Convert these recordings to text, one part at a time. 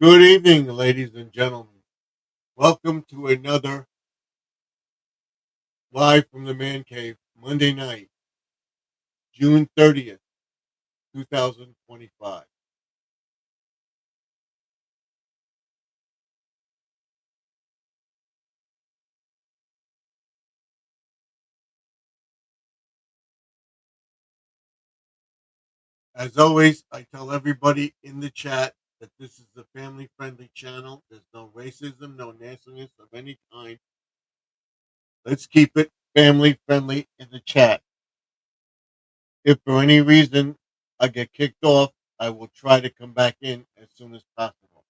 Good evening, ladies and gentlemen. Welcome to another Live from the Man Cave Monday night, June 30th, 2025. As always, I tell everybody in the chat that this is a family friendly channel. There's no racism, no nastiness of any kind. Let's keep it family friendly in the chat. If for any reason I get kicked off, I will try to come back in as soon as possible.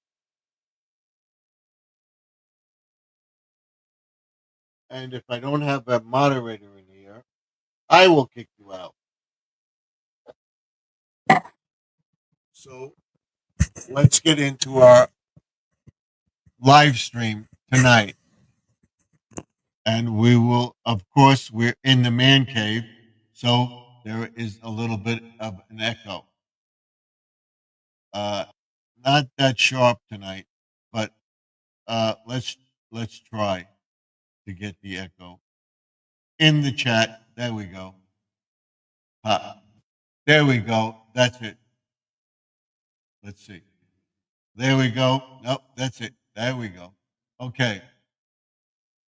And if I don't have a moderator in here, I will kick you out. So let's get into our live stream tonight. And we will, of course, we're in the man cave, so there is a little bit of an echo. Uh, Not that sharp tonight, but let's try to get the echo in the chat. There we go. There we go. That's it. Let's see. There we go. Nope, that's it. There we go. Okay.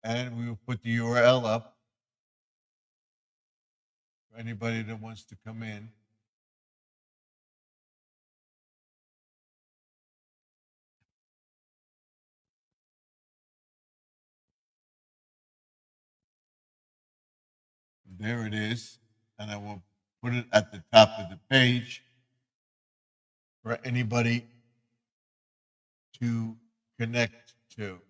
And we will put the URL up for anybody that wants to come in. There it is. And I will put it at the top of the page for anybody to connect to.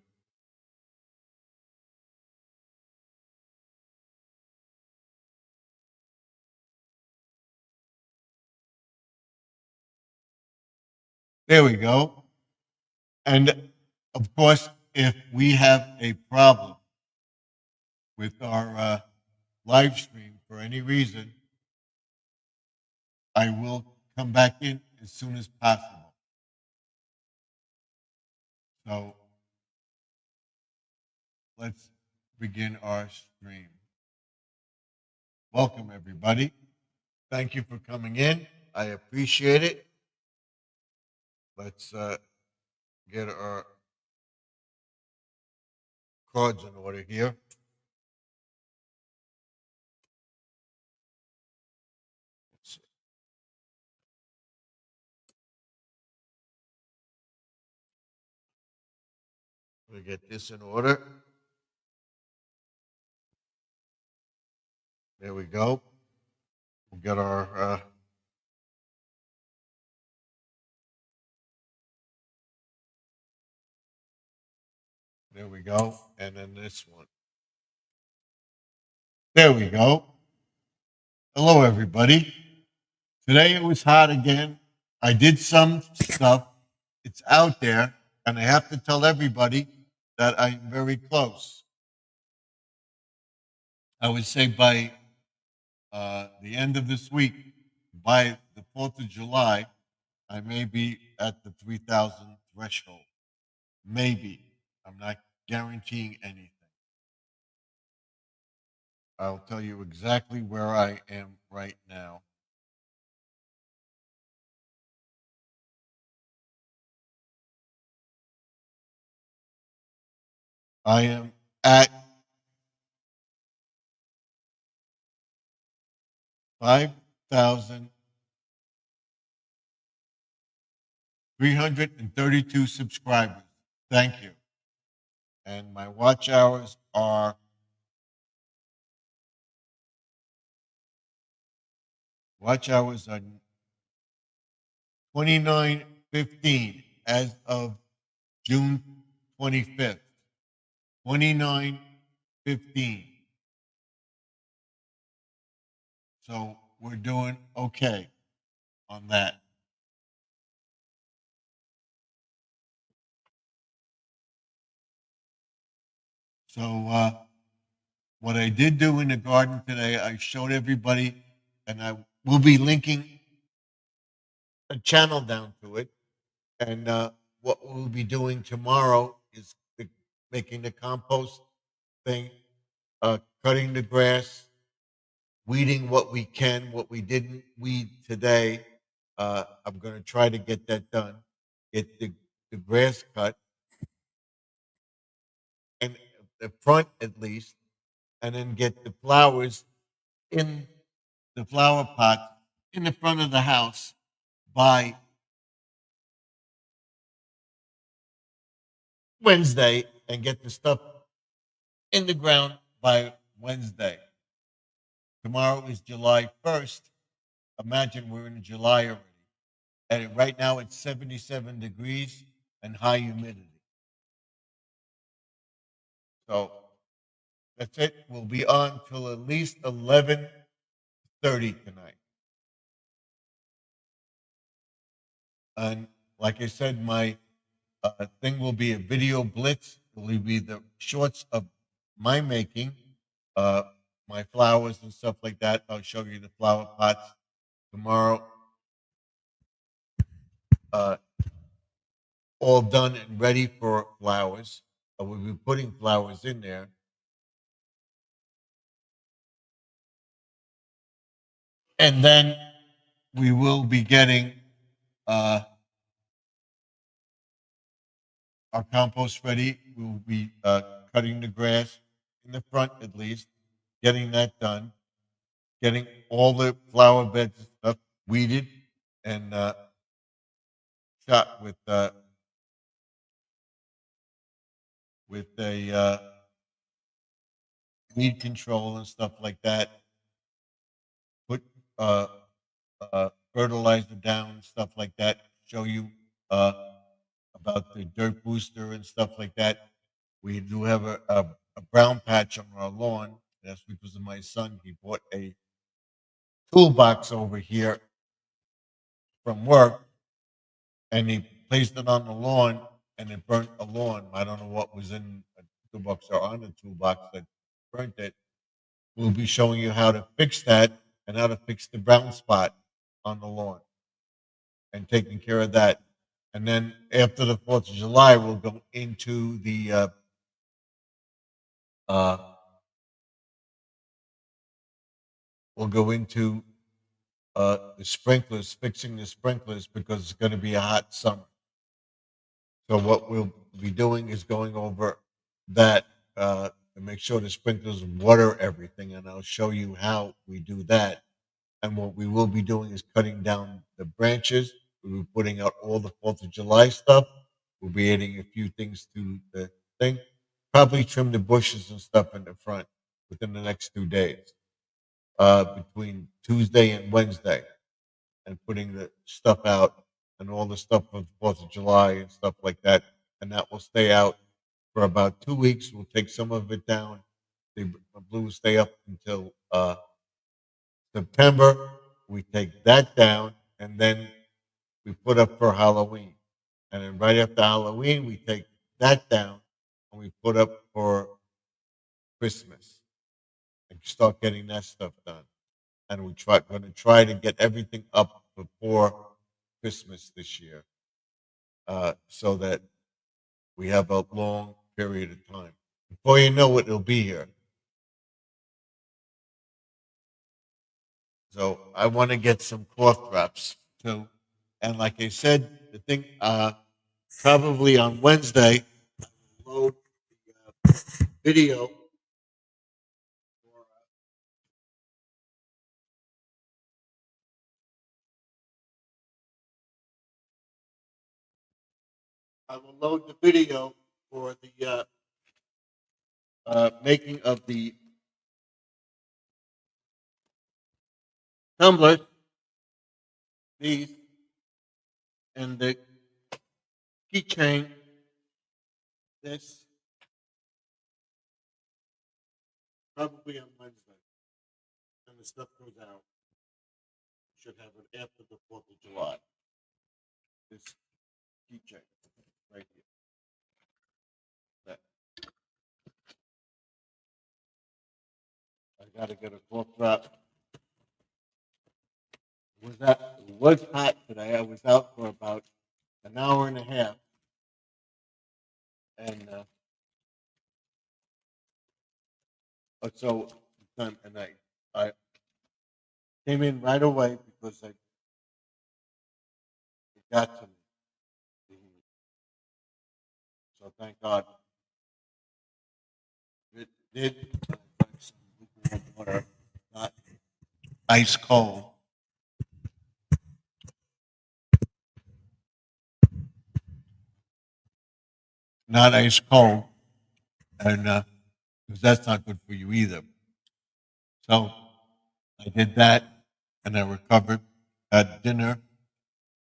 There we go. And of course, if we have a problem with our live stream for any reason, I will come back in as soon as possible. So let's begin our stream. Welcome, everybody. Thank you for coming in. I appreciate it. Let's get our cards in order here. We'll get this in order. There we go. We'll get our there we go. And then this one. There we go. Hello, everybody. Today it was hot again. I did some stuff. It's out there. And I have to tell everybody that I'm very close. I would say by the end of this week, by the 4th of July, I may be at the 3,000 threshold. Maybe. I'm not guaranteeing anything. I'll tell you exactly where I am right now. I am at 5,332 subscribers. Thank you. And my watch hours are 29:15 as of June 25th. 29:15. So we're doing okay on that. So what I did do in the garden today, I showed everybody, and I will be linking a channel down to it. And what we'll be doing tomorrow is making the compost thing, cutting the grass, weeding what we can, what we didn't weed today. I'm going to try to get that done. Get the grass cut, and the front at least, and then get the flowers in the flower pot in the front of the house by Wednesday, and get the stuff in the ground by Wednesday. Tomorrow is July 1st. Imagine we're in July already. And right now it's 77 degrees and high humidity. So that's it. We'll be on till at least 11:30 tonight. And like I said, my thing will be a video blitz. It will be the shorts of my making, uh, my flowers and stuff like that. I'll show you the flower pots tomorrow. Uh, all done and ready for flowers. We'll be putting flowers in there. And then we will be getting uh, our compost ready. We'll be cutting the grass in the front at least, getting that done, getting all the flower beds and stuff weeded and shot with a weed control and stuff like that. Put uh, fertilizer down and stuff like that. Show you uh, about the dirt booster and stuff like that. We do have a brown patch on our lawn. That's because of my son. He bought a toolbox over here from work, and he placed it on the lawn, and it burnt the lawn. I don't know what was in the toolbox or on the toolbox that burnt it. We'll be showing you how to fix that and how to fix the brown spot on the lawn and taking care of that. And then after the 4th of July, we'll go into the uh, we'll go into the sprinklers, fixing the sprinklers because it's going to be a hot summer. So what we'll be doing is going over that to make sure the sprinklers water everything, and I'll show you how we do that. And what we will be doing is cutting down the branches. We'll be putting out all the 4th of July stuff. We'll be adding a few things to the thing. Probably trim the bushes and stuff in the front within the next 2 days, between Tuesday and Wednesday, and putting the stuff out and all the stuff for the 4th of July and stuff like that. And that will stay out for about 2 weeks. We'll take some of it down. The blue will stay up until September. We take that down, and then we put up for Halloween. And then right after Halloween, we take that down and we put up for Christmas and start getting that stuff done. And going to try to get everything up before Christmas this year, so that we have a long period of time. Before you know it, it'll be here. So I want to get some cloth wraps too. And like I said, the thing probably on Wednesday, load the video. I will load the video for the making of the tumbler, these, and the keychain, this, probably on Wednesday. And the stuff goes out. Should have it after the 4th of July. This keychain right here. That. I got to get a cloth wrap. It was hot today. I was out for about an hour and a half. And so, and I came in right away because it got to me. So thank God it did. I drank some lukewarm water, not ice cold. Not ice cold, and because that's not good for you either. So I did that, and I recovered. Had dinner,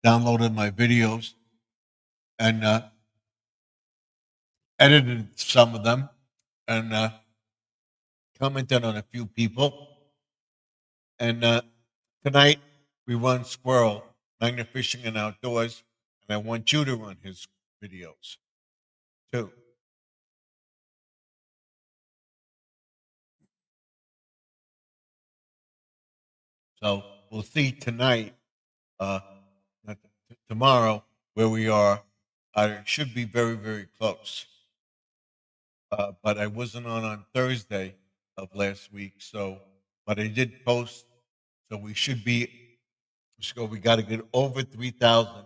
downloaded my videos, and edited some of them, and commented on a few people. And tonight we run Squirrel Magna Fishing and Outdoors, and I want you to run his videos too. So we'll see tonight, uh, tomorrow, where we are. I should be very, very close. But I wasn't on Thursday of last week, so but I did post, so we should be. So we got to get over 3,000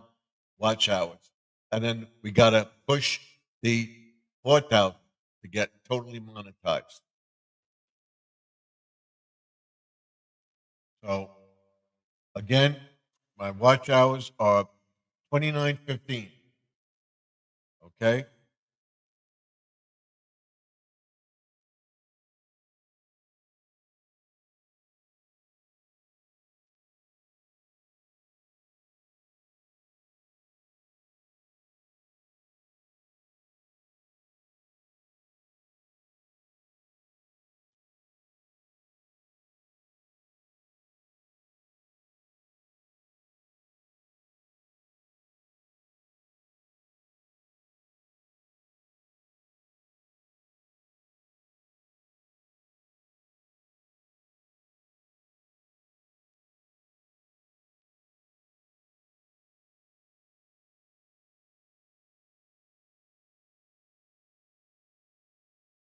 watch hours, and then we got to push the 4,000 to get totally monetized. So again, my watch hours are 29:15. Okay.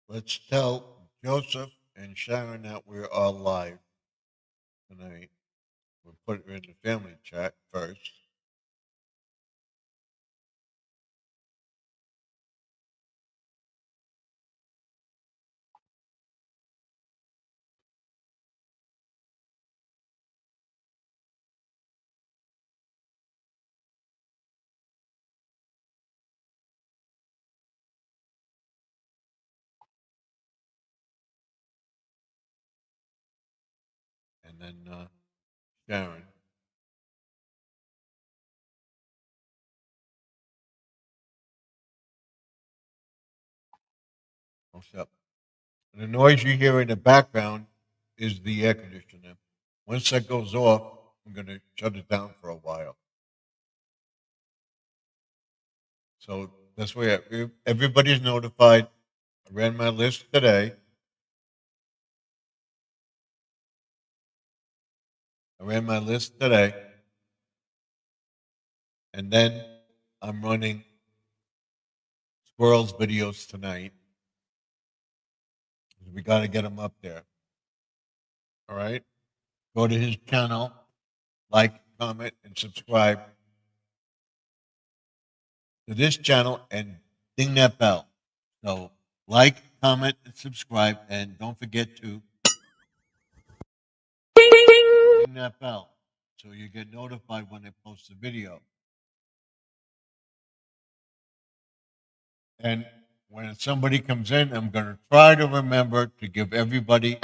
Let's tell Joseph and Sharon that we're all live tonight. We'll put it in the family chat first. And then Sharon. What's up? And the noise you hear in the background is the air conditioner. Once that goes off, I'm going to shut it down for a while. So that's why everybody's notified. I ran my list today. And then I'm running Squirrel's videos tonight. We got to get them up there. All right? Go to his channel, like, comment, and subscribe to this channel and ding that bell. So like, comment, and subscribe, and don't forget to ding that bell so you get notified when I post a video. And when somebody comes in, I'm going to try to remember to give everybody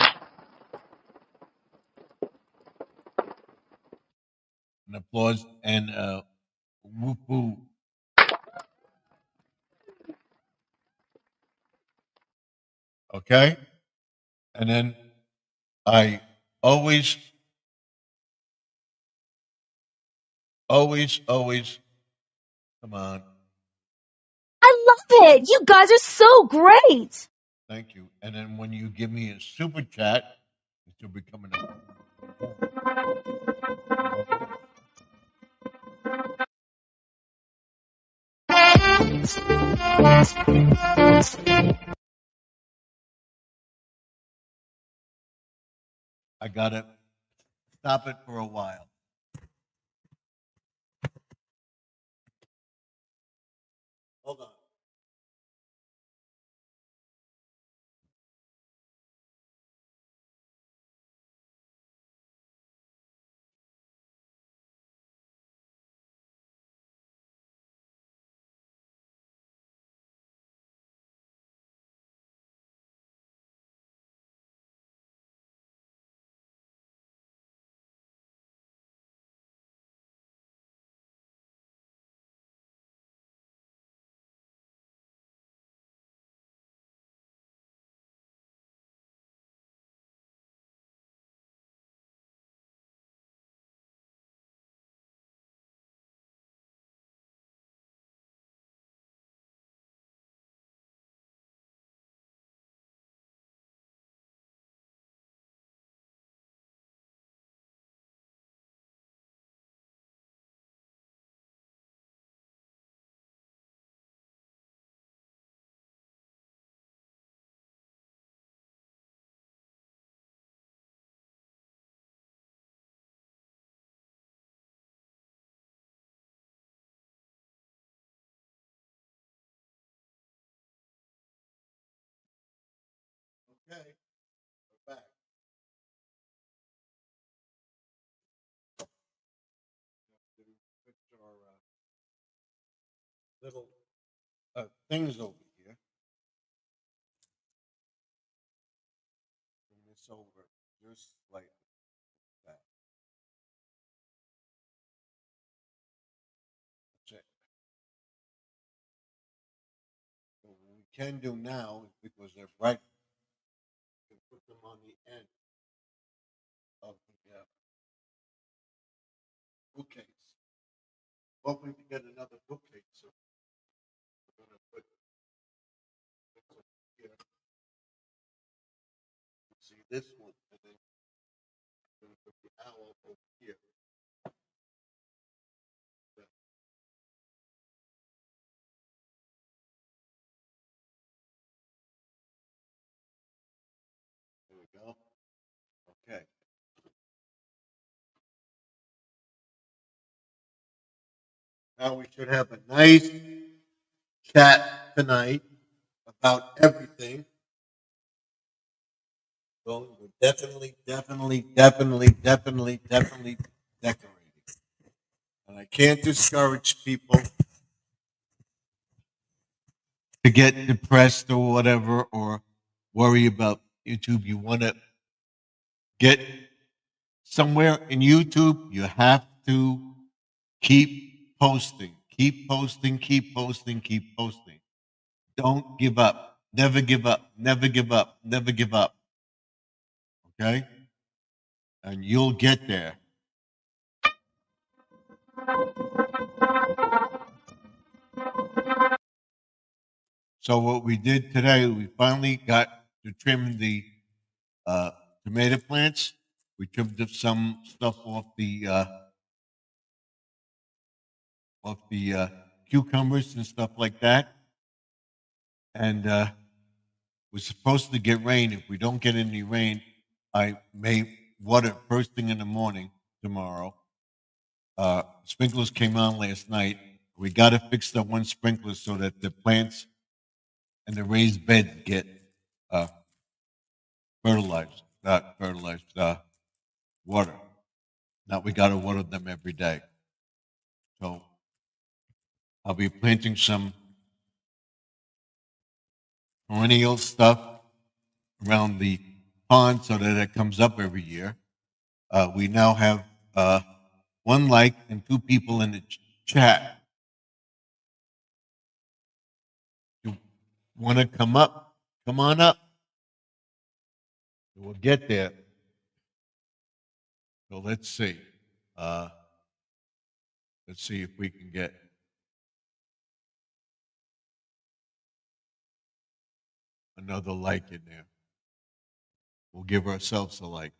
an applause and a whoop-woo. Okay? And then I always, come on. I love it. You guys are so great. Thank you. And then when you give me a super chat, it will be coming up. I gotta stop it for a while. Hold on. Okay, we're back. Fix our little things over here. Bring this over just like that. That's it. So what we can do now, because they're bright, we can put them on the end of the bookcase. Hoping to get another bookcase. So we're gonna put this over here. See this one, and then we're gonna put the owl over here. There we go. Okay. Now we should have a nice chat tonight about everything. Well, we're definitely decorating. And I can't discourage people to get depressed or whatever or worry about YouTube. You want to get somewhere in YouTube, you have to keep posting, keep posting, keep posting, keep posting. Don't give up. Never give up. Never give up. Never give up. Okay? And you'll get there. So what we did today, we finally got to trim the uh, tomato plants. We trimmed up some stuff off the cucumbers and stuff like that. And we're supposed to get rain. If we don't get any rain, I may water first thing in the morning tomorrow. Sprinklers came on last night. We got to fix that one sprinkler so that the plants and the raised beds get uh, fertilized, not fertilized, water. Now we got to water them every day. So I'll be planting some perennial stuff around the pond so that it comes up every year. We now have one like and two people in the chat. You want to come up? Come on up. We'll get there. So let's see. Let's see if we can get another like in there. We'll give ourselves a like.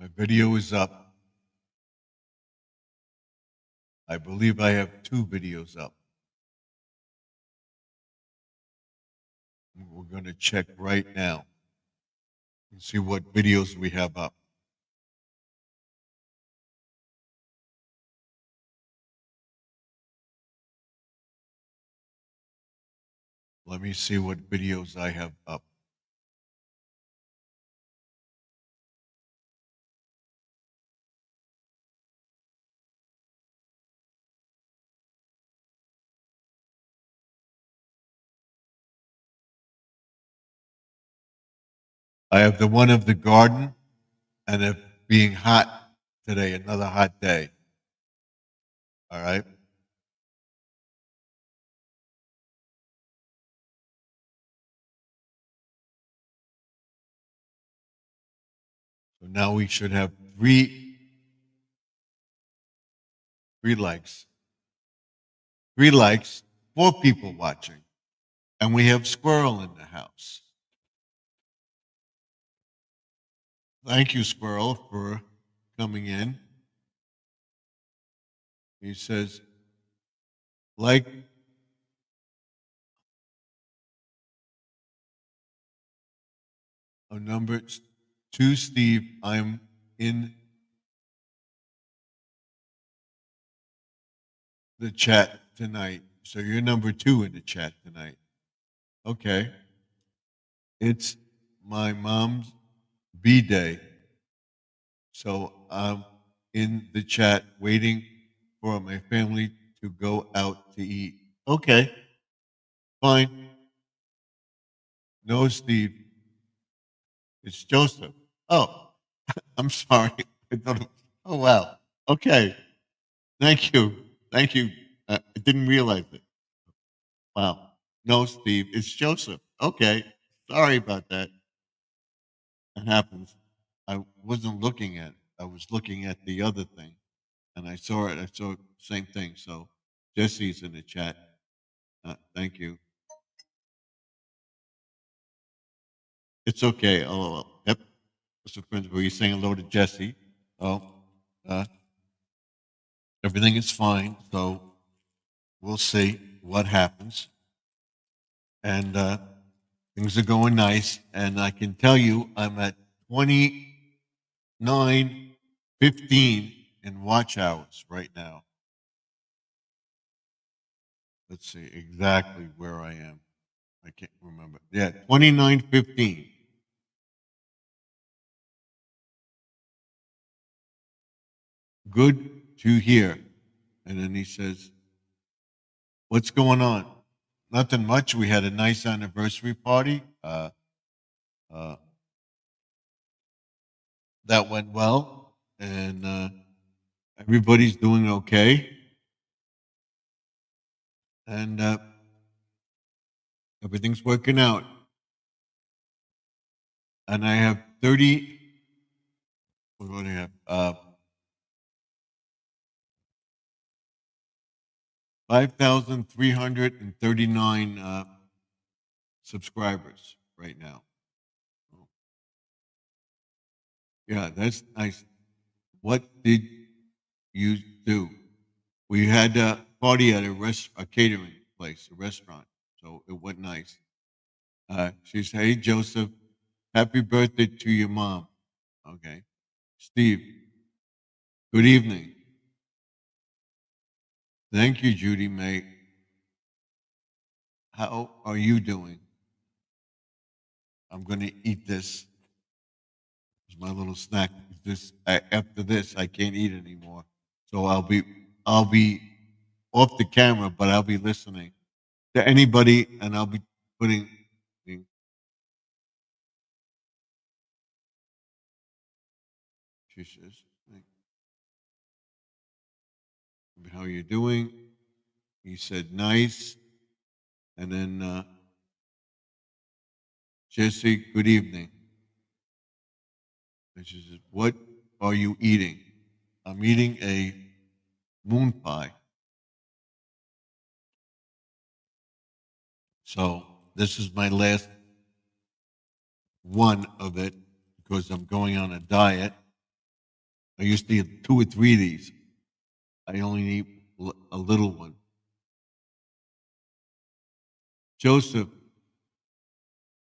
My video is up. I believe I have 2 videos up. We're going to check right now and see what videos we have up. Let me see what videos I have up. I have the one of the garden and it being hot today, another hot day. All right. So now we should have three likes. 3 likes, 4 people watching. And we have Squirrel in the house. Thank you, Squirrel, for coming in. He says, like a number 2, Steve, I'm in the chat tonight. So you're number 2 in the chat tonight. Okay. It's my mom's B-Day. So I'm in the chat waiting for my family to go out to eat. Okay. Fine. No, Steve. It's Joseph. Oh, I'm sorry. I thought oh, wow. Okay. Thank you. Thank you. I didn't realize it. Wow. No, Steve. It's Joseph. Okay. Sorry about that. It happens. I wasn't looking at it. I was looking at the other thing. And I saw it. I saw the same thing. So Jesse's in the chat. Thank you. It's okay. Oh, yep. Mr. Principal, you saying hello to Jesse. Oh, uh, everything is fine. So we'll see what happens. And things are going nice. And I can tell you, I'm at 29:15 in watch hours right now. Let's see exactly where I am. I can't remember. Yeah, 29:15. Good to hear. And then he says, what's going on? Nothing much. We had a nice anniversary party. That went well. And everybody's doing okay. And everything's working out. And I have 30, what do I have? 5,339 subscribers right now. Yeah, that's nice. What did you do? We had a party at a catering place, a restaurant. So it went nice. She said, hey, Joseph, happy birthday to your mom. Okay. Steve, good evening. Thank you, Judy May. How are you doing? I'm going to eat this. It's my little snack. After this, I can't eat anymore. So I'll be off the camera, but I'll be listening to anybody, and I'll be putting. She says, how are you doing? He said, nice. And then Jesse, good evening. And she says, what are you eating? I'm eating a moon pie. So this is my last one of it because I'm going on a diet. I used to eat 2 or 3 of these. I only need a little one. Joseph,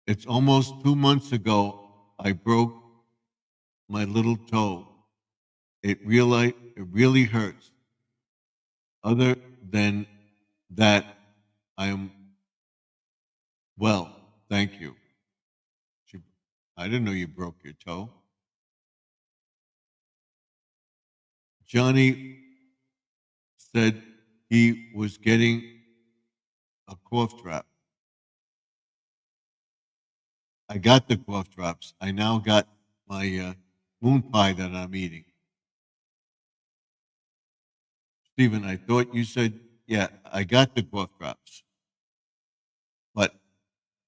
it's almost 2 months ago I broke my little toe. It really hurts. Other than that, I am well. Thank you. She, I didn't know you broke your toe. Johnny said he was getting a cough drop. I got the cough drops. I now got my moon pie that I'm eating. Stephen, I thought you said, yeah, I got the cough drops, but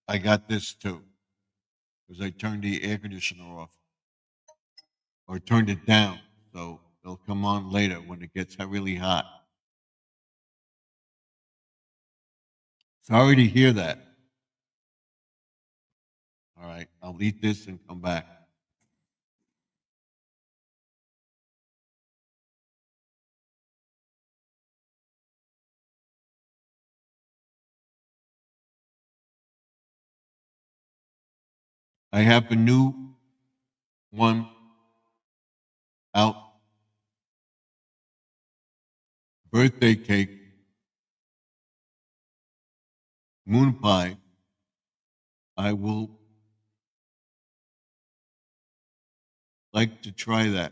I got this too because I turned the air conditioner off or turned it down. So it'll come on later when it gets really hot. Sorry to hear that. All right, I'll eat this and come back. I have a new one out, birthday cake, moon pie. I will like to try that.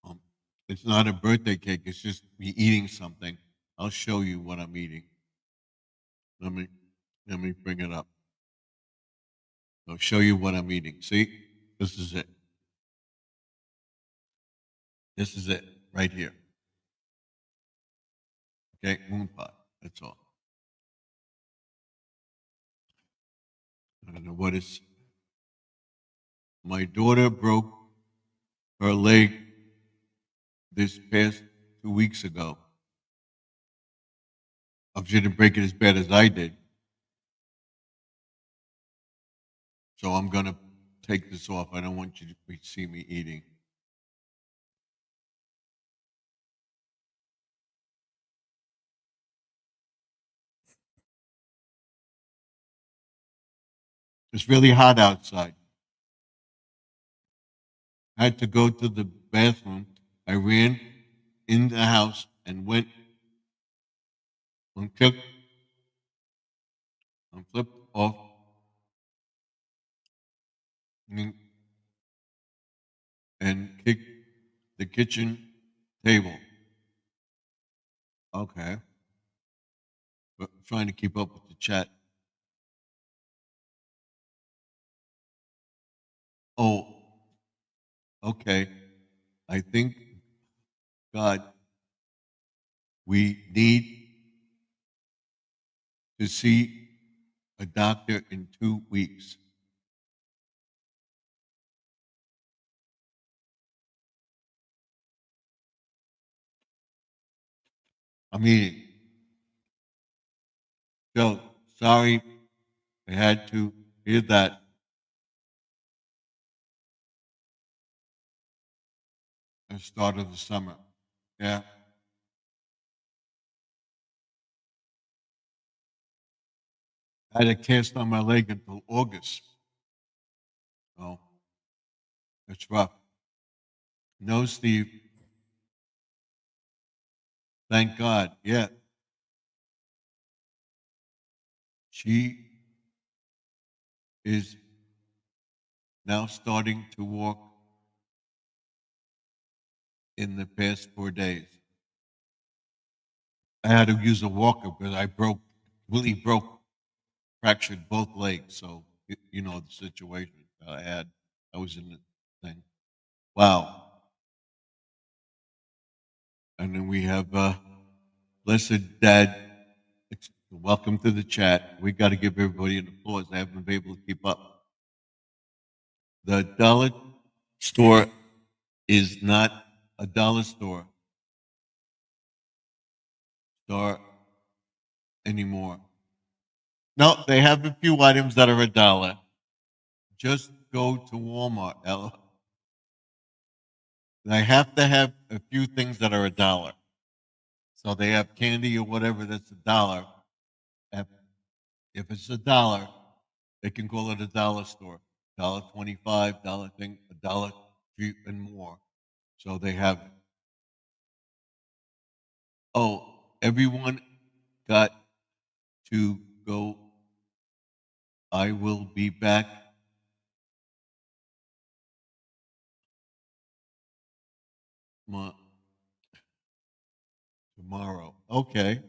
Um, it's not a birthday cake, it's just me eating something. I'll show you what I'm eating. Let me bring it up. I'll show you what I'm eating. See, this is it. This is it right here. Okay, moon pie. That's all. I don't know what it's. My daughter broke her leg this past 2 weeks ago. She didn't break it as bad as I did. So I'm going to take this off. I don't want you to see me eating. It's really hot outside. I had to go to the bathroom. I ran in the house and went and flipped off and kicked the kitchen table. Okay. But I'm trying to keep up with the chat. Oh, okay. I think, God, we need to see a doctor in 2 weeks. I'm eating. So, sorry I had to hear that. At the start of the summer. Yeah. I had a cast on my leg until August. So, it's rough. No, Steve. Thank God. Yeah. She is now starting to walk in the past 4 days. I had to use a walker because I fractured both legs. So, you know the situation I had. I was in the thing. Wow. And then we have Blessed Dad. Welcome to the chat. We got to give everybody an applause. I haven't been able to keep up. The dollar store is not a dollar store anymore. No, they have a few items that are $1. Just go to Walmart. They have to have a few things that are a dollar. So they have candy or whatever that's a dollar. If, if it's a dollar, they can call it a dollar store. $1.25, dollar thing, a dollar treat and more. So they have. Oh, everyone got to go. I will be back tomorrow. Okay.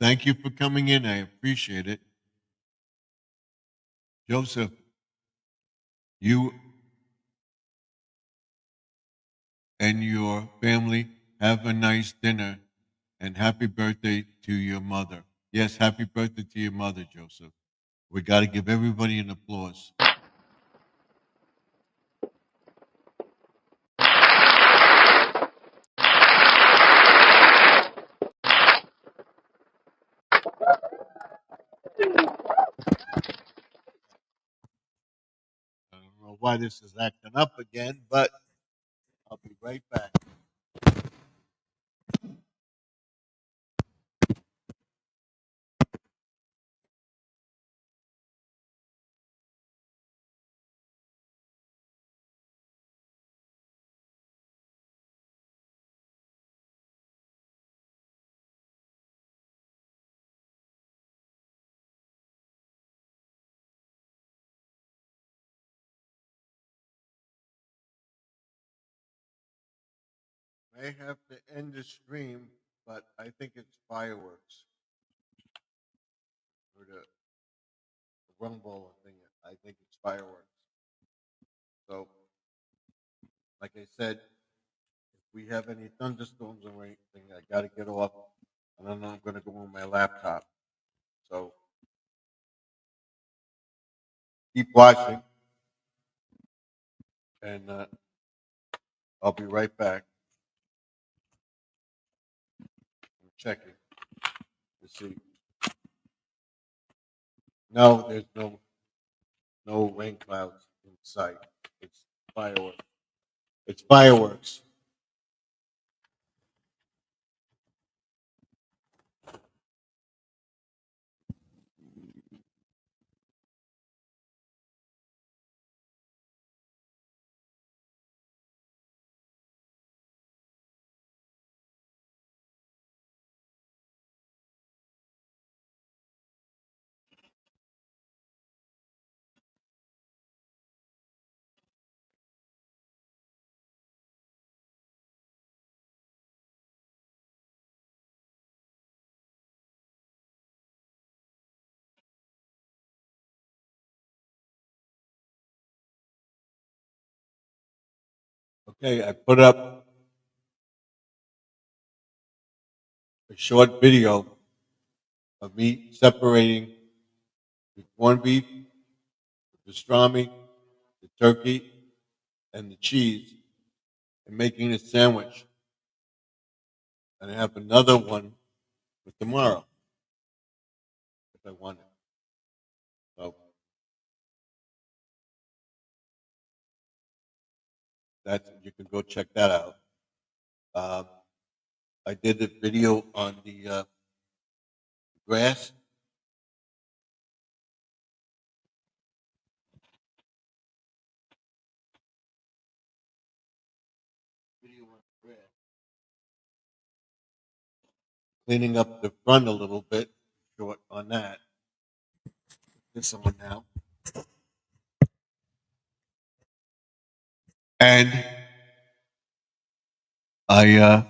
Thank you for coming in. I appreciate it. Joseph, you and your family have a nice dinner and happy birthday to your mother. Yes, happy birthday to your mother, Joseph. We got to give everybody an applause. I don't know why this is acting up again, but I'll be right back. May have to end the stream, but I think it's fireworks or the rumble thing. I think it's fireworks. So, like I said, if we have any thunderstorms or anything, I got to get off. I don't know. I'm going to go on my laptop. So keep watching, and I'll be right back. I'm checking to see. No, there's no rain clouds in sight. It's fireworks. It's fireworks. Okay, I put up a short video of me separating the corned beef, the pastrami, the turkey, and the cheese, and making a sandwich. And I have another one for tomorrow if I want it. So that's you can go check that out. Um, I did a video on the grass. Video on the grass. Cleaning up the front a little bit, short on that. This one now. And I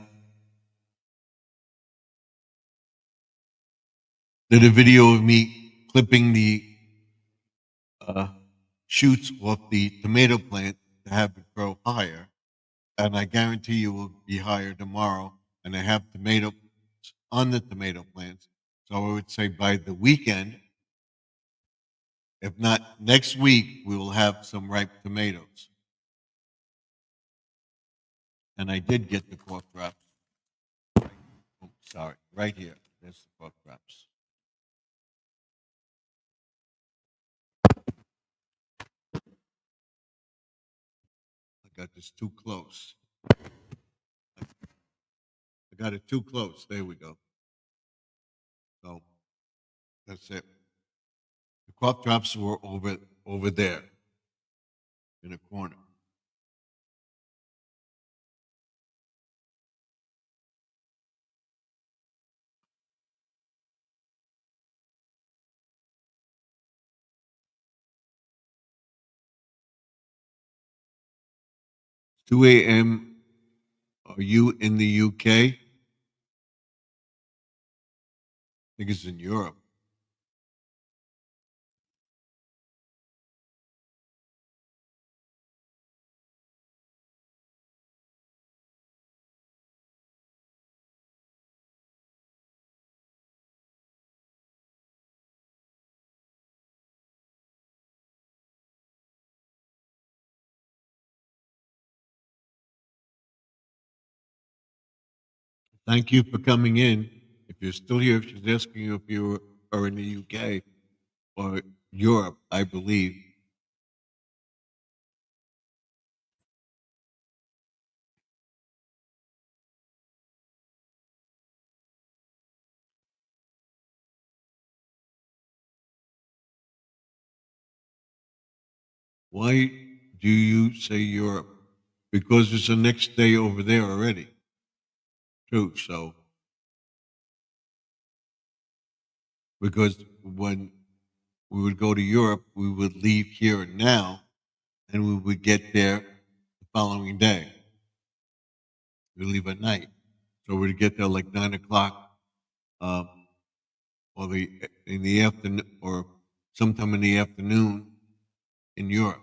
did a video of me clipping the uh, shoots off the tomato plant to have it grow higher. And I guarantee you will be higher tomorrow. And I have tomatoes on the tomato plants. So I would say by the weekend, if not next week, we will have some ripe tomatoes. And I did get the cough drops. Oh, sorry, right here. There's the cough drops. I got this too close. got it too close. There we go. So that's it. The cough drops were over there in the corner. It's 2 a.m. Are you in the UK? I think it's in Europe. Thank you for coming in. If you're still here, she's asking you if you are in the UK or Europe, I believe. Why do you say Europe? Because it's the next day over there already, too. So, because when we would go to Europe, we would leave here and now, and we would get there the following day. We leave at night, so we'd get there like 9 o'clock, um, or in the afternoon, or sometime in the afternoon in Europe.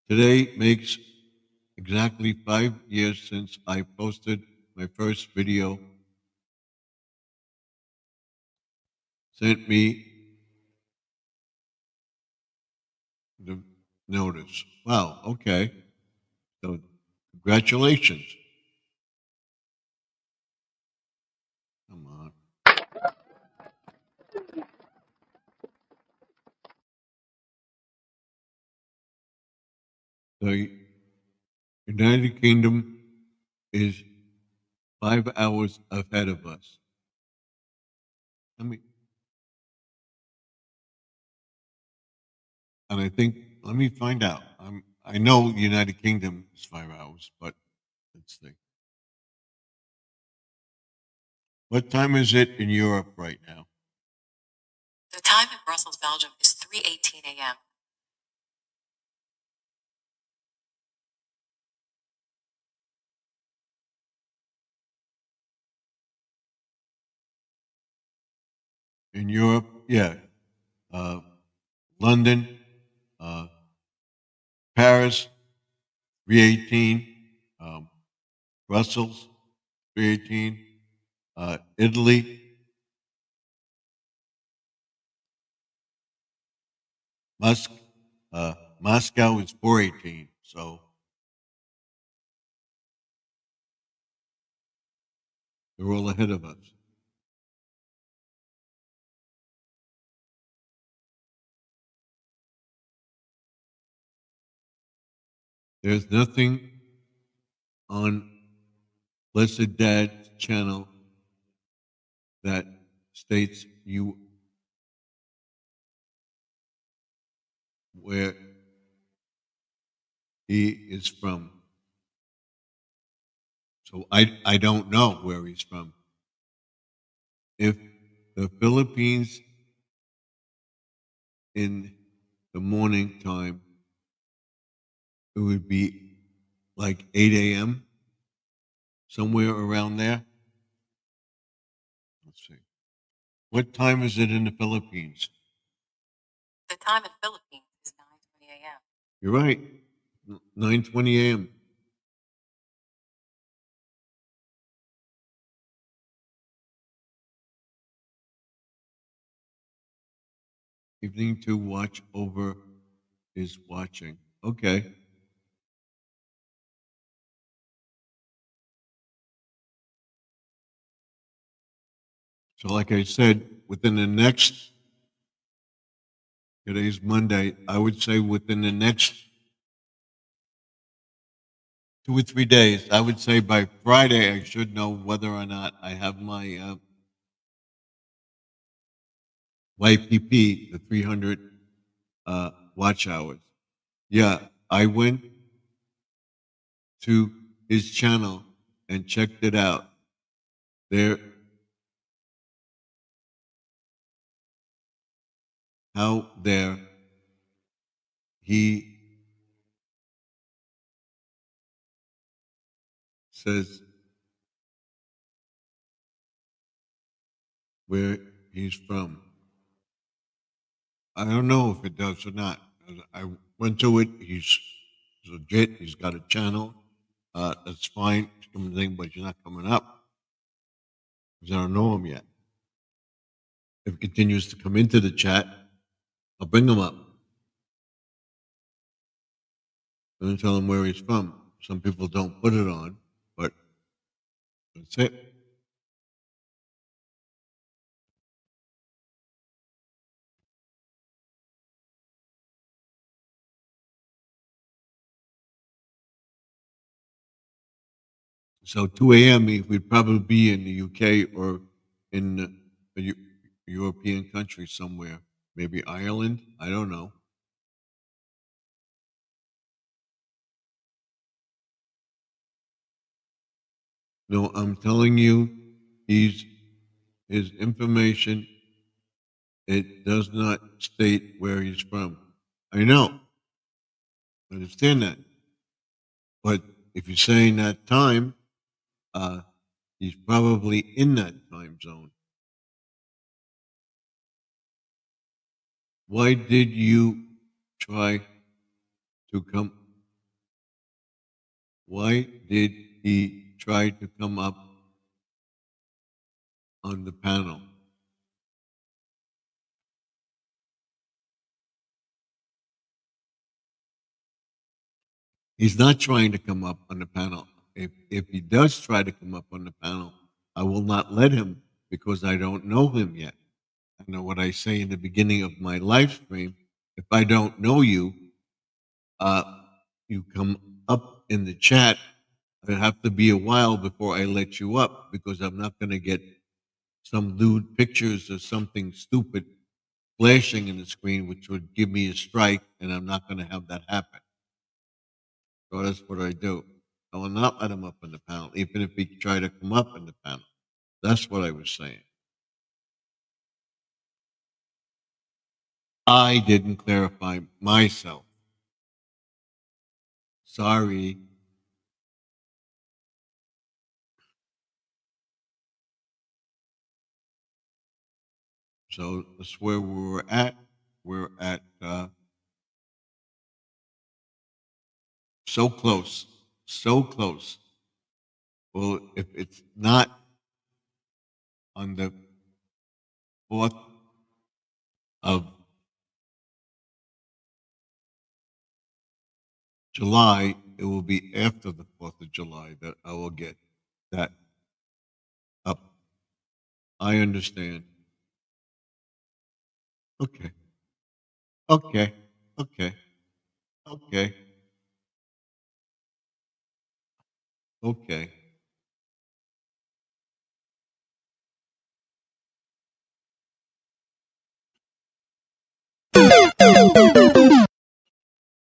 Today makes exactly 5 years since I posted my first video. Sent me the notice. Wow, okay. So, congratulations. Come on. The United Kingdom is 5 hours ahead of us. And I think, let me find out. I know the United Kingdom is 5 hours, but let's see. What time is it in Europe right now? The time in Brussels, Belgium is 3:18 a.m. In Europe, yeah. London, Paris, 3:18. Brussels, 3:18. Italy, Musk, Moscow is 4:18. So they're all ahead of us. There's nothing on Blessed Dad's channel that states you where he is from. So I don't know where he's from. If the Philippines in the morning time, it would be like 8 a.m., somewhere around there. Let's see. What time is it in the Philippines? The time in Philippines is 9:20 a.m. You're right. 9:20 a.m. Evening to watch over is watching. Okay. So, like I said, within the next, today's Monday, I would say within the next 2 or 3 days. I would say by Friday, I should know whether or not I have my YPP, the 300 watch hours. Yeah, I went to his channel and checked it out. There, how there, he says where he's from. I don't know if it does or not. I went to it. He's legit. He's got a channel. That's fine. He's coming in, but he's not coming up because I don't know him yet. If he continues to come into the chat, I'll bring him up and tell him where he's from. Some people don't put it on, but that's it. So 2 a.m. we'd probably be in the UK or in a European country somewhere, maybe Ireland. I don't know. No, I'm telling you, his information, it does not state where he's from. I know. I understand that. But if you're saying that time, he's probably in that time zone. Why did you try to come? Why did he try to come up on the panel? He's not trying to come up on the panel. If he does try to come up on the panel, I will not let him because I don't know him yet. I know what I say in the beginning of my live stream. If I don't know you, you come up in the chat. It'll have to be a while before I let you up because I'm not going to get some lewd pictures or something stupid flashing in the screen, which would give me a strike, and I'm not going to have that happen. So that's what I do. I will not let him up on the panel, even if he try to come up on the panel. That's what I was saying. I didn't clarify myself. Sorry. So that's where we were at. We're at so close, so close. Well, if it's not on the 4th of July, it will be after the 4th of July that I will get that up. I understand. Okay. Okay. Okay. Okay. Okay.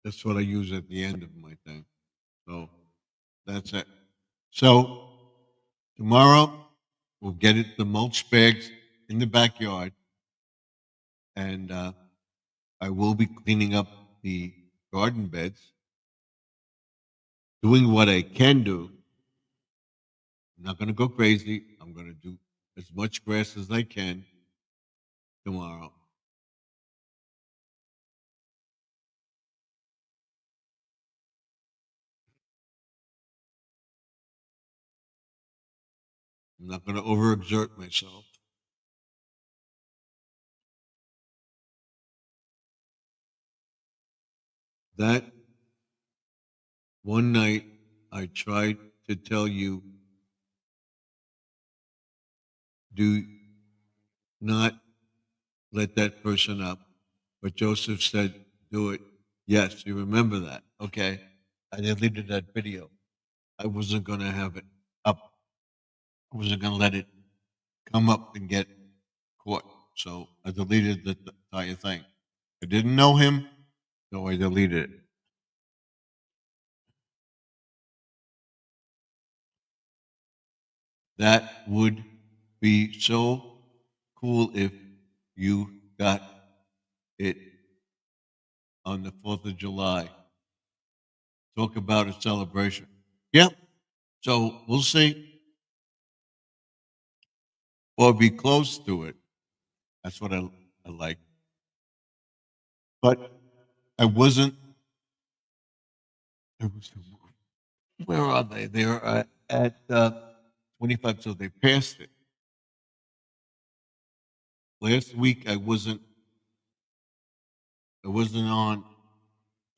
That's what I use at the end of my thing. So that's it. So tomorrow we'll get it the mulch bags in the backyard, and I will be cleaning up the garden beds, doing what I can do. I'm not going to go crazy. I'm going to do as much grass as I can tomorrow. I'm not going to overexert myself. That one night I tried to tell you, do not let that person up. But Joseph said, do it. Yes, you remember that. Okay. I deleted that video. I wasn't going to have it up. I wasn't going to let it come up and get caught. So I deleted the entire thing. I didn't know him, so I deleted it. That would be so cool if you got it on the 4th of July. Talk about a celebration. Yep. So we'll see. Or be close to it. That's what I like. But I wasn't. Where are they? They're at 25, so they passed it. Last week I wasn't on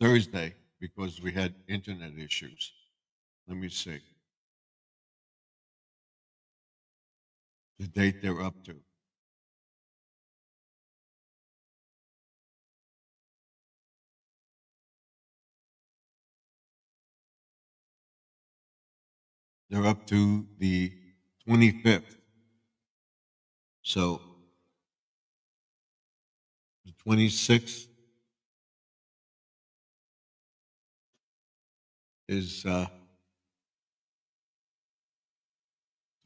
Thursday because we had internet issues. Let me see the date they're up to. They're up to the 25th. So the 26th is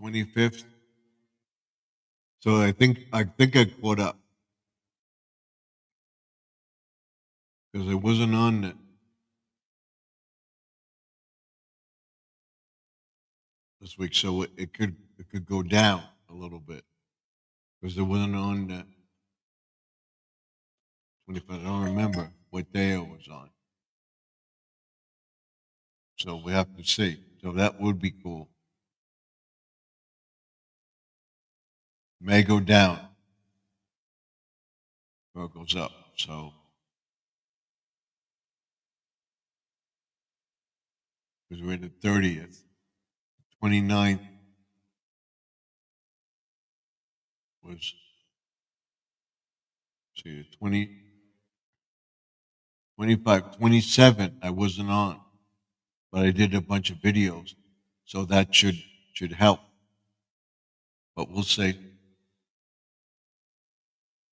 25th. So I think I caught up because I wasn't on it this week, so it could go down a little bit because it wasn't on the 25th. I don't remember what day it was on, so we have to see. So that would be cool. May go down or it goes up. So because we're in the 30th, 29th was see the 20. 25, 27, I wasn't on, but I did a bunch of videos, so that should help. But we'll see.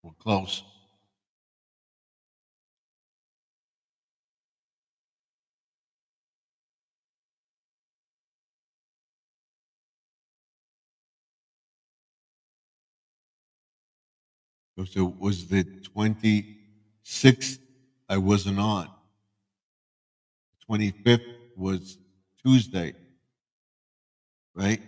We're close. So it was the 26th, I wasn't on. 25th was Tuesday, right?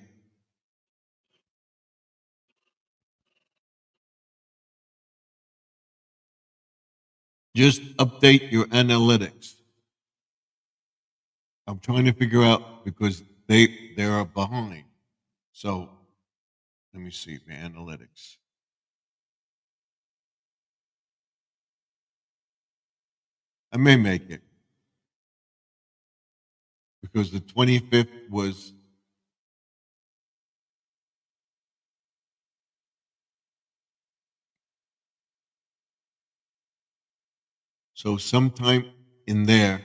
Just update your analytics. I'm trying to figure out because they are behind. So let me see my analytics. I may make it because the 25th was so sometime in there,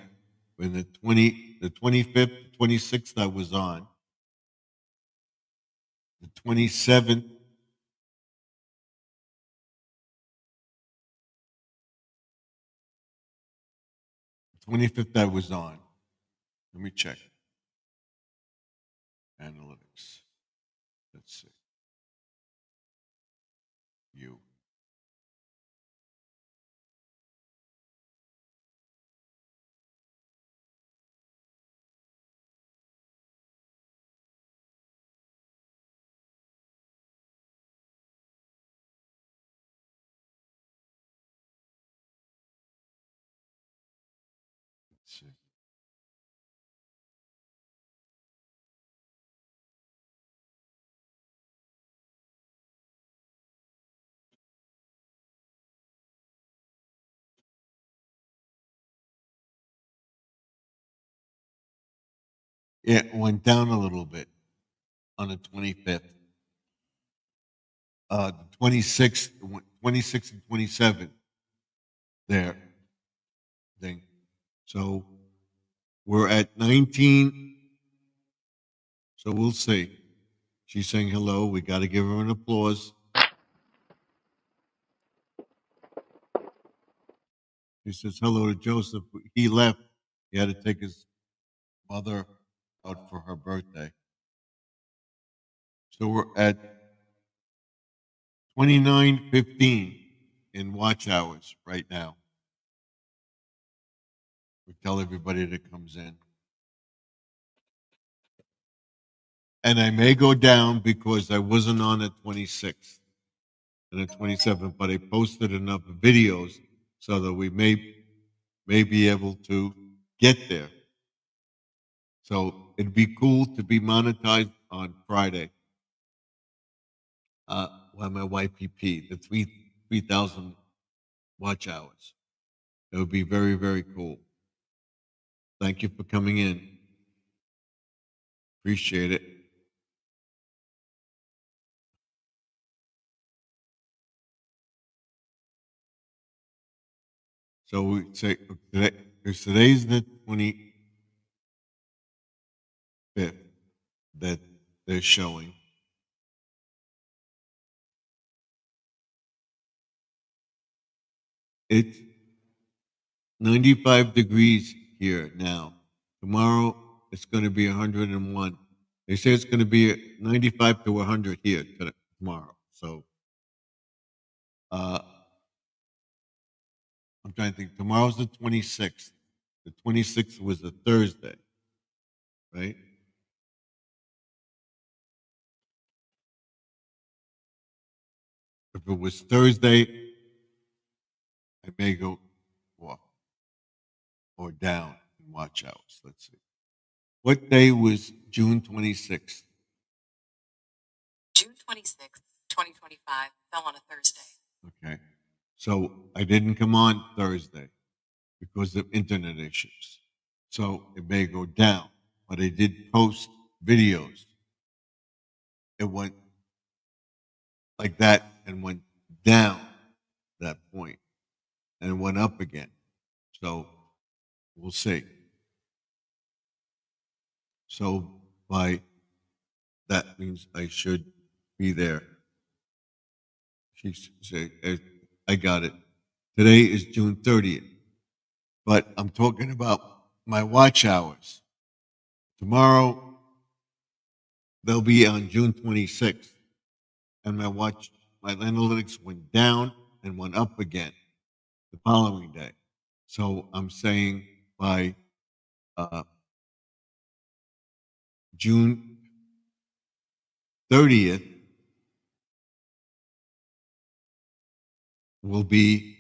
when the 25th, 26th I was on, the 27th, the 25th I was on. Let me check. Analytics. Let's see. You. Let's see. Yeah, it went down a little bit on the 25th. The 26th, 26th and 27th there thing. So we're at 19 So we'll see. She's saying hello. We got to give her an applause. She says hello to Joseph. He left. He had to take his mother out for her birthday. So we're at 29:15 in watch hours right now. We tell everybody that comes in. And I may go down because I wasn't on the 26th and the 27th, but I posted enough videos so that we may be able to get there. So it'd be cool to be monetized on Friday. By my YPP, the 3,000 watch hours. It would be very, very cool. Thank you for coming in. Appreciate it. So we say today's the 25th that they're showing. It's 95 degrees here now. Tomorrow it's going to be 101. They say it's going to be 95 to 100 here tomorrow. So I'm trying to think. Tomorrow's the 26th. The 26th was a Thursday, right? If it was Thursday, I may go off or down in watch hours. Let's see. What day was June 26th? June 26th, 2025 fell on a Thursday. Okay. So I didn't come on Thursday because of internet issues. So it may go down, but I did post videos. It went like that and went down that point and went up again. So we'll see. So by that means I should be there. She said, I got it. Today is June 30th, but I'm talking about my watch hours. Tomorrow, they'll be on June 26th, and my analytics went down and went up again the following day. So I'm saying by June 30th will be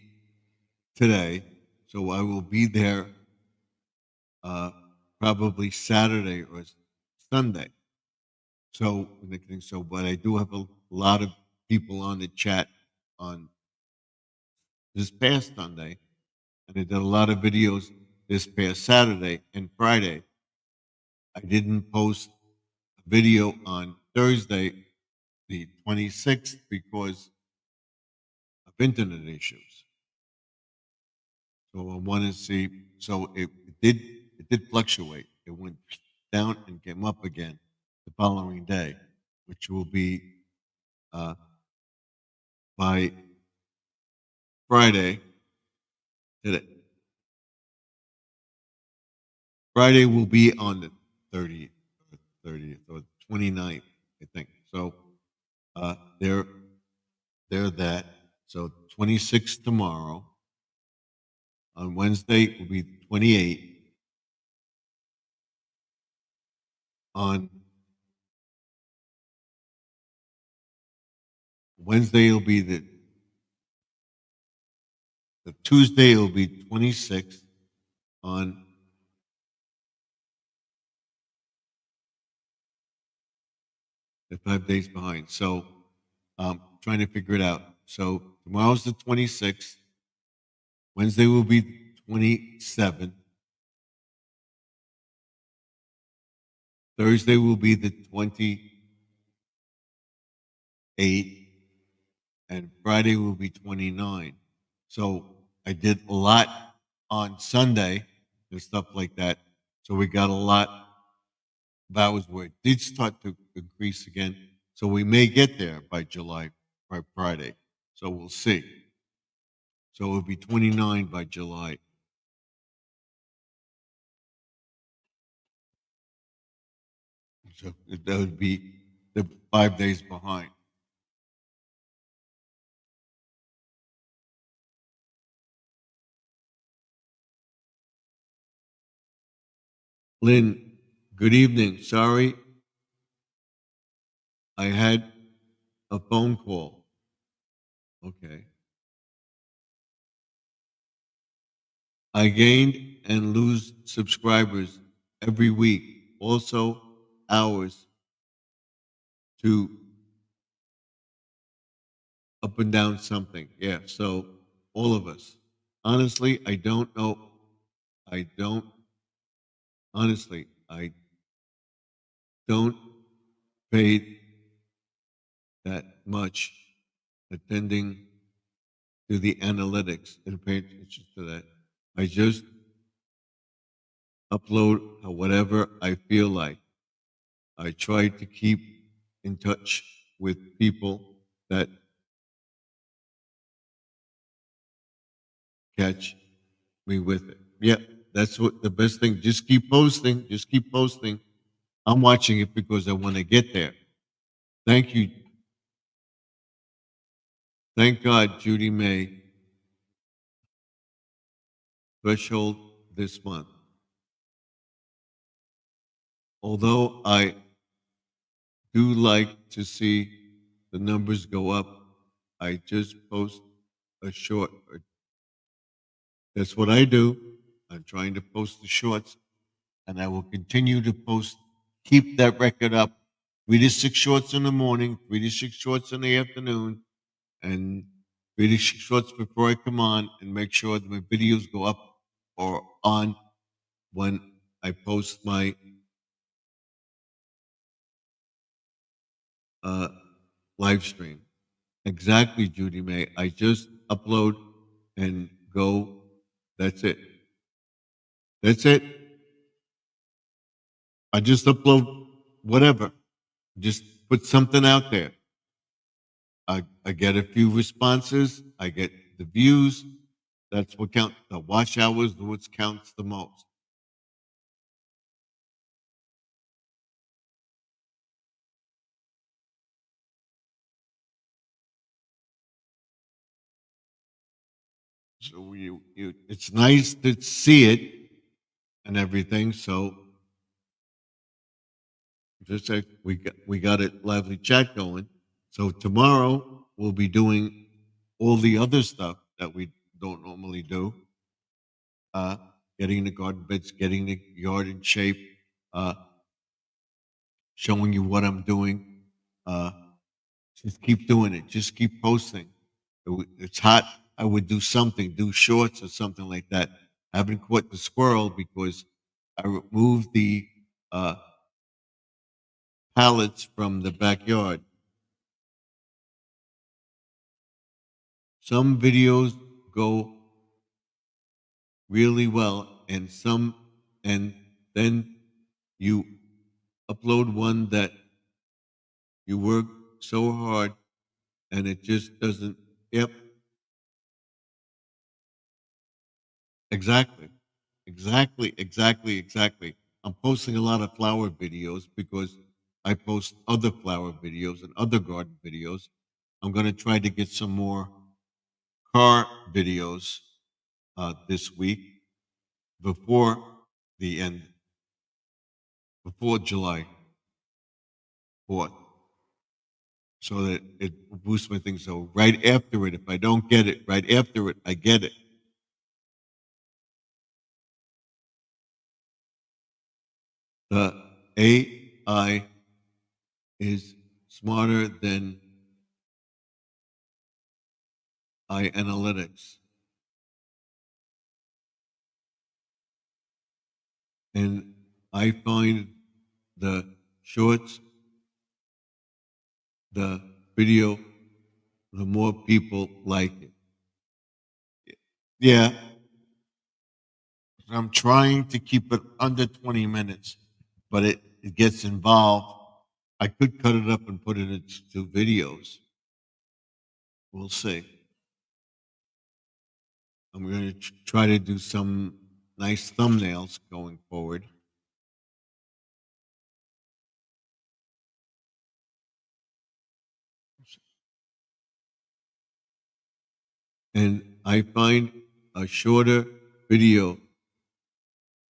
today. So I will be there probably Saturday or Sunday. So, but I do have a lot of people on the chat on this past Sunday, and I did a lot of videos this past Saturday and Friday. I didn't post a video on Thursday, the 26th, because of internet issues. So I want to see. So it did fluctuate. It went down and came up again the following day, which will be by Friday today. Friday will be on the 30th or 29th, I think. So they're that. So 26 tomorrow. On Wednesday will be 28. On Wednesday will be the Tuesday will be 26. On the 5 days behind. So trying to figure it out. So tomorrow's the 26th. Wednesday will be 27. Thursday will be the 28. And Friday will be 29. So I did a lot on Sunday and stuff like that. So we got a lot hours where it did start to increase again. So we may get there by July, by Friday. So we'll see. So it'll be 29 by July. So that would be the 5 days behind. Lynn, good evening. Sorry, I had a phone call. Okay. I gained and lose subscribers every week. Also, hours to up and down something. Yeah. So all of us. Honestly, I don't know. I don't. Honestly, I don't pay that much attending to the analytics and pay attention to that. I just upload whatever I feel like. I try to keep in touch with people that catch me with it. Yeah, that's what the best thing. Just keep posting. Just keep posting. I'm watching it because I want to get there. Thank you. Thank God, Judy May. Threshold this month. Although I do like to see the numbers go up, I just post a short. That's what I do. I'm trying to post the shorts, and I will continue to post, keep that record up. 3 to 6 shorts in the morning, 3 to 6 shorts in the afternoon, and 3 to 6 shorts before I come on, and make sure that my videos go up or on when I post my live stream. Exactly, Judy May. I just upload and go. That's it. That's it. I just upload whatever. Just put something out there. I get a few responses. I get the views. That's what counts. The watch hours, what counts the most. So it's nice to see it and everything. So just like we got a lively chat going. So tomorrow we'll be doing all the other stuff that we don't normally do. Getting the garden beds, getting the yard in shape, showing you what I'm doing. Just keep doing it. Just keep posting. It's hot. I would do something, do shorts or something like that. I haven't caught the squirrel because I removed the pallets from the backyard. Some videos go really well, and then you upload one that you work so hard and it just doesn't. Yep, exactly, exactly. I'm posting a lot of flower videos because I post other flower videos and other garden videos. I'm going to try to get some more car videos this week before the end, before July 4th, so that it boosts my thing. So right after it, if I don't get it, right after it, I get it. The AI is smarter than iAnalytics. And I find the shorts, the video, the more people like it. Yeah, I'm trying to keep it under 20 minutes, but it gets involved. I could cut it up and put it into videos. We'll see. I'm going to try to do some nice thumbnails going forward. And I find a shorter video,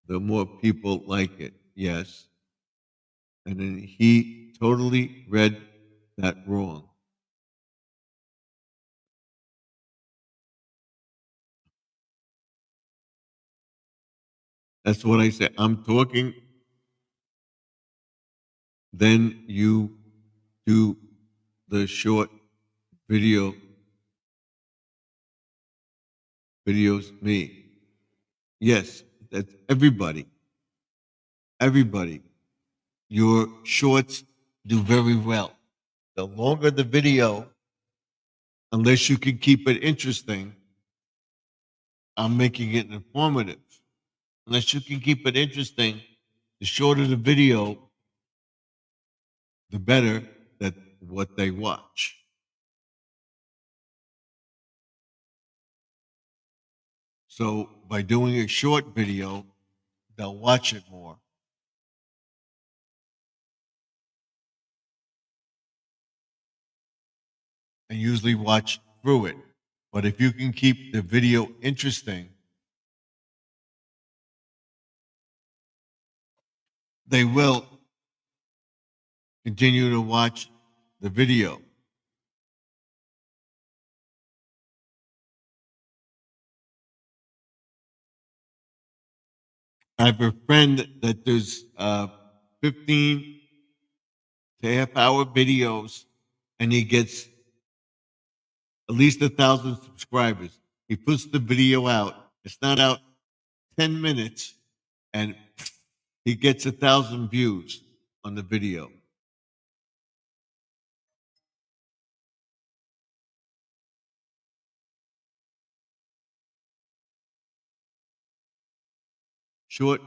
the more people like it. Yes. And then he totally read that wrong. That's what I said. I'm talking. Then you do the short videos, me. Yes, that's everybody. Everybody. Your shorts do very well. The longer the video, unless you can keep it interesting, I'm making it informative. Unless you can keep it interesting, the shorter the video, the better that what they watch. So by doing a short video, they'll watch it more. And usually watch through it. But if you can keep the video interesting, they will continue to watch the video. I have a friend that does 15 to half-hour videos, and he gets at least 1,000 subscribers. He puts the video out. It's not out 10 minutes, and he gets 1,000 views on the video. Short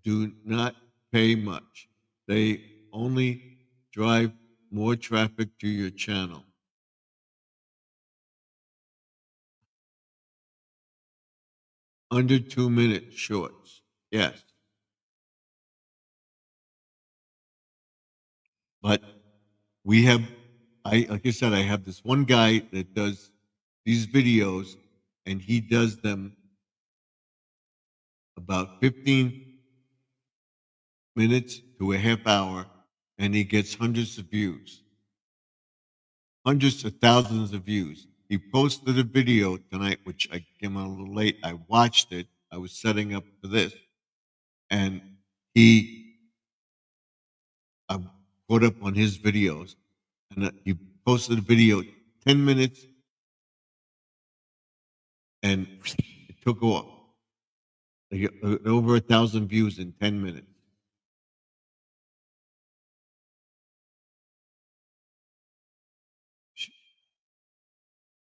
do not pay much. They only drive more traffic to your channel. Under 2-minute shorts. Yes. But we have, like I said, I have this one guy that does these videos, and he does them about 15 minutes to a half hour, and he gets hundreds of views. Hundreds of thousands of views. He posted a video tonight, which I came on a little late. I watched it. I was setting up for this. And I caught up on his videos. And he posted a video 10 minutes, and it took off. They get over 1,000 views in 10 minutes.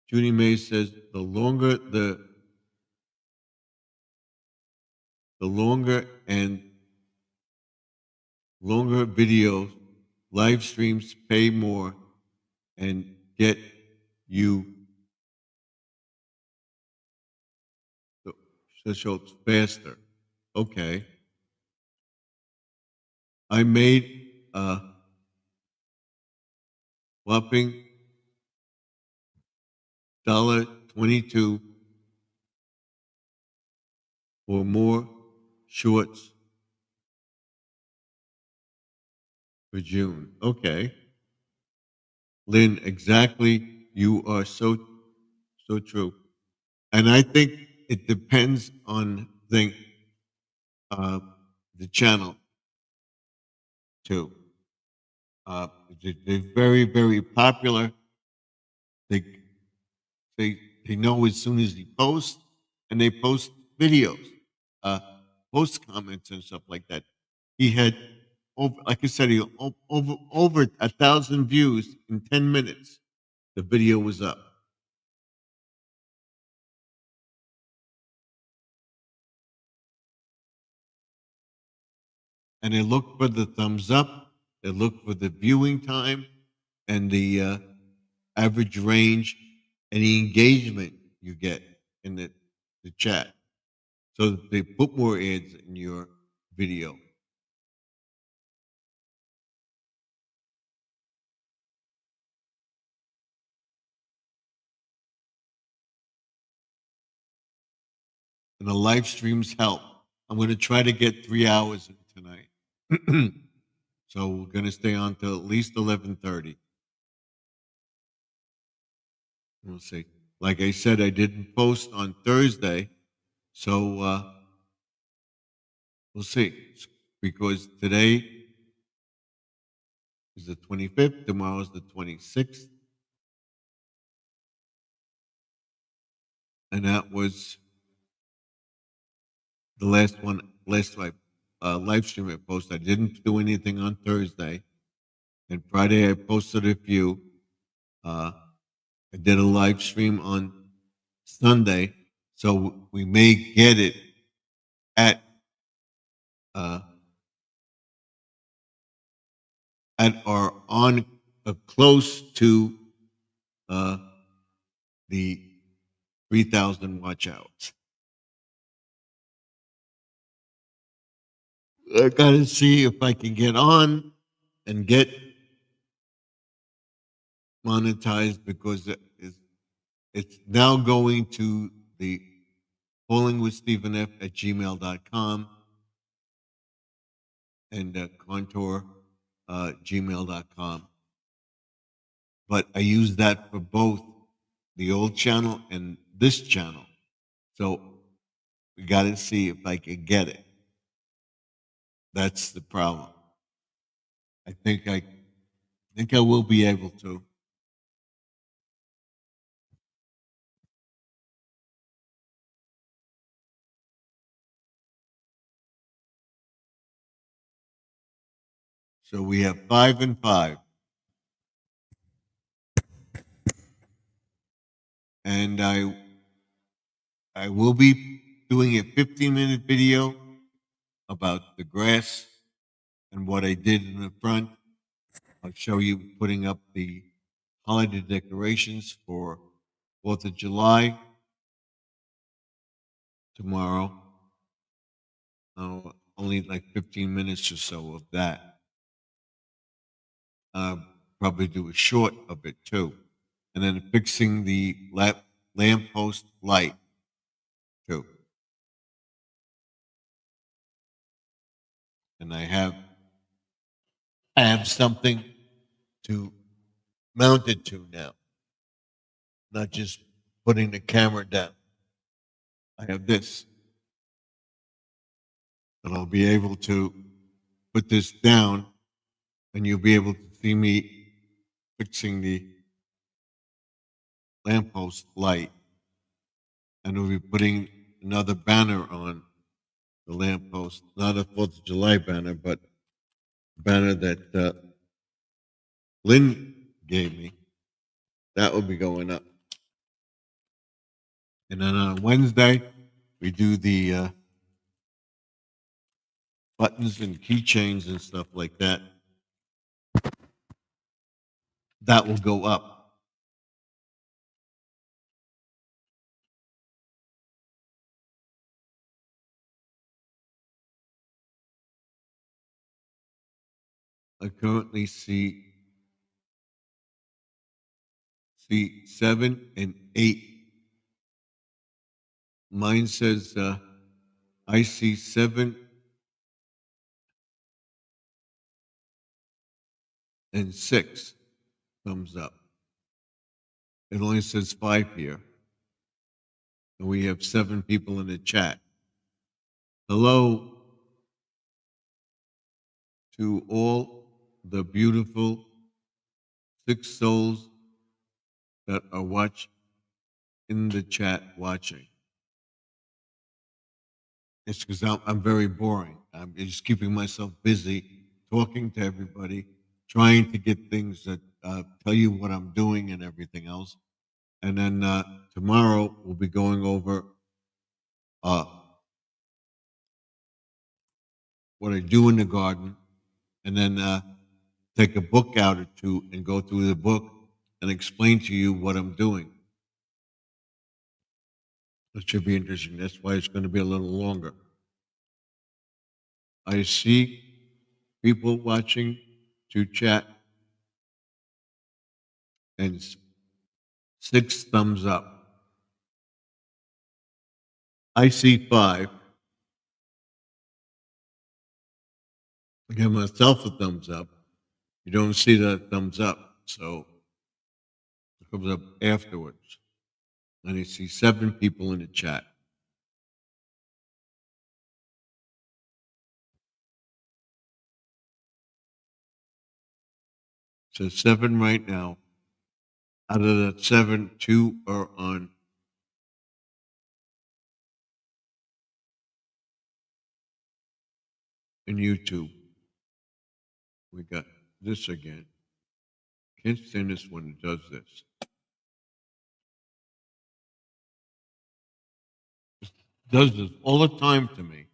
Judy May says the longer and longer videos, live streams pay more and get you the show faster. Okay. I made a whopping $22 or more shorts for June. Okay. Lynn, exactly. You are so true. And I think it depends on the channel too. They're very, very popular. They they know as soon as he posts, and they post videos, post comments and stuff like that. He had over, like I said, over 1,000 views in 10 minutes. The video was up. and they look for the thumbs up, they look for the viewing time, and the average range, and the engagement you get in the chat, so that they put more ads in your video. And the live streams help. I'm going to try to get 3 hours in tonight. So we're going to stay on till at least 11:30. We'll see. Like I said, I didn't post on Thursday, so we'll see. Because today is the 25th, tomorrow is the 26th. And that was the last live stream I posted. I didn't do anything on Thursday. And Friday I posted a few. I did a live stream on Sunday, so we may get it at or on close to the 3,000 watch hours. I gotta see if I can get on and get monetized, because it's now going to the callingwithstephenf@gmail.com and contour gmail.com. But I use that for both the old channel and this channel. So we got to see if I can get it. That's the problem. I think I will be able to. So we have 5 and 5. And I will be doing a 15-minute video about the grass and what I did in the front. I'll show you putting up the holiday decorations for 4th of July tomorrow. Only like 15 minutes or so of that. Probably do a short of it too. And then fixing the lamppost light too. And I have something to mount it to now. Not just putting the camera down. I have this. And I'll be able to put this down, and you'll be able to see me fixing the lamppost light. And we'll be putting another banner on the lamppost, not a 4th of July banner, but a banner that Lynn gave me. That will be going up. And then on Wednesday, we do the buttons and keychains and stuff like that. That will go up. I currently see 7 and 8. Mine says I see 7 and 6 thumbs up. It only says 5 here. And we have 7 people in the chat. Hello to all the beautiful 6 souls that are in the chat watching. It's because I'm very boring. I'm just keeping myself busy, talking to everybody, trying to get things that tell you what I'm doing and everything else. And then tomorrow we'll be going over what I do in the garden, and then take a book out or two and go through the book and explain to you what I'm doing. It should be interesting. That's why it's going to be a little longer. I see people watching to chat and 6 thumbs up. I see 5. I give myself a thumbs up. You don't see the thumbs up, so it comes up afterwards. And I see 7 people in the chat. So 7 right now. Out of that 7, 2 are on in YouTube. We got this again. Can't stand this one that does this. Does this all the time to me.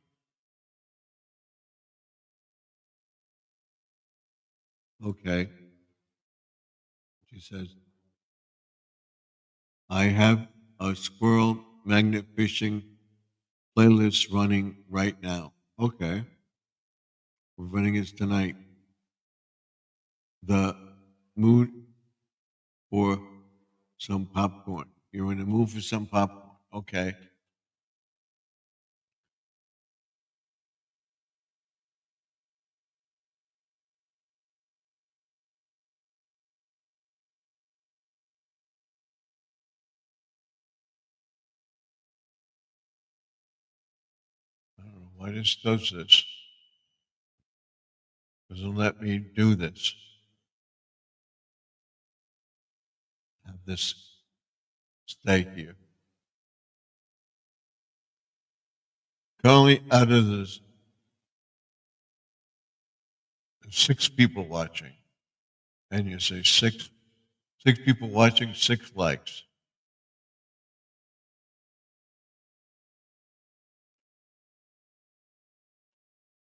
Okay. She says, I have a squirrel magnet fishing playlist running right now. Okay. We're running it tonight. The mood for some popcorn. You're in the mood for some popcorn. Okay. I don't know why this does this. Doesn't let me do this. Have this stay here. Currently, out of the 6 people watching, and you say 6 people watching, 6 likes.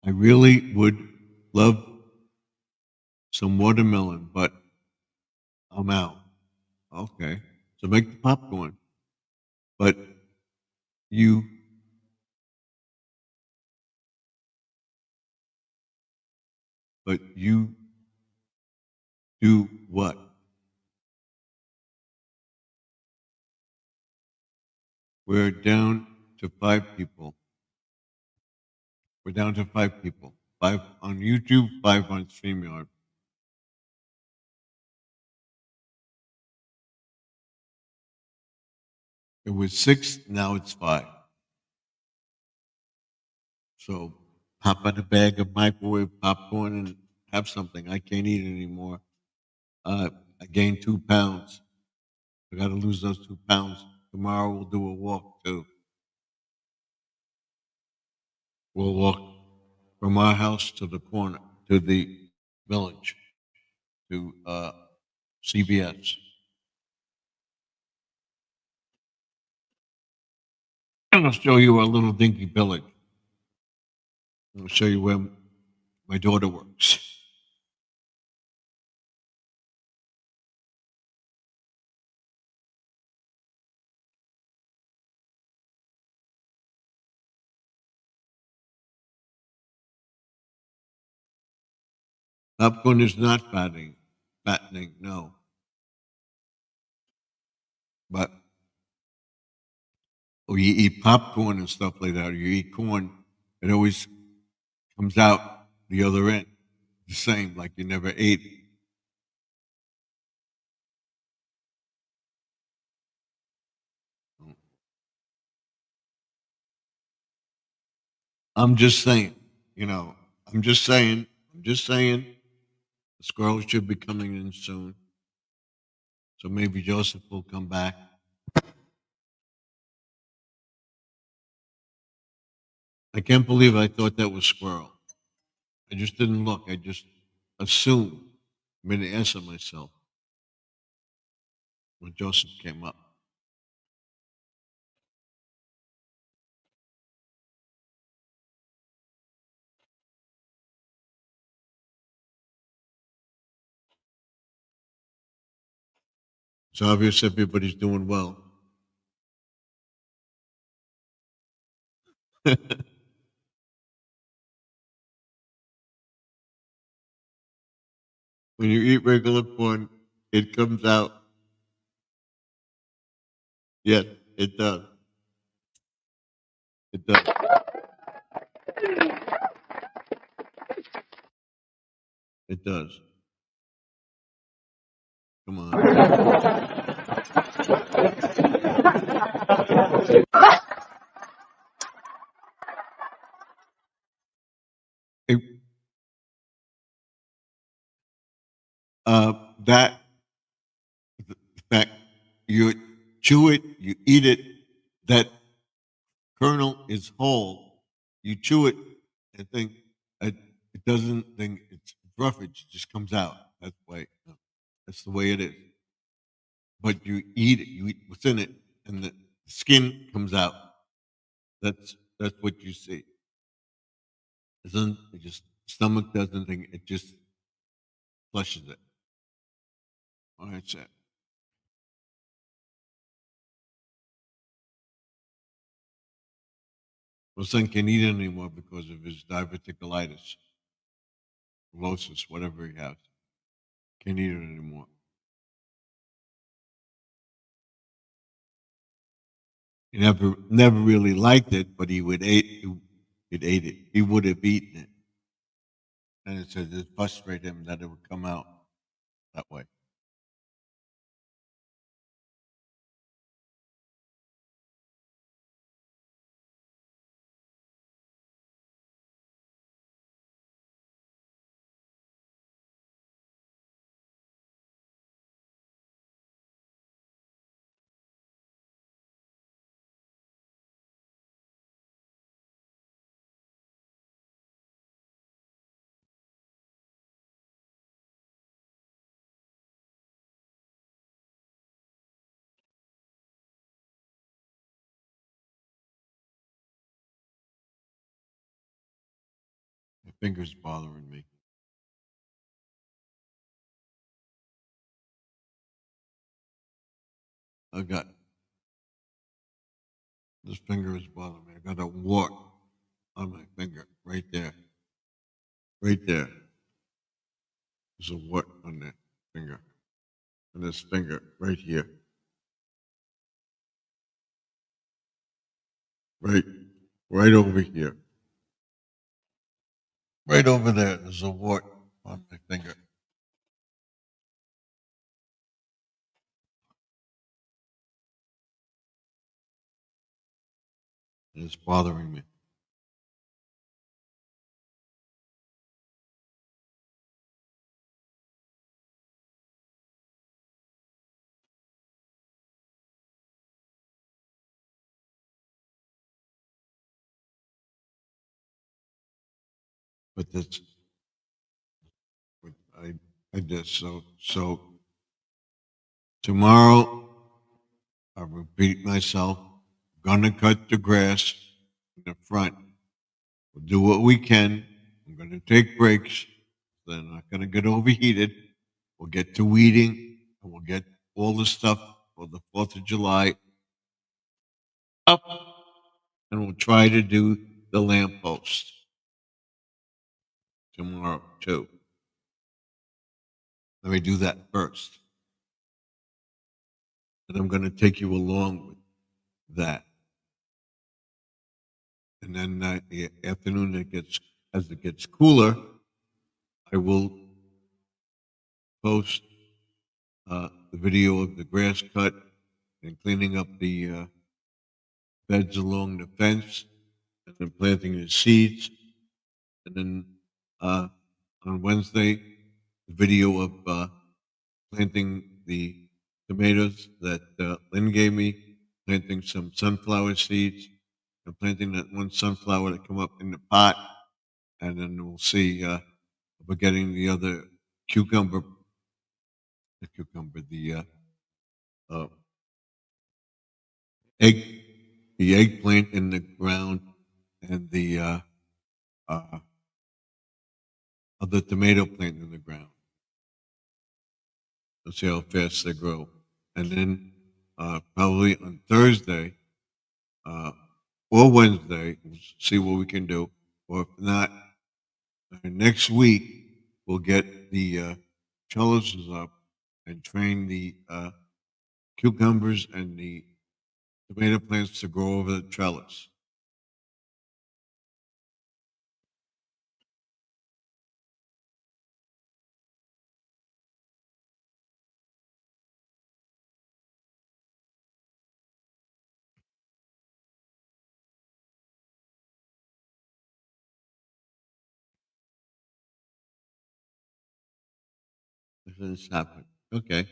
I really would love some watermelon, but I'm out. Okay, so make the popcorn, but you do what? We're down to 5 people. We're down to 5 people. 5 on YouTube, 5 on StreamYard. It was 6, now it's 5. So pop in a bag of microwave popcorn and have something. I can't eat it anymore. I gained 2 pounds. I got to lose those 2 pounds. Tomorrow we'll do a walk too. We'll walk from our house to the corner, to the village, to CVS. And I'll show you our little dinky village. I'll show you where my daughter works. Popcorn is not fattening, no. But when you eat popcorn and stuff like that, or you eat corn, it always comes out the other end the same, like you never ate it. I'm just saying, I'm just saying, the squirrel should be coming in soon. So maybe Joseph will come back. I can't believe I thought that was squirrel. I just didn't look. I just assumed. I made an ass of myself when Joseph came up. It's obvious everybody's doing well. When you eat regular corn, it comes out. Yes, it does. It does. It does. Come on. It, that the fact you chew it, you eat it, that kernel is whole. You chew it and think it doesn't think it's roughage just comes out. That's why that's the way it is. But you eat what's in it, and the skin comes out. That's what you see. It doesn't it just stomach doesn't think it just flushes it. All right, sir. My son can't eat it anymore because of his diverticulitis, cirrhosis, whatever he has. Can't eat it anymore. He never really liked it, but he would ate it. He would have eaten it. And it said it frustrated him that it would come out that way. My finger's bothering me. I got this finger is bothering me. I got a wart on my finger right there. Right there. There's a wart on that finger. And this finger right here. Right over here. Right over there. There's a wart on my finger. And it's bothering me. But that's what I did. So tomorrow I repeat myself. Gonna cut the grass in the front. We'll do what we can. I'm gonna take breaks. They're not gonna get overheated. We'll get to weeding and we'll get all the stuff for the 4th of July up, and we'll try to do the lamppost tomorrow too. Let me do that first. And I'm going to take you along with that. And then the afternoon as it gets cooler, I will post the video of the grass cut and cleaning up the beds along the fence, and then planting the seeds. And then on Wednesday, the video of planting the tomatoes that Lynn gave me, planting some sunflower seeds, and planting that one sunflower that come up in the pot. And then we'll see if we're getting the other cucumber, the uh, egg, the eggplant in the ground, and the other tomato plant in the ground. Let's see how fast they grow. and then probably on Thursday or Wednesday, we'll see what we can do. Or if not, next week we'll get the trellises up and train the cucumbers and the tomato plants to grow over the trellis. This happened. Okay.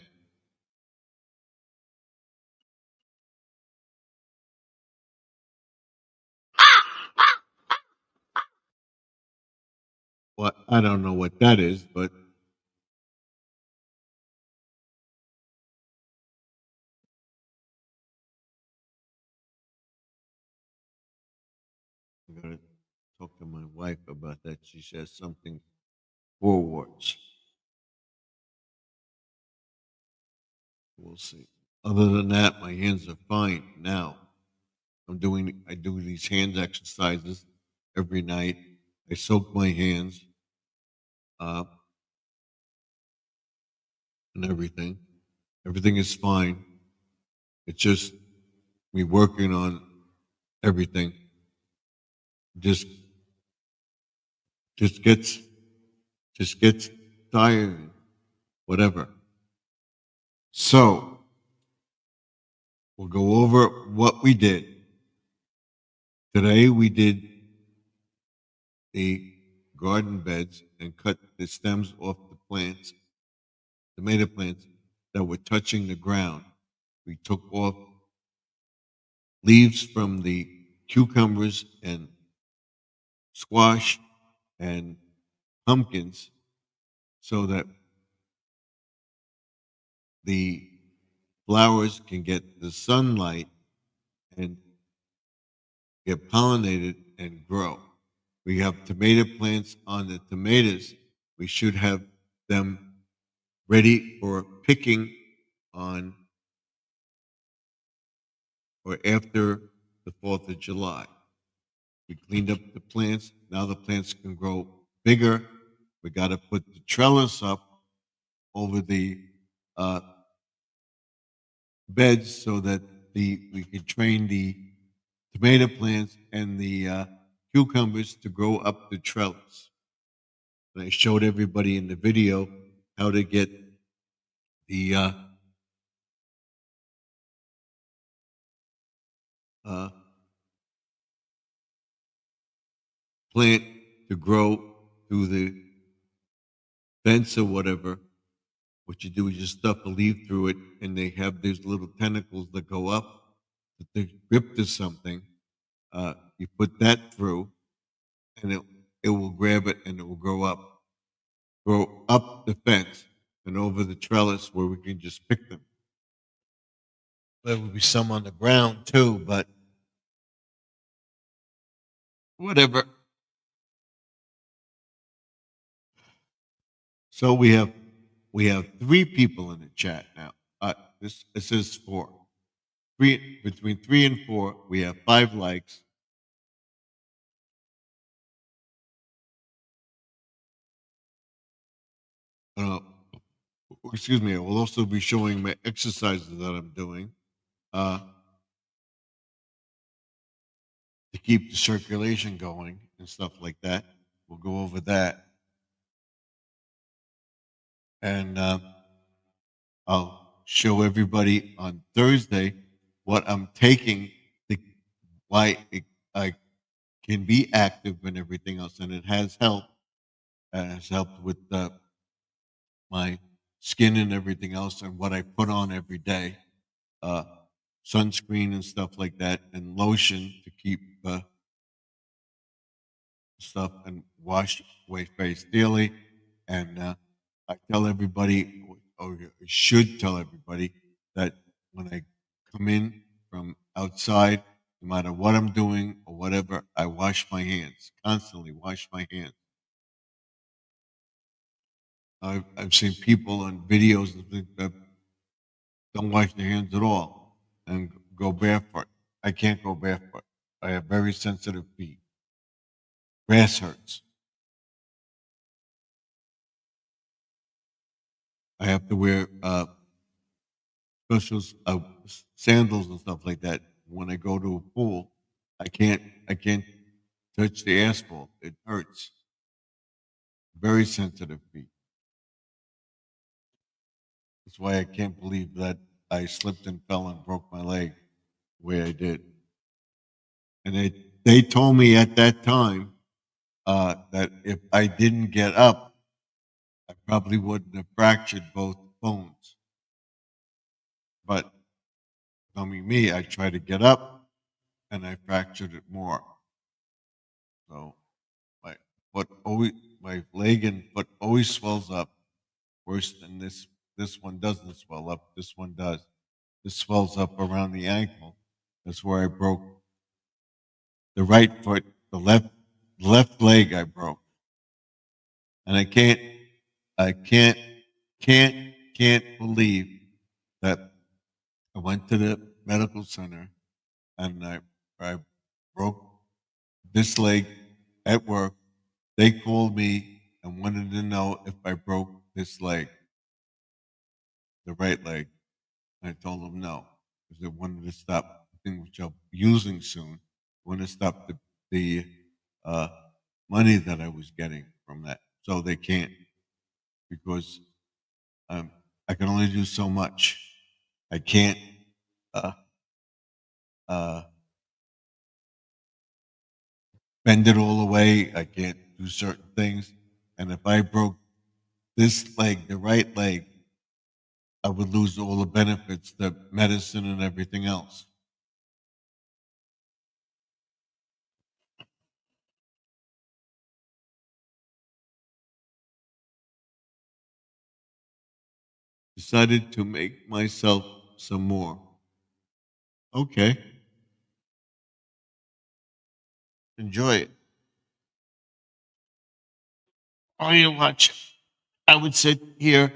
Well, I don't know what that is, but I'm gonna talk to my wife about that. She says something forwards. We'll see. Other than that, my hands are fine now. I do these hand exercises every night. I soak my hands uh, and everything. Everything is fine. It's just me working on everything. Just just gets just gets tired, whatever. So we'll go over what we did. Today we did the garden beds and cut the stems off the plants, tomato plants that were touching the ground. We took off leaves from the cucumbers and squash and pumpkins so that the flowers can get the sunlight and get pollinated and grow. We have tomato plants on the tomatoes. We should have them ready for picking on or after the 4th of July. We cleaned up the plants. Now the plants can grow bigger. We got to put the trellis up over the uh, beds so that we can train the tomato plants and the cucumbers to grow up the trellis. And I showed everybody in the video how to get the uh, plant to grow through the fence or whatever. What you do is you stuff a leaf through it, and they have these little tentacles that go up, that they grip to something. You put that through, and it will grab it, and it will grow up the fence and over the trellis where we can just pick them. There will be some on the ground too, but whatever. So we have three people in the chat now. This is four. Between 3 and 4, we have 5 likes. Uh, excuse me. I will also be showing my exercises that I'm doing to keep the circulation going and stuff like that. We'll go over that, and I'll show everybody on Thursday what I'm taking, to, why I can be active and everything else, and it has helped. It has helped with my skin and everything else, and what I put on every day, sunscreen and stuff like that, and lotion to keep stuff and wash my face daily. And I tell everybody, or I should tell everybody, that when I come in from outside, no matter what I'm doing or whatever, I wash my hands, constantly wash my hands. I've seen people on videos that don't wash their hands at all and go barefoot. I can't go barefoot. I have very sensitive feet. Grass hurts. I have to wear special sandals and stuff like that when I go to a pool. I can't touch the asphalt. It hurts. Very sensitive feet. That's why I can't believe that I slipped and fell and broke my leg the way I did. And they told me at that time that if I didn't get up, I probably wouldn't have fractured both bones. But knowing me, I tried to get up and I fractured it more. So my foot always, my leg and foot always swells up worse than this. This one doesn't swell up. This one does. This swells up around the ankle. That's where I broke the right foot, the left leg I broke. And I can't believe that I went to the medical center and I broke this leg at work. They called me and wanted to know if I broke this leg, the right leg. And I told them no, because they wanted to stop the thing which I'll be using soon. Want to stop the uh, money that I was getting from that. So they can't, because I can only do so much. I can't uh, uh, bend it all the way. I can't do certain things. And if I broke this leg, the right leg, I would lose all the benefits, the medicine and everything else. Decided to make myself some more. Okay. Enjoy it. Or you watch. I would sit here,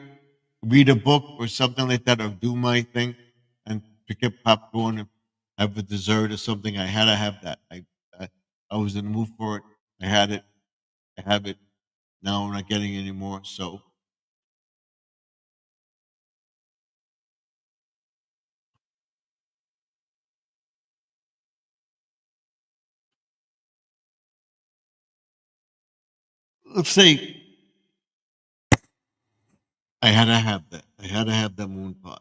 read a book or something like that, or do my thing, and pick up popcorn and have a dessert or something. I had to have that. I was in the mood for it. I had it. I have it. Now I'm not getting any more. So let's say I had to have that. I had to have that moon pot.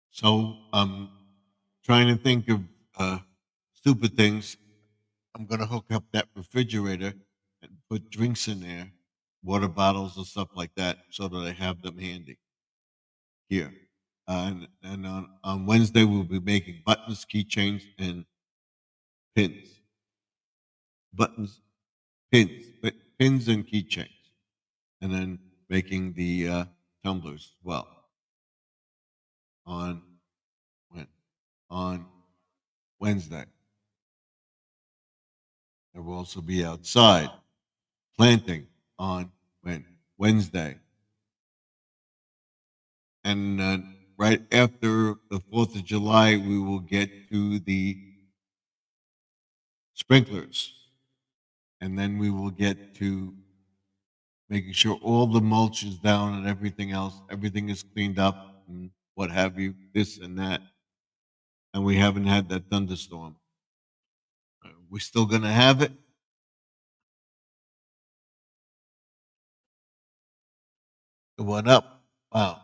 So I'm trying to think of stupid things. I'm gonna hook up that refrigerator and put drinks in there, water bottles and stuff like that, so that I have them handy here. And on Wednesday we'll be making buttons, keychains, and pins. Buttons, pins, and keychains, and then making the tumblers as well on when on Wednesday. There will also be outside planting on Wednesday. And right after the 4th of July, we will get to the sprinklers. And then we will get to making sure all the mulch is down and everything else, everything is cleaned up and what have you, this and that. And we haven't had that thunderstorm. We're still going to have it. It went up. Wow.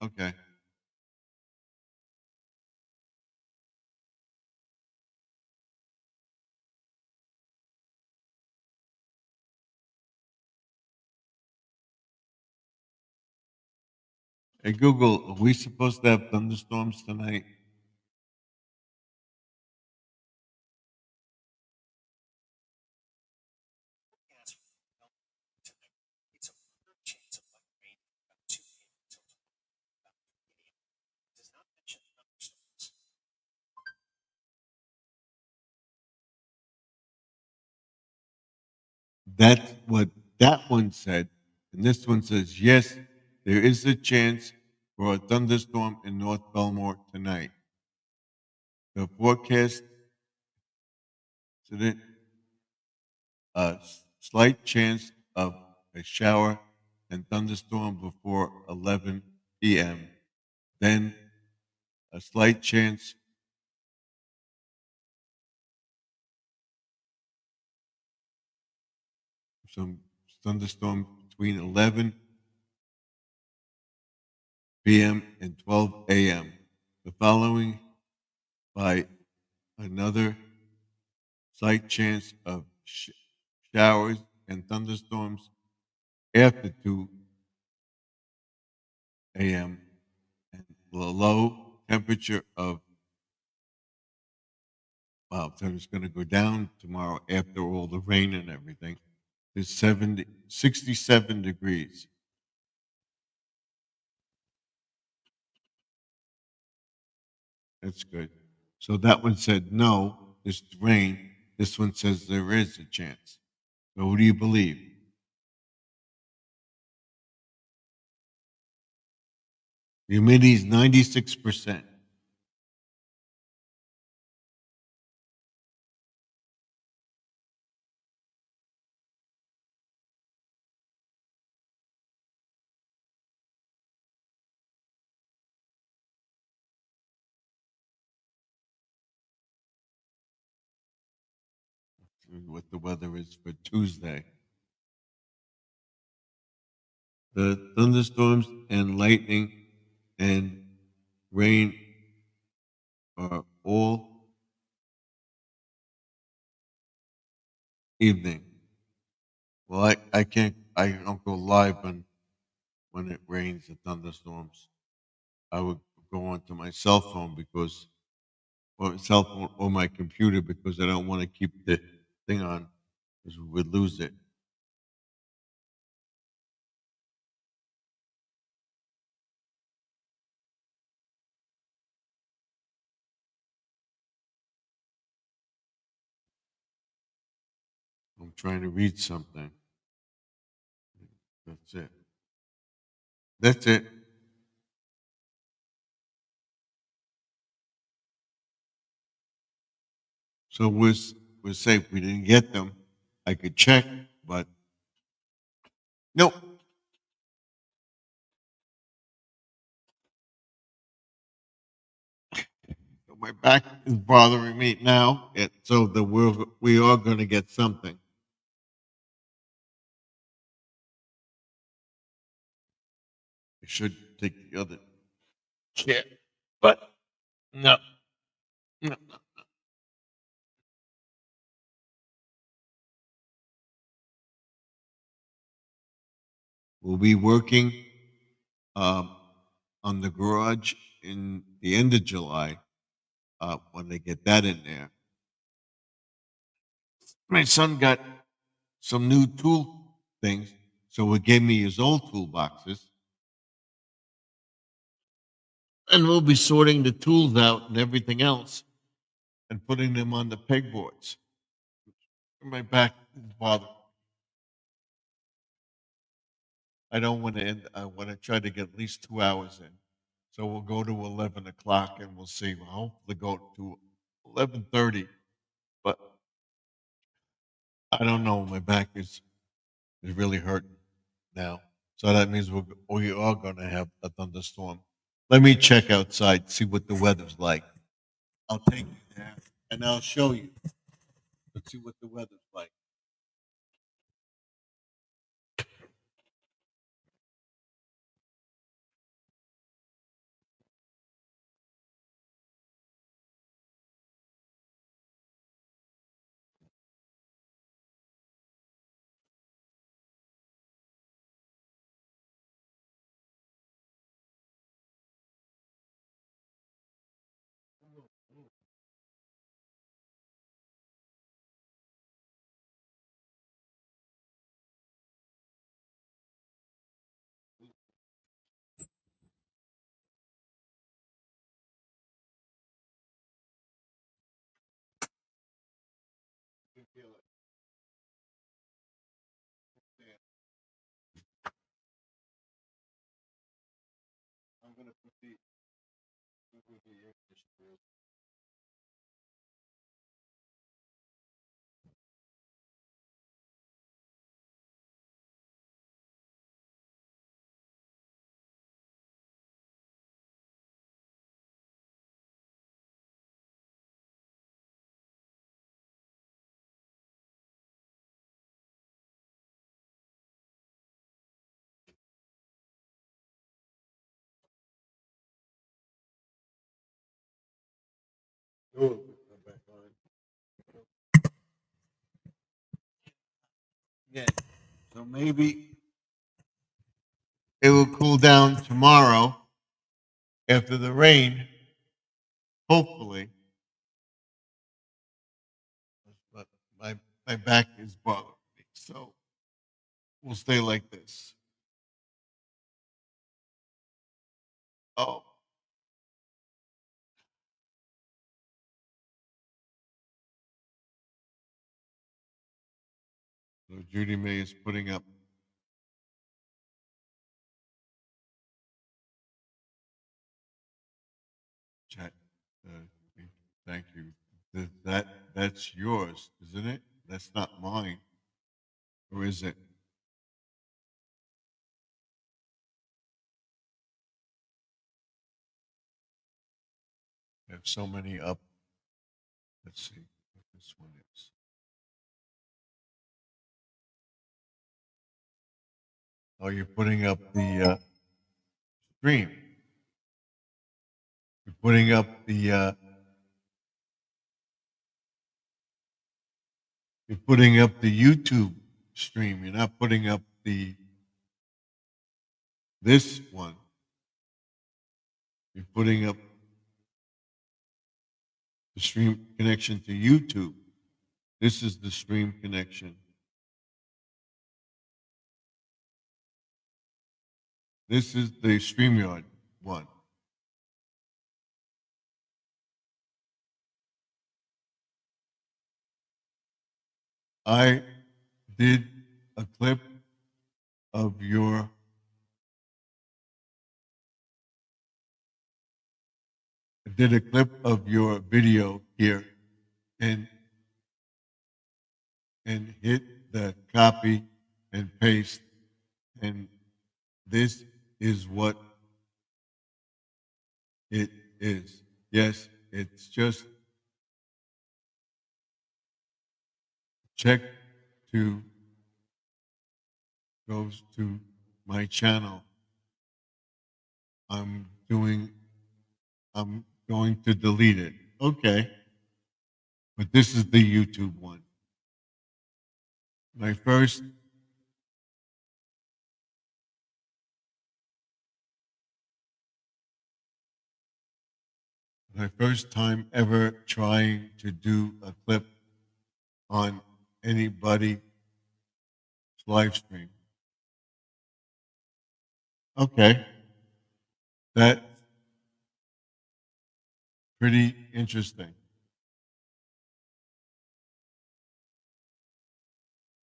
Okay. Hey, Google, are we supposed to have thunderstorms tonight? That's what that one said. And this one says, yes, there is a chance for a thunderstorm in North Belmore tonight. The forecast today, a slight chance of a shower and thunderstorm before 11 p.m. Then a slight chance of some thunderstorm between 11 p.m. and 12 a.m. The following by another slight chance of showers and thunderstorms after 2 a.m. and the low temperature of wow, so it's going to go down tomorrow after all the rain and everything. Is 67 degrees. That's good. So that one said no, it's rain. This one says there is a chance. So who do you believe? The humidity is 96%. What the weather is for Tuesday. The thunderstorms and lightning and rain are all evening. Well, I can't, I don't go live when it rains and thunderstorms. I would go onto my cell phone because, or cell phone or my computer because I don't want to keep the thing on because we would lose it. I'm trying to read something. That's it. That's it. So we're safe. We didn't get them. I could check, but nope. So my back is bothering me now. So we are going to get something. I should take the other chair, but no, no. We'll be working um, on the garage in the end of July when they get that in there. My son got some new tool things, so he gave me his old toolboxes, and we'll be sorting the tools out and everything else and putting them on the pegboards. My back is bothering. I don't want to end. I want to try to get at least 2 hours in. So we'll go to 11 o'clock, and we'll see. We'll hopefully go to 11:30. But I don't know. My back is really hurting now. So that means we are going to have a thunderstorm. Let me check outside, see what the weather's like. I'll take you there, and I'll show you. Let's see what the weather's like. You feel it. Oh, come back on. Yeah. So maybe it will cool down tomorrow after the rain, hopefully. But my back is bothering me, so we'll stay like this. Oh, so Judy May is putting up chat. Uh, thank you. That's yours, isn't it? That's not mine, or is it? I have so many up. Let's see what this one is. Oh, you're putting up the stream. You're putting up the. You're putting up the YouTube stream. You're not putting up the this one. You're putting up the stream connection to YouTube. This is the stream connection. This is the StreamYard one. I did a clip of your video here and hit the copy and paste, and this is what it is. Yes, it's just check to goes to my channel. I'm going to delete it. Okay. But this is the YouTube one. My first time ever trying to do a clip on anybody's live stream. Okay. That's pretty interesting.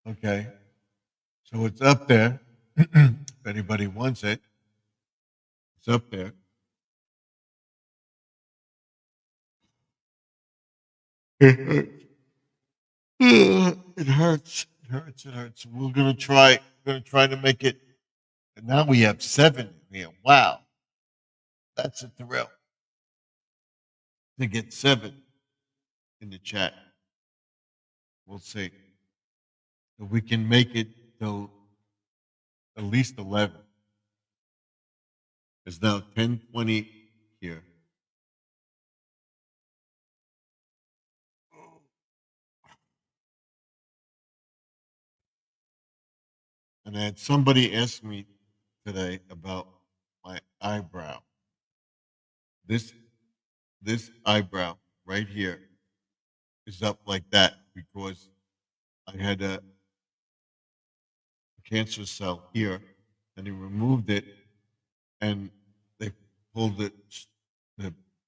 Okay. So it's up there. If anybody wants it, it's up there. It hurts. It hurts. It hurts. We're gonna try. We're gonna try to make it. And now we have 7 here. Wow, that's a thrill to get 7 in the chat. We'll see if we can make it till at least 11. It's now 10:20 here. And I had somebody ask me today about my eyebrow. This eyebrow right here is up like that because I had a cancer cell here, and he removed it, and they pulled it.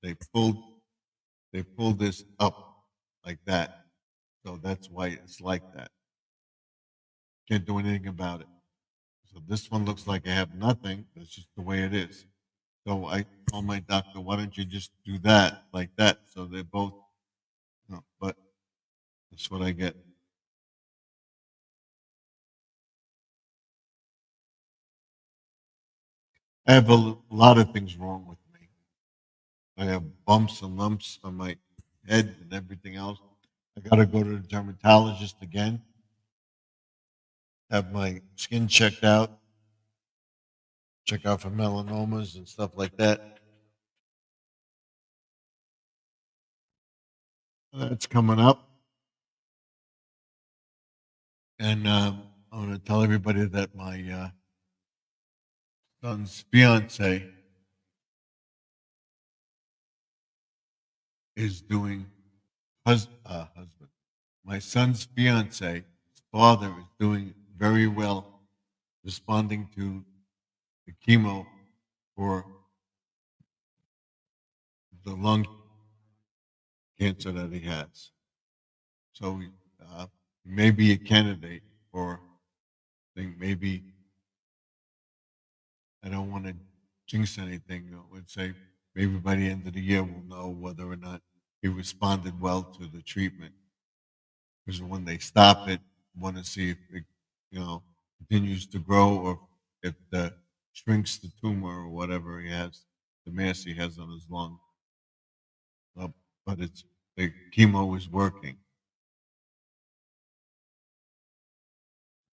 They pulled this up like that. So that's why it's like that. Can't do anything about it. So this one looks like I have nothing. That's just the way it is. So I told my doctor, why don't you just do that like that? So they're both, but that's what I get. I have a lot of things wrong with me. I have bumps and lumps on my head and everything else. I got to go to the dermatologist again, have my skin checked out, check out for melanomas and stuff like that. That's coming up. And I'm going to tell everybody that my son's fiance is doing husband. My son's fiance, his father, is doing very well, responding to the chemo for the lung cancer that he has. So he may be a candidate for. I think maybe I don't want to jinx anything. I would say maybe by the end of the year we'll know whether or not he responded well to the treatment. Because when they stop it, want to see if it, continues to grow or if the shrinks the tumor or whatever he has, the mass he has on his lung. Uh, but it's the chemo is working.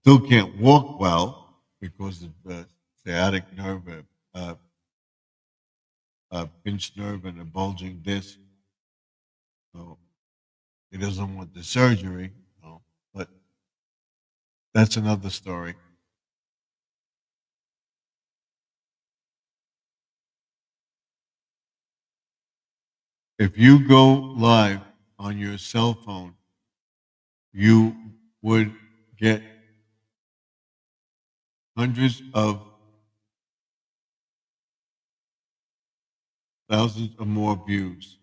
Still can't walk well because of the sciatic nerve, uh, pinched nerve, and a bulging disc. So he doesn't want the surgery, but that's another story. If you go live on your cell phone, you would get hundreds of thousands or more views.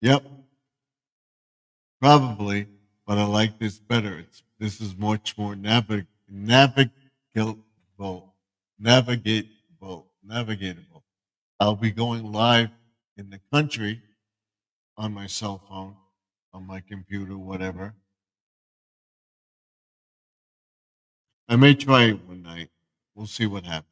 Yep, probably, but I like this better. This is much more navigatable. I'll be going live in the country on my cell phone, on my computer, whatever. I may try it one night. We'll see what happens.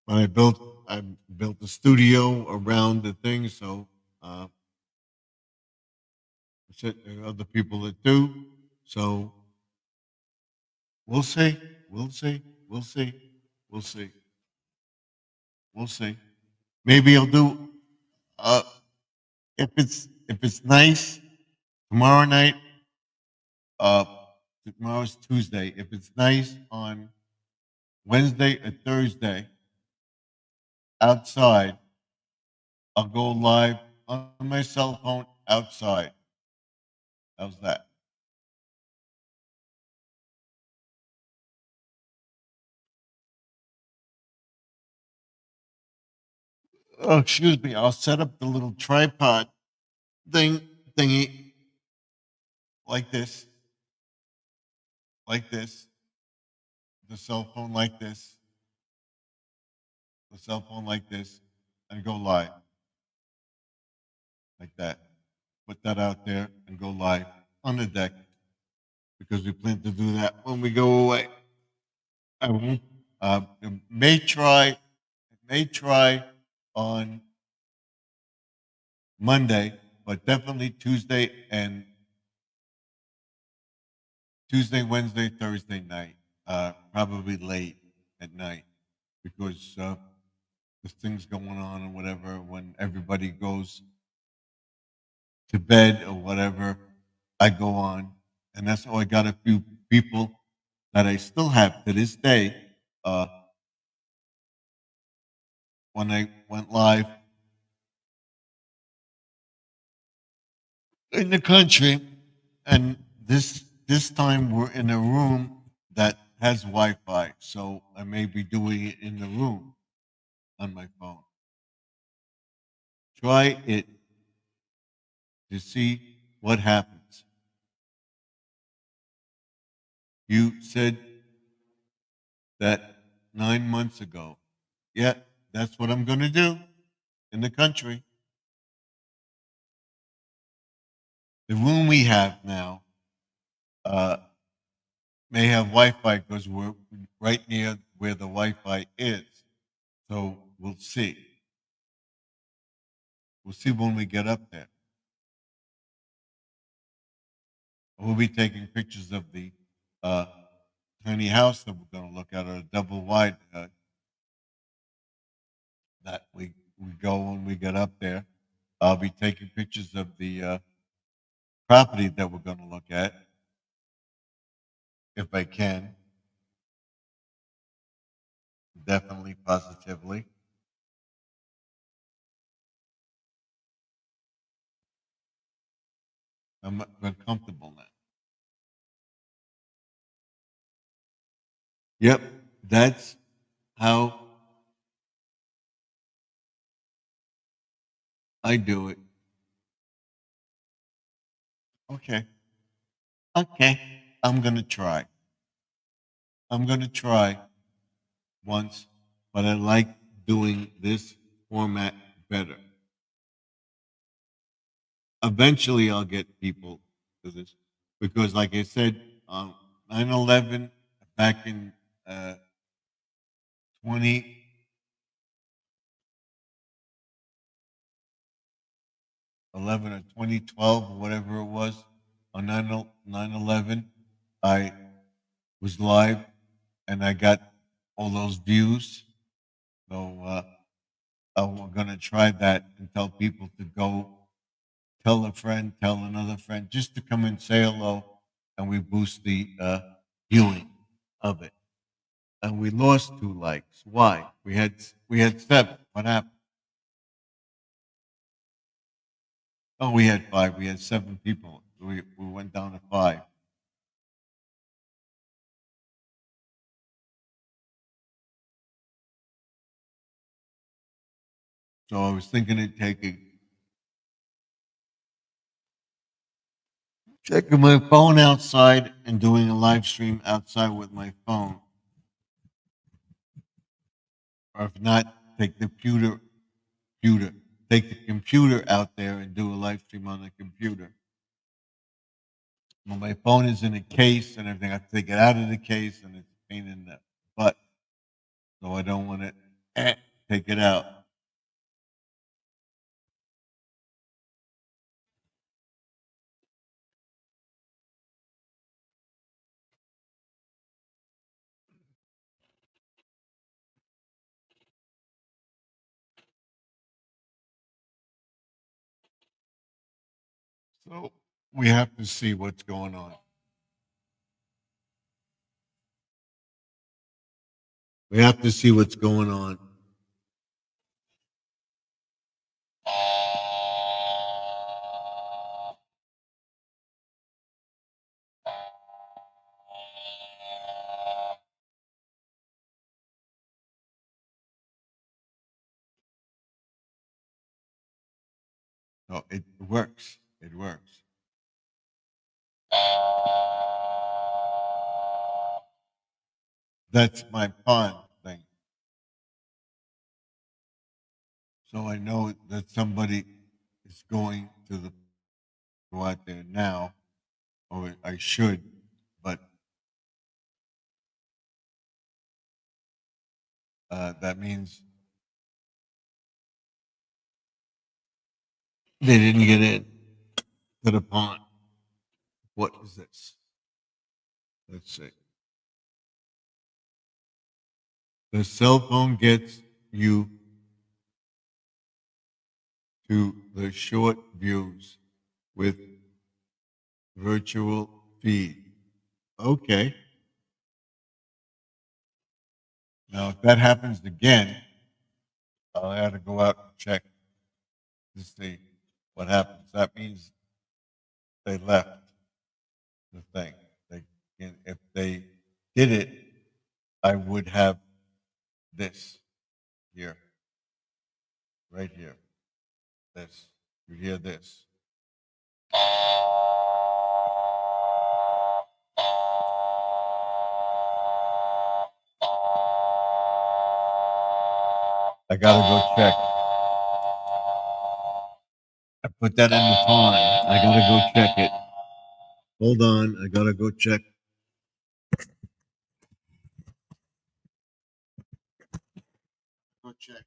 But I built a studio around the thing, so uh, there are other people that do. So we'll see. We'll see. We'll see. We'll see. We'll see. Maybe I'll do. Uh, if it's nice tomorrow night. Uh, Tomorrow's Tuesday. If it's nice on Wednesday or Thursday outside, I'll go live on my cell phone outside. How's that? Oh, excuse me. I'll set up the little tripod thingy like this, like this. The cell phone like this, the cell phone like this, and go live like that. Put that out there and go live on the deck because we plan to do that when we go away. I won't. May try. May try on Monday, but definitely Tuesday, Wednesday, Thursday night. Probably late at night because there's things going on or whatever. When everybody goes to bed or whatever, I go on, and that's how I got a few people that I still have to this day. Uh, when I went live in the country, and this time we're in a room that has Wi-Fi, so I may be doing it in the room on my phone. Try it to see what happens. You said that 9 months ago. Yeah, that's what I'm going to do in the country. The room we have now uh, may have Wi-Fi because we're right near where the Wi-Fi is. So we'll see. We'll see when we get up there. We'll be taking pictures of the uh, tiny house that we're going to look at, or a double wide that we go when we get up there. I'll be taking pictures of the property that we're going to look at, if I can. Definitely, positively. I'm comfortable now. Yep, that's how I do it. Okay. Okay. I'm going to try. I'm going to try once, but I like doing this format better. Eventually, I'll get people to this because, like I said, 9/11 back in 2011 or 2012 or whatever it was, on 9/11, I was live and I got all those views. So I'm going to try that and tell people to go tell a friend, tell another friend, just to come and say hello, and we boost the viewing of it. And we lost 2 likes. Why? We had 7. What happened? Oh, we had 5. We had 7 people. We went down to 5. So I was thinking of checking my phone outside and doing a live stream outside with my phone. Or if not, take the take the computer out there and do a live stream on the computer. Well, my phone is in a case and everything. I have to take it out of the case, and it's a pain in the butt. So I don't want to take it out. So we have to see what's going on. We have to see what's going on. No, it works. It works. That's my pawn thing. So I know that somebody is going to go out there now, or I should, but that means they didn't get in to the pond. What is this? Let's see. The cell phone gets you to the short views with virtual feed. Okay. Now, if that happens again, I'll have to go out and check to see what happens. That means they left the thing. If they did it, I would have this here, right here. This. You hear this? I gotta go check. I put that in the pond. I gotta go check it. Hold on, I gotta go check. Go check.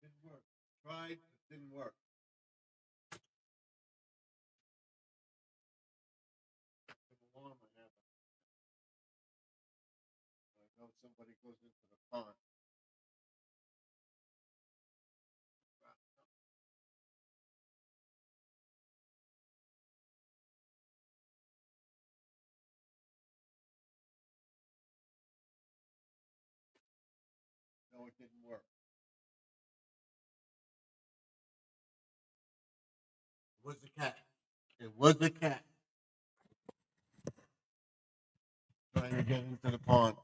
Didn't work. Tried, it didn't work. Alarm I have. I know somebody goes into the pond. No, it didn't work. It was a cat. It was a cat. Trying to get into the pond.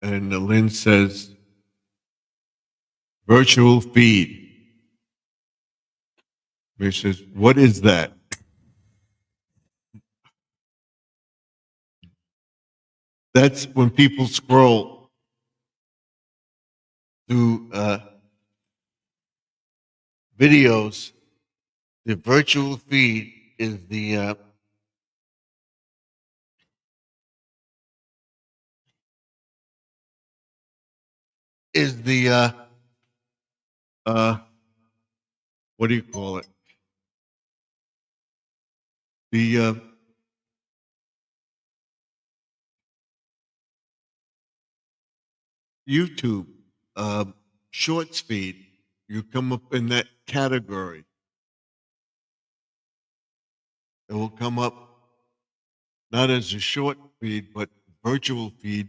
And Lynn says, virtual feed. He says, what is that? That's when people scroll through videos. The virtual feed is the what do you call it? The YouTube shorts feed. You come up in that category. It will come up not as a short feed, but virtual feed,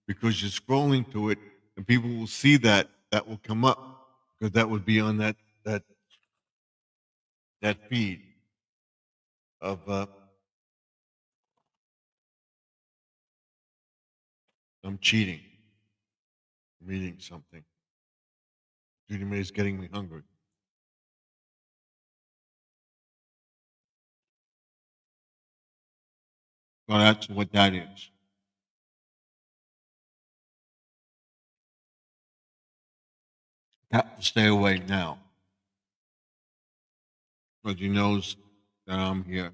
because you're scrolling to it, and people will see that will come up, because that would be on that feed of I'm cheating. I'm eating something. Judy May is getting me hungry. Well, that's what that is. Have to stay away now, because he knows that I'm here.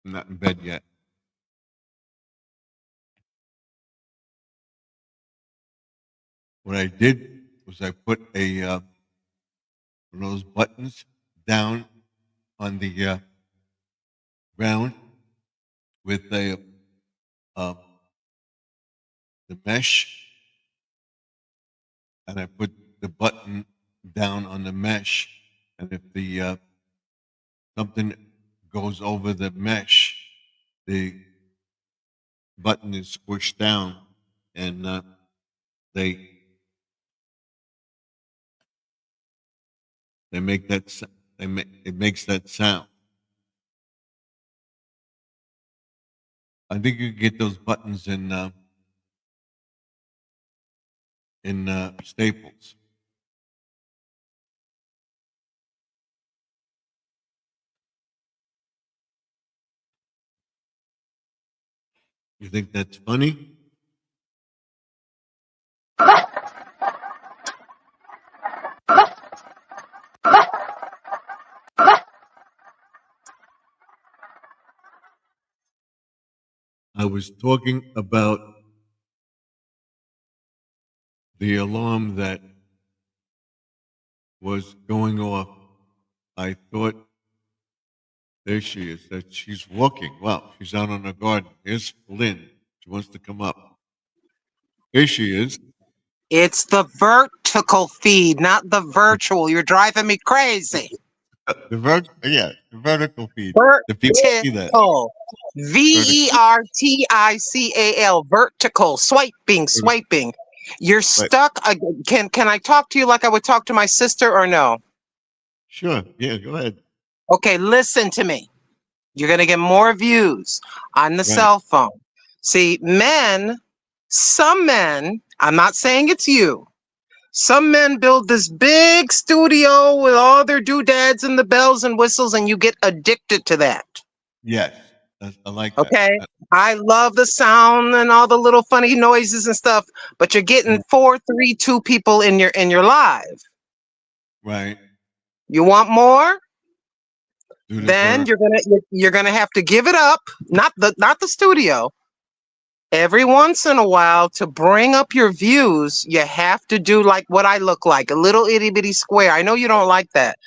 I'm not in bed yet. What I did was I put one of those buttons down on the ground with uh, the mesh, and I put the button down on the mesh, and if the something goes over the mesh, the button is squished down, and they make that it makes that sound. I think you can get those buttons in Staples. You think that's funny? I was talking about the alarm that was going off, I thought, there she is, that she's walking. Wow, she's out on the garden. Here's Lynn. She wants to come up. Here she is. It's the vertical feed, not the virtual. You're driving me crazy. The vertical feed. The people see that. Vertical. Vertical. Vertical. Swiping. You're stuck. Can I talk to you like I would talk to my sister or no? Sure. Yeah, go ahead. Okay, listen to me. You're going to get more views on the cell phone. See, some men, I'm not saying it's you. Some men build this big studio with all their doodads and the bells and whistles, and you get addicted to that. Yes, I like that. Okay. I love the sound and all the little funny noises and stuff, but you're getting 4, 3, 2 people in your live. Right. You want more? Then you're gonna have to give it up. Not the studio. Every once in a while, to bring up your views, you have to do like what I look like, a little itty bitty square. I know you don't like that.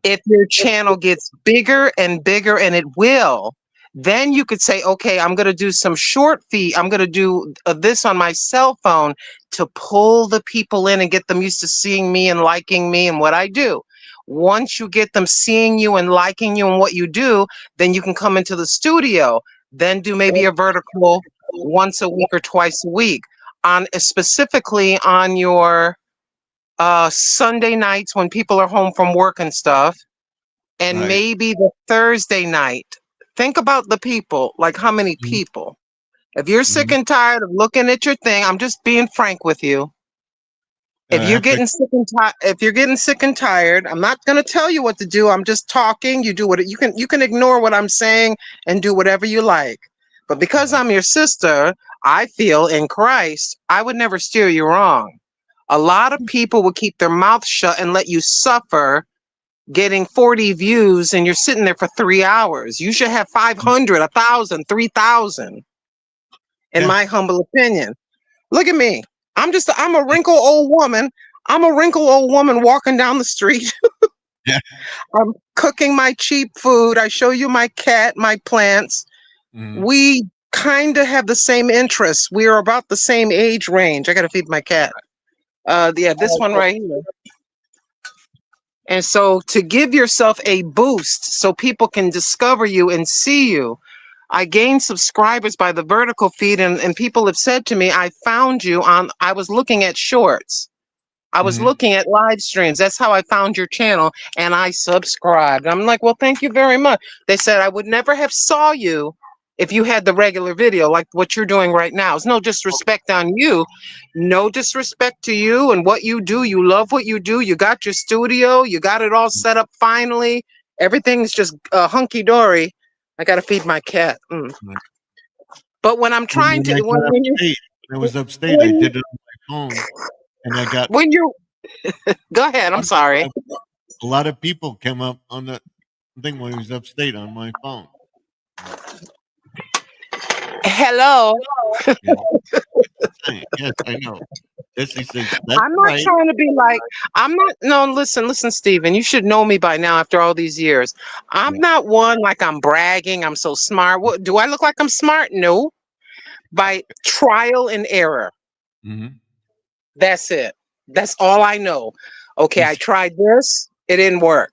If your channel gets bigger and bigger, and it will, then you could say, okay, I'm going to do some short feed. I'm going to do this on my cell phone to pull the people in and get them used to seeing me and liking me and what I do. Once you get them seeing you and liking you and what you do, then you can come into the studio, then do maybe a vertical once a week or twice a week specifically on your Sunday nights when people are home from work and stuff, and maybe the Thursday night. Think about the people, like how many people. If you're sick and tired of looking at your thing, I'm just being frank with you. If you're getting sick and tired, I'm not going to tell you what to do. I'm just talking. You do what you can ignore what I'm saying and do whatever you like. But because I'm your sister, I feel in Christ, I would never steer you wrong. A lot of people will keep their mouth shut and let you suffer getting 40 views, and you're sitting there for 3 hours. You should have 500, 1,000, 3,000, in my humble opinion. Look at me. I'm a wrinkled old woman. I'm a wrinkled old woman walking down the street. I'm cooking my cheap food. I show you my cat, my plants. We kind of have the same interests. We are about the same age range. I got to feed my cat. This one right here. And so to give yourself a boost so people can discover you and see you, I gained subscribers by the vertical feed, and people have said to me, I found you I was looking at shorts. I was looking at live streams. That's how I found your channel, and I subscribed. I'm like, well, thank you very much. They said I would never have saw you if you had the regular video like what you're doing right now. It's no disrespect on you. No disrespect to you and what you do. You love what you do. You got your studio. You got it all set up finally. Everything's just hunky-dory. I got to feed my cat. But when I'm trying to... I was upstate. I did it on my phone. And I got... When you... Go ahead. I'm sorry. A lot of people came up on the thing when he was upstate on my phone. Hello. Yes, I know. Jesse says, I'm not trying to be like, listen, Stephen, you should know me by now after all these years. I'm not one like I'm bragging, I'm so smart. What, do I look like I'm smart? No. By trial and error. That's it. That's all I know. Okay, I tried this, it didn't work.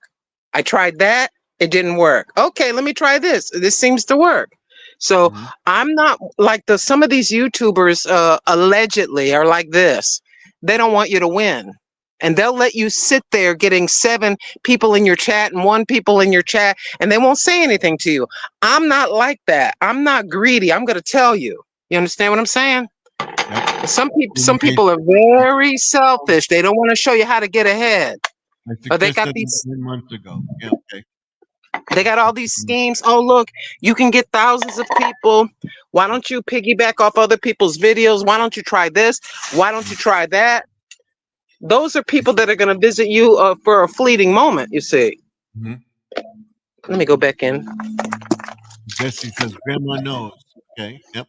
I tried that, it didn't work. Okay, let me try this. This seems to work. So I'm not like some of these YouTubers allegedly are like this. They don't want you to win. And they'll let you sit there getting 7 people in your chat and 1 people in your chat, and they won't say anything to you. I'm not like that. I'm not greedy. I'm going to tell you. You understand what I'm saying? Some people are very selfish. They don't want to show you how to get ahead. But they got these 10 months ago. Yeah, okay. They got all these schemes. Oh, look, you can get thousands of people. Why don't you piggyback off other people's videos? Why don't you try this? Why don't you try that? Those are people that are going to visit you for a fleeting moment, you see. Let me go back in. Jesse says, Grandma knows. Okay, yep.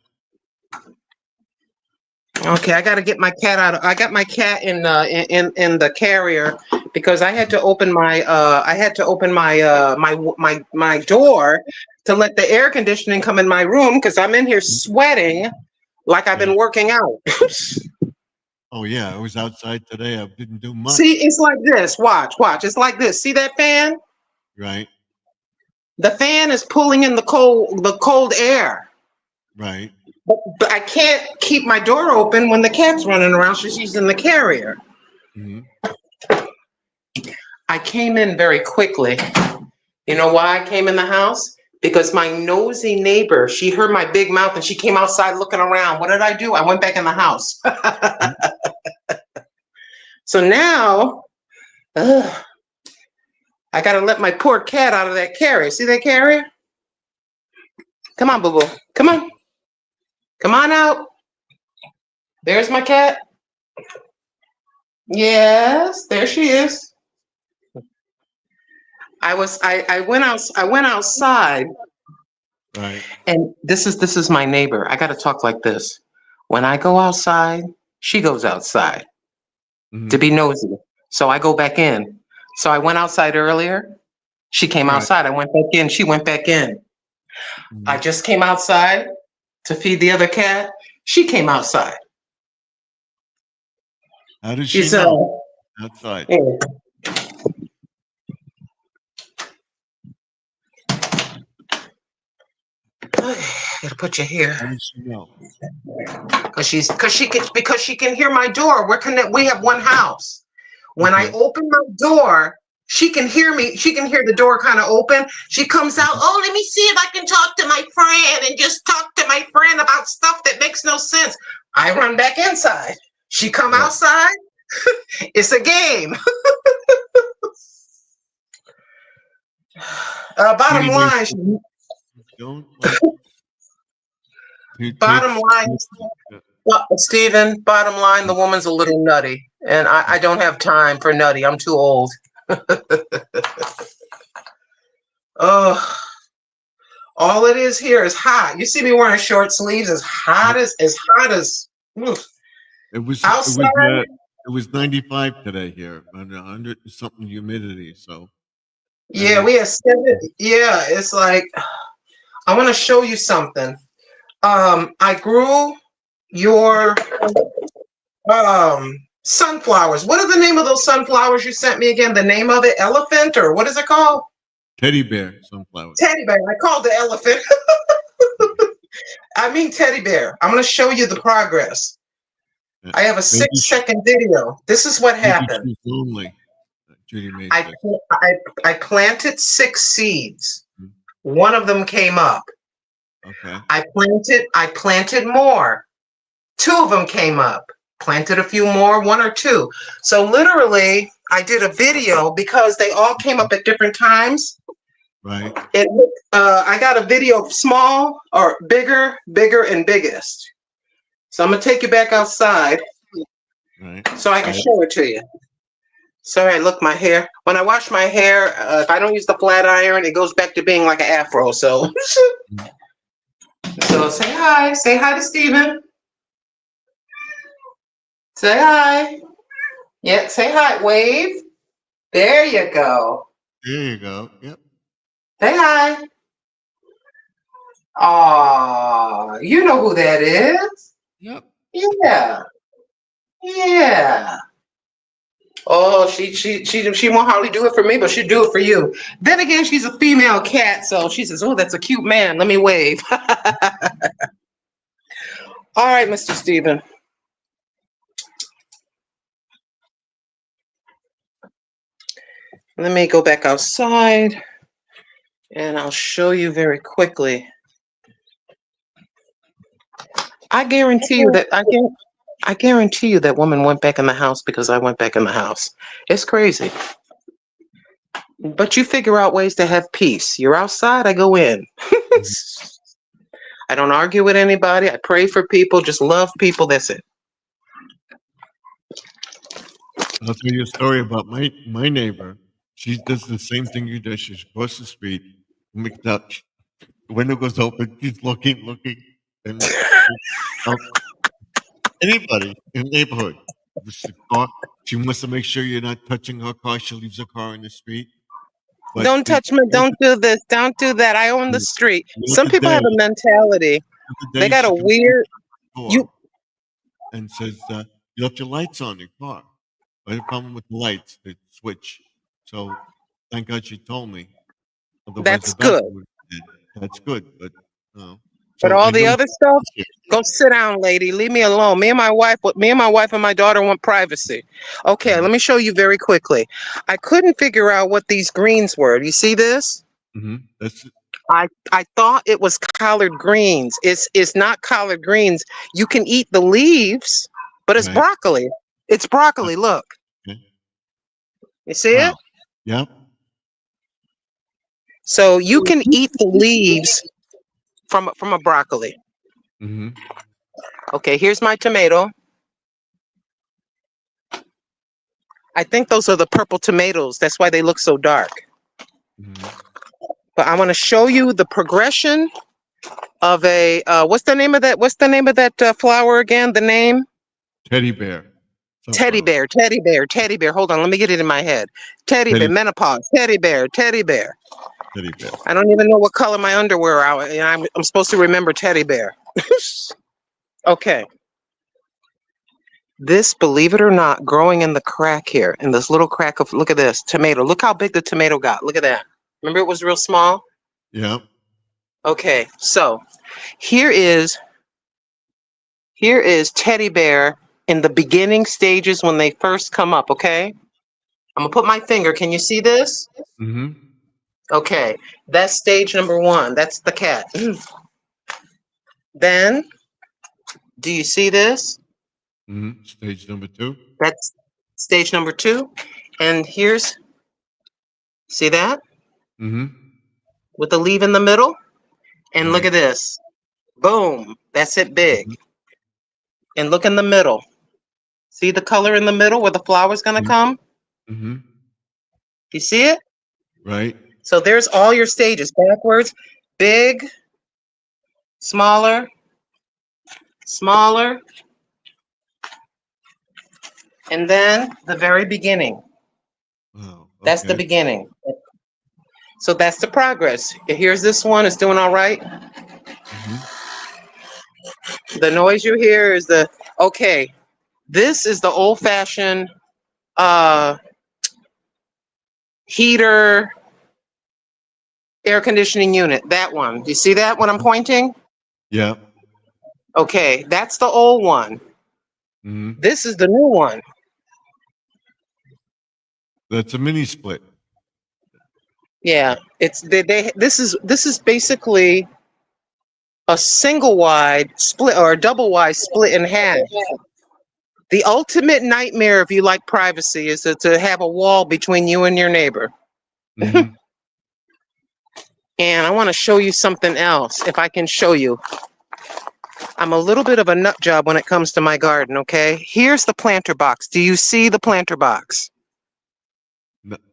Okay, I got to get my cat out. I got my cat in the carrier because I had to open my my door to let the air conditioning come in my room because I'm in here sweating like I've Yeah. been working out. Oh yeah, I was outside today. I didn't do much. See, it's like this. Watch. It's like this. See that fan? Right. The fan is pulling in the cold air. Right. But I can't keep my door open when the cat's running around. She's using the carrier. Hmm. I came in very quickly. You know why I came in the house? Because my nosy neighbor, she heard my big mouth and she came outside looking around. What did I do? I went back in the house. So now, ugh, I got to let my poor cat out of that carrier. See that carrier? Come on, boo-boo. Come on. Come on out. There's my cat. Yes, there she is. I went outside, Right. and this is my neighbor. I got to talk like this. When I go outside, she goes outside to Hmm. be nosy. So I go back in. So I went outside earlier. She came Right. outside. I went back in. She went back in. I Mhm. just came outside to feed the other cat. She came outside. How does she She's know? Outside. here. Gotta put you here. How does she know? Because she can hear my door. We have one house. When I Okay. open my door, she can hear me. She can hear the door kind of open. She comes out, oh, let me see if I can talk to my friend and just talk to my friend about stuff that makes no sense. I run back inside. She come Right. outside. It's a game. Bottom Judy line, makes don't like to take. bottom line, Yeah. Stephen, bottom line, the woman's a little nutty. And I don't have time for nutty. I'm too old. Oh, all it is here is hot. You see me wearing short sleeves, as hot as oof. It was Outside. it was 95 today here, and 100 something humidity. So and Yeah, we have 7. Yeah, it's like I want to show you something. I grew your sunflowers. What are the name of those sunflowers you sent me again? The name of it, elephant, or what is it called? teddy bear sunflower. Teddy bear. I called it elephant. I mean teddy bear. I'm going to show you the progress. Yeah. I have a Maybe 6-second video. This is what maybe happened. she's lonely. Judy May I, says. I planted 6 seeds. Mhm. One of them came up. Okay. I planted more. 2 of them came up. Planted a few more, 1 or 2. So literally, I did a video because they all came up at different times. Right. I got a video of small or bigger, and biggest. So I'm gonna take you back outside Right. so I can show it to you. Sorry, look, my hair. When I wash my hair, if I don't use the flat iron, it goes back to being like an afro. So, so say hi. Say hi to Steven. Say hi. Yeah, say hi. Wave. There you go. There you go. Yep. Say hi. Aw, you know who that is. Yep. Yeah. Yeah. Oh, she won't hardly do it for me, but she'll do it for you. Then again, she's a female cat, so she says, "Oh, that's a cute man. Let me wave." All right, Mr. Steven. Let me go back outside, and I'll show you very quickly. I guarantee you that woman went back in the house because I went back in the house. It's crazy. But you figure out ways to have peace. You're outside, I go in. I don't argue with anybody. I pray for people, just love people. That's it. I'll tell you a story about my neighbor. She does the same thing you do. She's across the street. Makes out. The window goes open. She's looking, and oh, Anybody in the neighborhood. If it's a car, she wants to make sure you're not touching her car. She leaves her car in the street. But Don't touch me. Don't do this. Don't do that. I own the street. the Some other people have day, a mentality. the other They day got she a comes to weird. the You door and says, "You left your lights on in your car." I had a problem with the lights, the switch. So thank God she told me. Otherwise, That's the battery good. would have dead. That's good, but no. But So I all the know other stuff, she's go sit down, lady. Leave me alone. Me and my wife and my daughter want privacy. Okay, let me show you very quickly. I couldn't figure out what these greens were. Do you see this? That's I thought it was collard greens. It's not collard greens. You can eat the leaves, but it's right. broccoli. It's broccoli. Look, Okay. you see it? Wow. Yep. So you can eat the leaves from a broccoli. Mm-hmm. Okay, here's my tomato. I think those are the purple tomatoes. That's why they look so dark. Mm-hmm. But I want to show you the progression of a what's the name of that? What's the name of that flower again? The name? Teddy bear. Teddy Sunflower. bear, teddy bear, teddy bear. Hold on, let me get it in my head. Teddy bear, Teddy menopause, teddy bear, teddy bear. teddy bear. I don't even know what color my underwear are. And I'm supposed to remember teddy bear. Okay. This, believe it or not, growing in the crack here, in this little crack of, look at this, tomato. Look how big the tomato got. Look at that. Remember it was real small? Yep. Okay, so here is teddy bear in the beginning stages when they first come up, okay? I'm gonna put my finger. Can you see this? Mm-hmm. Okay, that's stage number one. That's the cat. Then, do you see this? Mm-hmm. Stage number 2. That's stage number two. And here's, see that? Mm-hmm. With the leaf in the middle? And look Right. at this. Boom. That's it big. Mm-hmm. And look in the middle. See the color in the middle where the flower's gonna come? Mm-hmm. You see it? Right. So there's all your stages backwards, big, smaller, smaller, and then the very beginning. Wow. That's the Okay. beginning. So that's the progress. Here's this one, it's doing all right. Mm-hmm. The noise you hear is okay, this is the old fashioned uh, heater air conditioning unit. That one. Do you see that when I'm pointing? Yep. Okay, that's the old one. Mm-hmm. This is the new one. That's a mini split. Yeah, it's this is basically a single wide split or a double wide split in half. The ultimate nightmare if you like privacy is to have a wall between you and your neighbor. Mm-hmm. And I want to show you something else, if I can show you. I'm a little bit of a nut job when it comes to my garden, okay? Here's the planter box. Do you see the planter box?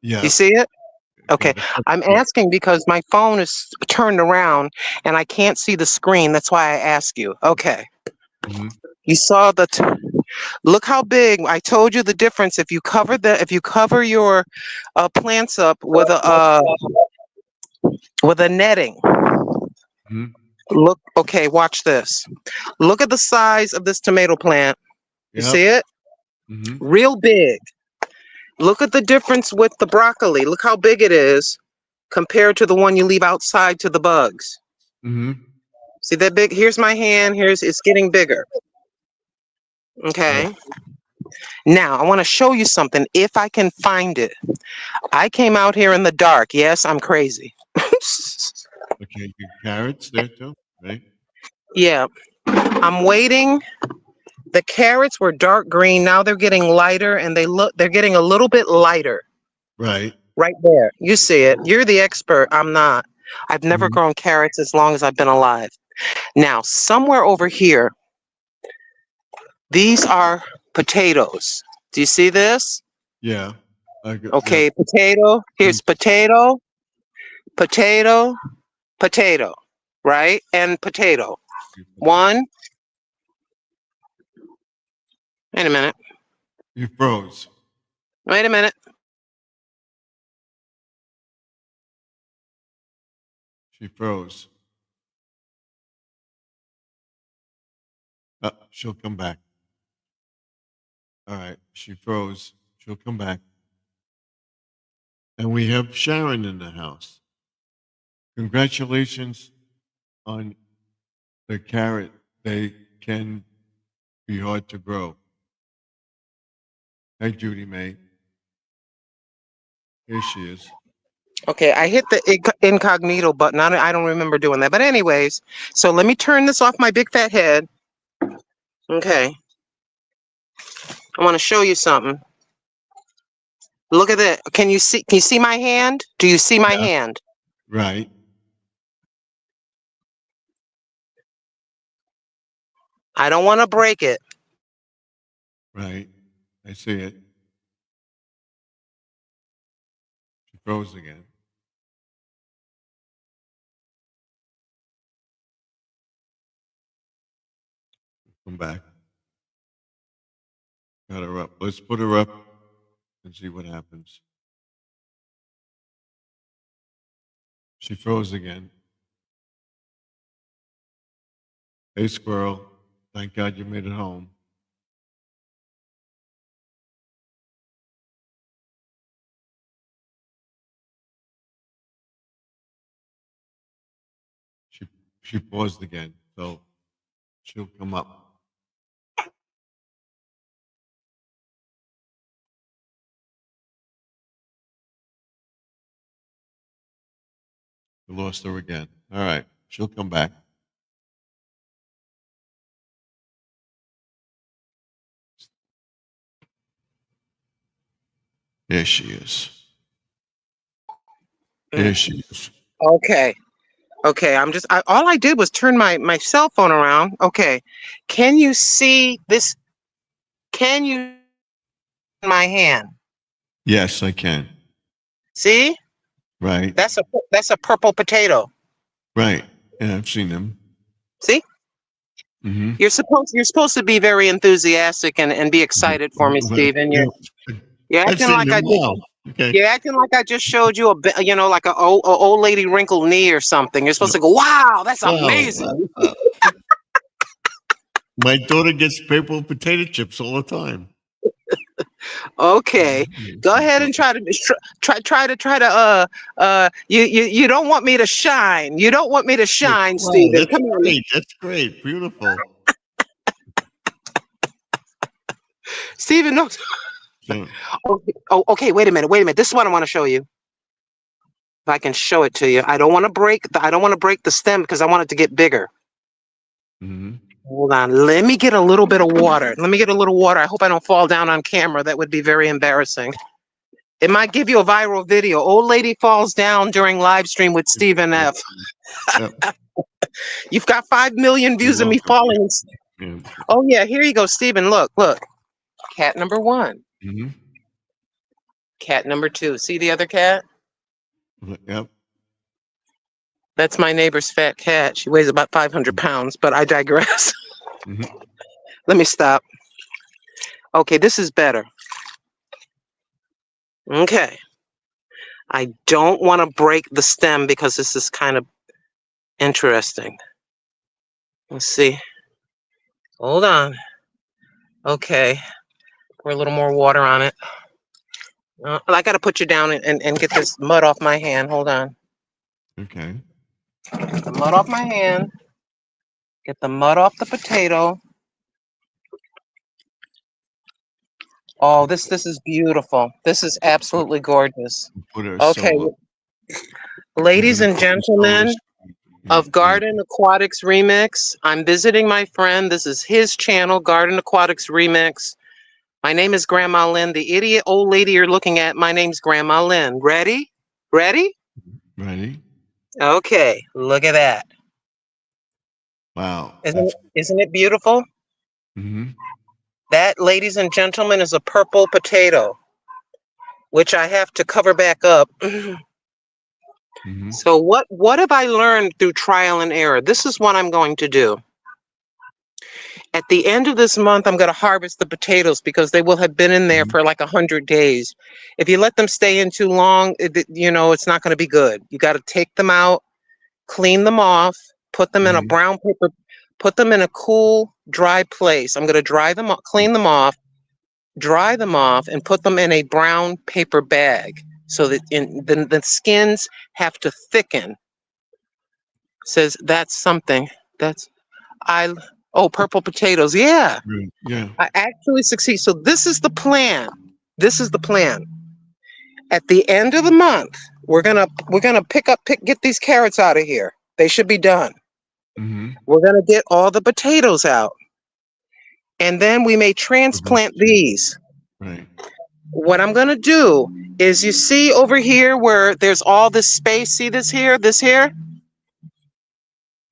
Yeah. You see it? Okay. Got it. I'm Yeah. asking because my phone is turned around and I can't see the screen. That's why I ask you. Okay. Mm-hmm. You saw look how big. I told you the difference. If you cover your plants up with a netting. Mm-hmm. Look, okay, watch this. Look at the size of this tomato plant. You Yep. see it? Mm-hmm. Real big. Look at the difference with the broccoli. Look how big it is compared to the one you leave outside to the bugs. Mm-hmm. See that big? Here's my hand. It's getting bigger. Right. Okay. Now I want to show you something if I can find it. I came out here in the dark. Yes, I'm crazy. Okay. Your carrots there too. Right. Yeah. I'm waiting. The carrots were dark green. Now they're getting lighter and they're getting a little bit lighter. Right. Right there. You see it. You're the expert. I'm not. I've never Mm-hmm. grown carrots as long as I've been alive. Now, somewhere over here, these are potatoes. Do you see this? Yeah. I got. Yep. Okay, potato. Here's potato, potato, potato, right? And potato. Mm-hmm. One, Wait a minute. You froze. Wait a minute. She froze. She'll come back. All right. She froze. She'll come back. And we have Sharon in the house. Congratulations on the carrot. They can be hard to grow. Hey, Judy May. Here she is. Okay, I hit the incognito button. I don't remember doing that. But anyways, so let me turn this off my big fat head. Okay. I want to show you something. Look at that. Can you see my hand? Do you see my hand? Right. I don't want to break it. Right. I see it. She froze again. Come back. Got her up. Let's put her up and see what happens. She froze again. Hey, squirrel. Thank God you made it home. She paused again, so she'll come up. We lost her again. All right, she'll come back. There she is. There she is. Okay. Okay, all I did was turn my cell phone around. Okay. Can you see this? Can you see my hand? Yes, I can. See? Right. That's a purple potato. Right. Yeah, I've seen them. See? Mm-hmm. You're supposed to be very enthusiastic and be excited for me, Stephen. You're I've acting seen like them. Wow. Okay. you're acting like I just showed you like a old lady wrinkled knee or something. You're supposed to go, wow, that's amazing. My daughter gets purple potato chips all the time. Okay, go ahead and try to you don't want me to shine. You don't want me to shine, Wow, Stephen. that's Come on. great. That's great. Beautiful. Stephen, no. So, Oh, okay, wait a minute. This is what I want to show you. If I can show it to you. I don't want to break the stem because I want it to get bigger. mhm. Hold on. Let me get a little bit of water. I hope I don't fall down on camera. That would be very embarrassing. It might give you a viral video. Old lady falls down during live stream with Stephen F. Yep. You've got 5 million views You're of me welcome. falling. Yeah. Oh yeah, here you go, Stephen. Look. Cat number 1. Mm-hmm. Cat number 2. See the other cat? Yep. That's my neighbor's fat cat. She weighs about 500 pounds, but I digress. Mm-hmm. Let me stop. Okay, this is better. Okay. I don't want to break the stem because this is kind of interesting. Let's see. Hold on. Okay. Pour a little more water on it. I got to put you down and get this mud off my hand. Hold on. Okay. Get the mud off my hand. Get the mud off the potato. Oh, this is beautiful. This is absolutely gorgeous. Put her Okay, solo. ladies We're and gonna put her gentlemen solo. of Garden Aquatics Remix, I'm visiting my friend. This is his channel, Garden Aquatics Remix. My name is Grandma Lynn. The idiot old lady you're looking at, my name's Grandma Lynn. Ready? Ready? Ready? Okay, look at that. Wow. Isn't it beautiful? Mm-hmm. That, ladies and gentlemen, is a purple potato, which I have to cover back up. Mm-hmm. So what have I learned through trial and error? This is what I'm going to do. At the end of this month, I'm going to harvest the potatoes because they will have been in there Mhm. for like 100 days. If you let them stay in too long, it's not going to be good. You got to take them out, clean them off, put them in a Mhm. brown paper, put them in a cool, dry place. I'm going to dry them, clean them off, dry them off, and put them in a brown paper bag so that the skins have to thicken. Says that's something. That's I. Oh, purple potatoes. Yeah, Right. Yeah. I actually succeed. So this is the plan. This is the plan. At the end of the month, we're gonna get these carrots out of here. They should be done. Mhm. We're gonna get all the potatoes out, and then we may transplant these. Right. What I'm gonna do is, you see over here where there's all this space. See this here? This here?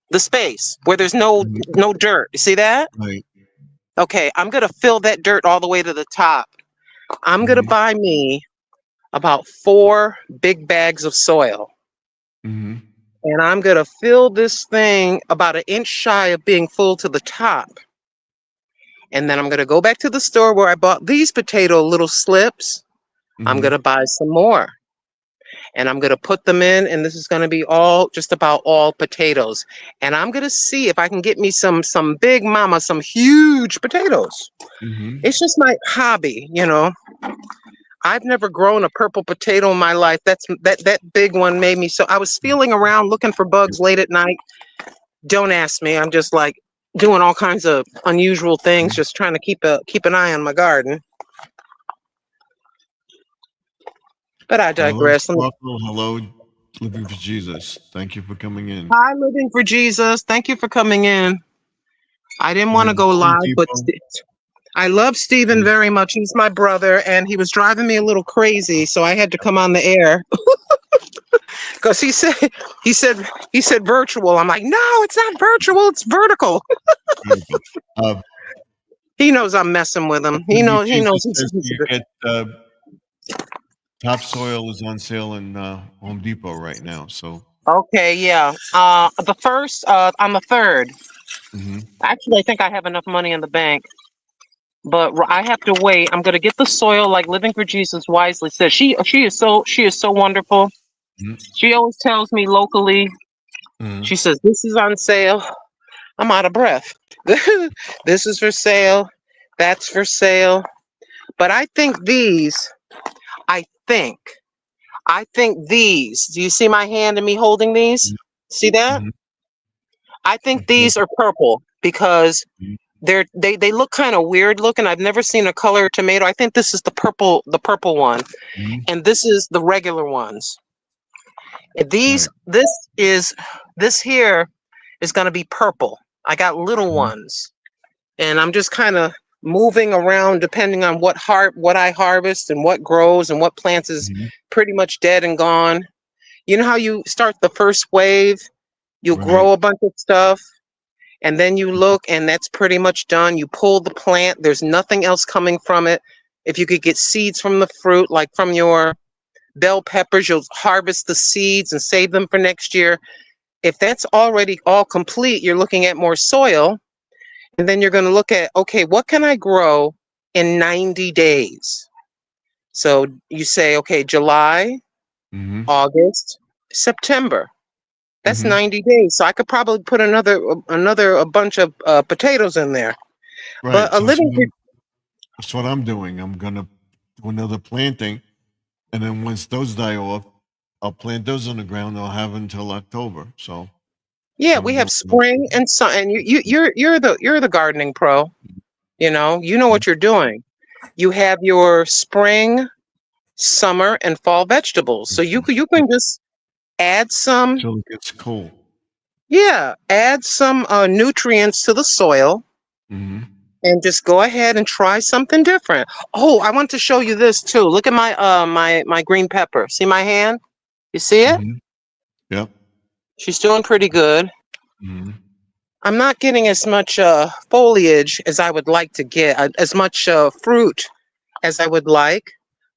The space where there's no Mhm. no dirt. You see that? Right. Okay, I'm gonna fill that dirt all the way to the top. I'm gonna Mhm. buy me about 4 big bags of soil. Mhm. And I'm gonna fill this thing about an inch shy of being full to the top. And then I'm gonna go back to the store where I bought these potato little slips. I'm Mhm. gonna buy some more. And I'm gonna put them in, and this is gonna be all just about all potatoes. And I'm gonna see if I can get me some big mama, some huge potatoes. Mhm. It's just my hobby. I've never grown a purple potato in my life. That big one made me so. I was feeling around looking for bugs late at night. Don't ask me. I'm just like doing all kinds of unusual things, just trying to keep an eye on my garden. But I Hello, digress. Sparkle. Hello, Living for Jesus. Thank you for coming in. Hi, Living for Jesus. Thank you for coming in. I didn't want to There's go Home live, but Depot. I love Stephen very much. He's my brother, and he was driving me a little crazy, so I had to come on the air because he said virtual. I'm like, no, it's not virtual. It's vertical. Beautiful. He knows I'm messing with him. He Living for knows. He knows Jesus says he's a you good. get topsoil is on sale in Home Depot right now. So, Okay, yeah. The first, on the third. mhm. Actually, I think I have enough money in the bank, but I have to wait. I'm gonna get the soil, like Living for Jesus wisely says. She is so wonderful. Mhm. She always tells me locally. Mhm. She says this is on sale. I'm out of breath. This is for sale. That's for sale. But I think these. I think. I think these. Do you see my hand and me holding these? See that? Mhm. I think Okay. these are purple because Mhm. they look kind of weird looking. I've never seen a color tomato. I think this is the purple one, Mhm. and this is the regular ones. These Right. this here is going to be purple. I got little Mhm. ones, and I'm just kind of moving around depending on what I harvest and what grows and what plants is Mhm. pretty much dead and gone. You know how you start the first wave, you Right. grow a bunch of stuff, and then you look and that's pretty much done. You pull the plant, there's nothing else coming from it. If you could get seeds from the fruit, like from your bell peppers, you'll harvest the seeds and save them for next year. If that's already all complete, you're looking at more soil, and then you're going to look at, okay, what can I grow in 90 days? So you say, okay, July, Mhm. August, September. That's Mhm. 90 days. So I could probably put another a bunch of potatoes in there. But Right. a So living that's what I'm doing. I'm gonna do another planting, and then once those die off, I'll plant those on the ground. I'll have until October. So Yeah, I'm we have doing that. spring and sun, and you're the gardening pro. You know Mhm. what you're doing. You have your spring, summer, and fall vegetables. So you can just add some, Till it gets cool. yeah, add some nutrients to the soil, Mhm. and just go ahead and try something different. Oh, I want to show you this too. Look at my green pepper. See my hand? You see it? Mhm. Yep. She's doing pretty good. Mhm. I'm not getting as much foliage as I would like to get, as much fruit as I would like,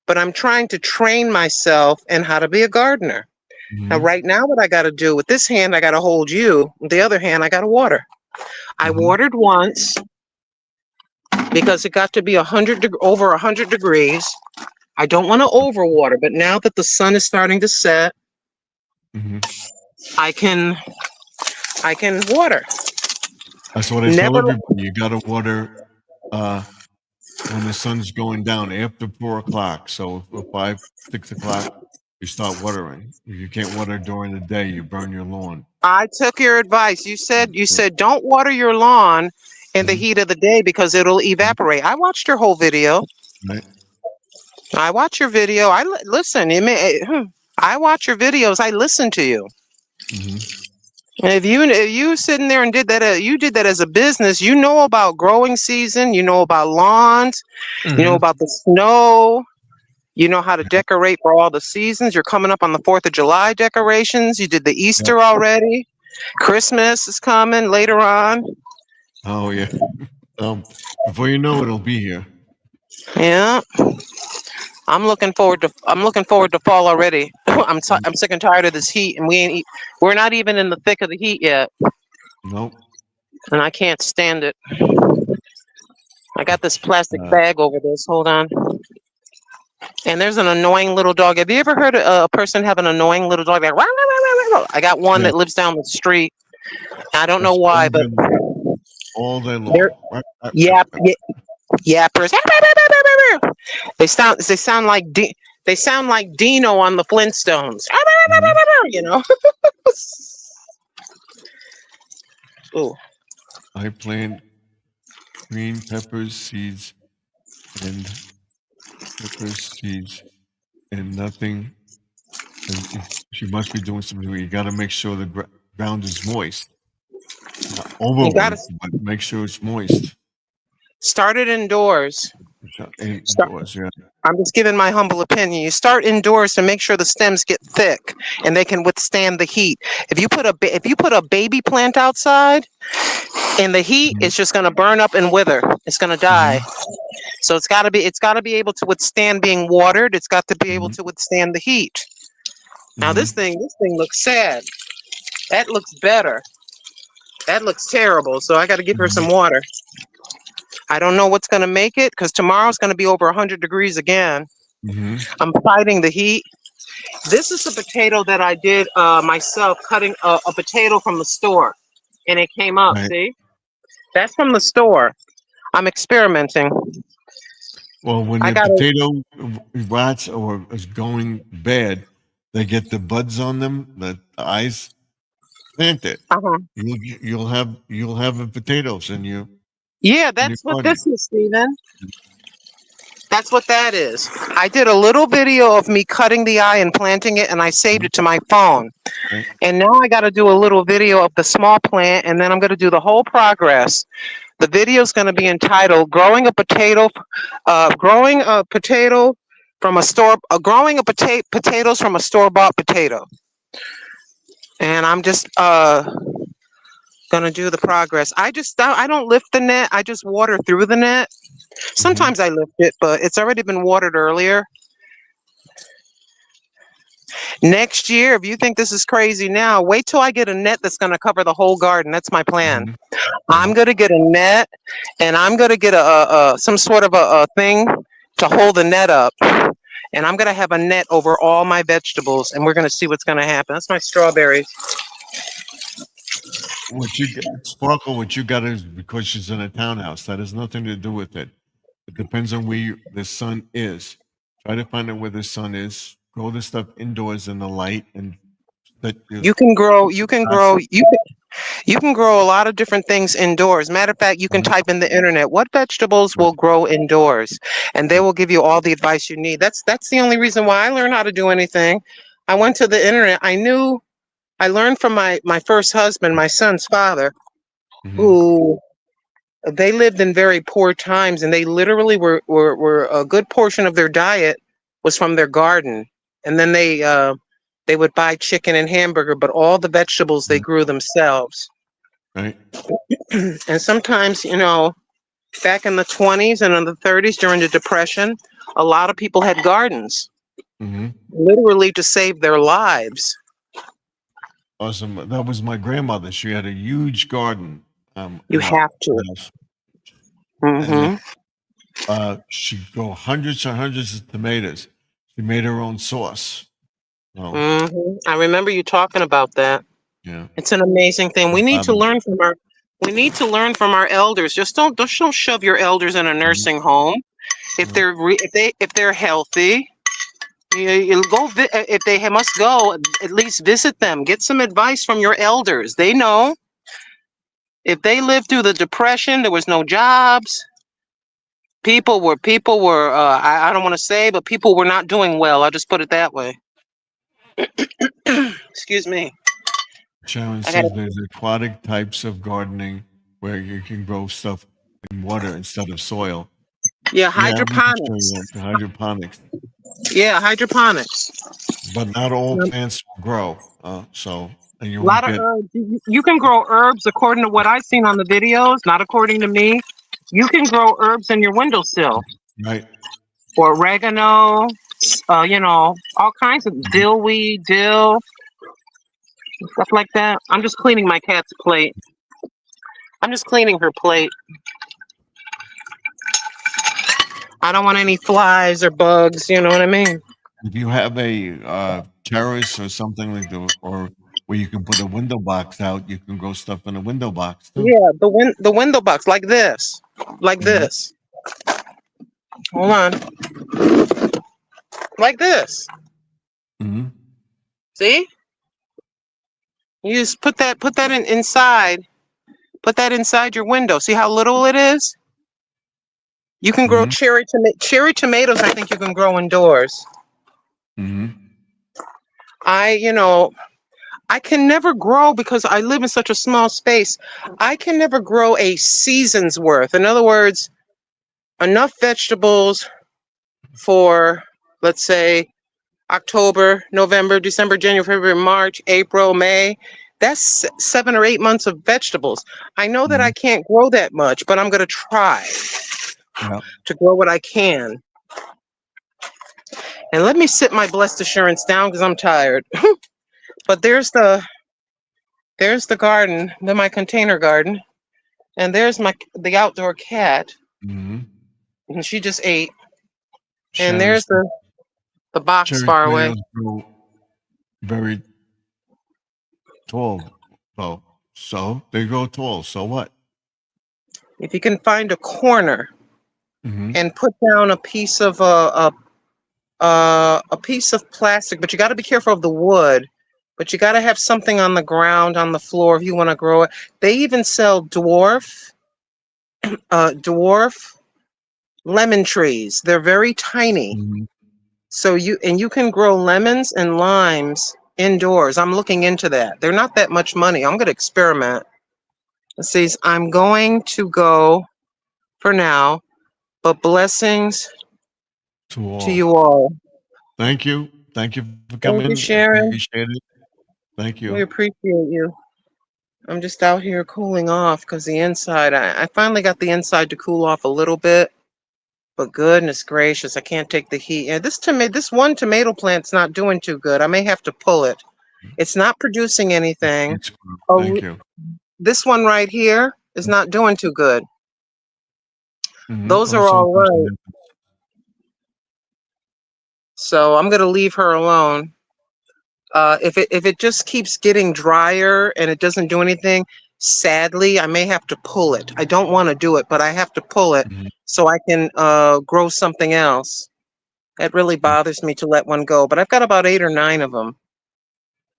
but I'm trying to train myself in how to be a gardener. Now, Mhm. right now, what I got to do with this hand, I got to hold you. With the other hand, I got to water. I Mhm. watered once. because it got to be over 100 degrees. I don't want to overwater, but now that the sun is starting to set, Hmm. I can water. That's what I tell Never. everybody. You got to water when the sun's going down after 4 o'clock. So at 5, 6 o'clock, you start watering. If you can't water during the day, you burn your lawn. I took your advice. You said don't water your lawn in the Mhm. heat of the day because it'll evaporate. I watched your whole video. Right? I watch your video. Listen. I watch your videos. I listen to you. Hmm. And if you sitting there and did that, you did that as a business. You know about growing season. You know about lawns. You know Hmm. about the snow. You know how to decorate for all the seasons. You're coming up on the 4th of July decorations. You did the Yeah. Easter already. Christmas is coming later on. Oh yeah. Before you know it, it'll be here. Yeah. I'm looking forward to fall already. I'm sick and tired of this heat, and we're not even in the thick of the heat yet, Nope. and I can't stand it. I got this plastic Uh, bag over this. Hold on. And there's an annoying little dog. Have you ever heard a person have an annoying little dog? Like, "Rah, rah, rah, rah, rah." I got one yeah. that lives down the street. I don't know It's why, all but day long. All day they're long. Right, right, right, yap, right. yappers. They sound like they sound like Dino on the Flintstones. Mhm. You know. Ooh. I plant green peppers seeds and pepper seeds and nothing. She must be doing something. You got to make sure the ground is moist, not You gotta overworked, but make sure it's moist. start it indoors. Start, Indoors, yeah. I'm just giving my humble opinion. You start indoors to make sure the stems get thick and they can withstand the heat. If you put a baby plant outside in the heat, Hmm. it's just going to burn up and wither. It's going to die. Hmm. So it's got to be able to withstand being watered. It's got to be able Hmm. to withstand the heat. Now Hmm. this thing looks sad. That looks better. That looks terrible. So I got to give her Hmm. some water. I don't know what's going to make it because tomorrow's going to be over 100 degrees again. Hmm. I'm fighting the heat. This is a potato that I did myself, cutting a potato from the store, and it came up. Right. See, that's from the store. I'm experimenting. Well, when I the gotta. potato rots or is going bad, they get the buds on them, the eyes. Plant it. Uh-huh. You'll have the potatoes Yeah, in your that's what garden. this is, Steven. That's what that is. I did a little video of me cutting the eye and planting it, and I saved Mhm. it to my phone. Right. And now I got to do a little video of the small plant, and then I'm going to do the whole progress. The video is going to be entitled "Growing a Potato from a Store, Growing a Potatoes from a Store-Bought Potato." And I'm just going to do the progress. I don't lift the net. I just water through the net. Hmm. Sometimes I lift it, but it's already been watered earlier. Next year, if you think this is crazy now, wait till I get a net that's going to cover the whole garden. That's my plan. Hmm. I'm Right. going to get a net, and I'm going to get some sort of a thing to hold the net up. And I'm going to have a net over all my vegetables, and we're going to see what's going to happen. That's my strawberries. What you get, Sparkle? What you got is because she's in a townhouse. That has nothing to do with it. It depends on where the sun is. Try to find out where the sun is. Grow the stuff indoors in the light, and that you. You can grow. You can grow a lot of different things indoors. Matter of fact, you can type in the internet what vegetables will grow indoors, and they will give you all the advice you need. That's the only reason why I learned how to do anything. I went to the internet. I learned from my first husband, my son's father, Hmm. who they lived in very poor times, and they literally were a good portion of their diet was from their garden, and then they would buy chicken and hamburger, but all the vegetables they grew themselves. Right. And sometimes, back in the 20s and in the 30s during the Depression, a lot of people had gardens, Hmm. literally to save their lives. Awesome. That was my grandmother. She had a huge garden You in our have to. house. and Mm-hmm. she grow hundreds and hundreds of tomatoes. She made her own sauce. Oh, Mm-hmm. I remember you talking about that. yeah. It's an amazing thing. We need to Bobby. learn from our elders. Just don't shove your elders in a Mhm. nursing home. If Yeah. if they're healthy, you go. If they must go, at least visit them. Get some advice from your elders. They know. If they lived through the depression, there was no jobs. People were. I don't want to say, but people were not doing well. I'll just put it that way. Excuse me. Sharon I got. says there's aquatic types of gardening where you can grow stuff in water instead of soil. Yeah, Yeah, we can show you hydroponics. that, the hydroponics. Yeah, hydroponics. But not all A plants will grow. And you won't lot of get herbs. You can grow herbs according to what I've seen on the videos, not according to me. You can grow herbs in your windowsill right. or oregano, all kinds of Mhm. dillweed, dill, stuff like that. I'm just cleaning my cat's plate. I'm just cleaning her plate. I don't want any flies or bugs, you know what I mean? If you have a terrace or something like that, or where you can put a window box out, you can grow stuff in a window box too. Yeah, the window box like this. Like Hmm. this. Hold on. Like this. Hmm. See? You just put that inside. Put that inside your window. See how little it is? You can grow Hmm. cherry tomatoes. I think you can grow indoors. Hmm. I can never grow because I live in such a small space. I can never grow a season's worth. In other words, enough vegetables for, let's say, October, November, December, January, February, March, April, May. That's 7 or 8 months of vegetables. I know that Hmm. I can't grow that much, but I'm going to try Yeah. to grow what I can. And let me sit my blessed assurance down because I'm tired. But there's the garden, then my container garden, and there's the outdoor cat, Hmm. and she just ate. And Sharon there's says the box cherry far away. tomatoes grow very tall. So they grow tall. So what? If you can find a corner Hmm. and put down a piece of a piece of plastic, but you got to be careful of the wood. But you got to have something on the ground, on the floor, if you want to grow it. They even sell dwarf lemon trees. They're very tiny. Hmm. So you can grow lemons and limes indoors. I'm looking into that. They're not that much money. I'm going to experiment. It says I'm going to go for now, but blessings To to all. you all. Thank you. Thank you for Thank you, coming. Sharon. Appreciate it. Thank We you. appreciate you. I'm just out here cooling off because the inside, I finally got the inside to cool off a little bit, but goodness gracious, I can't take the heat. And this one tomato plant's not doing too good. I may have to pull it. It's not producing anything. Thanks. Oh, Thank you. this one right here is not doing too good. Hmm. Those Oh, are all sometimes right. So I'm gonna leave her alone. If it just keeps getting drier and it doesn't do anything, sadly, I may have to pull it. I don't want to do it, but I have to pull it Mhm. so I can grow something else. It really bothers me to let one go, but I've got about 8 or 9 of them.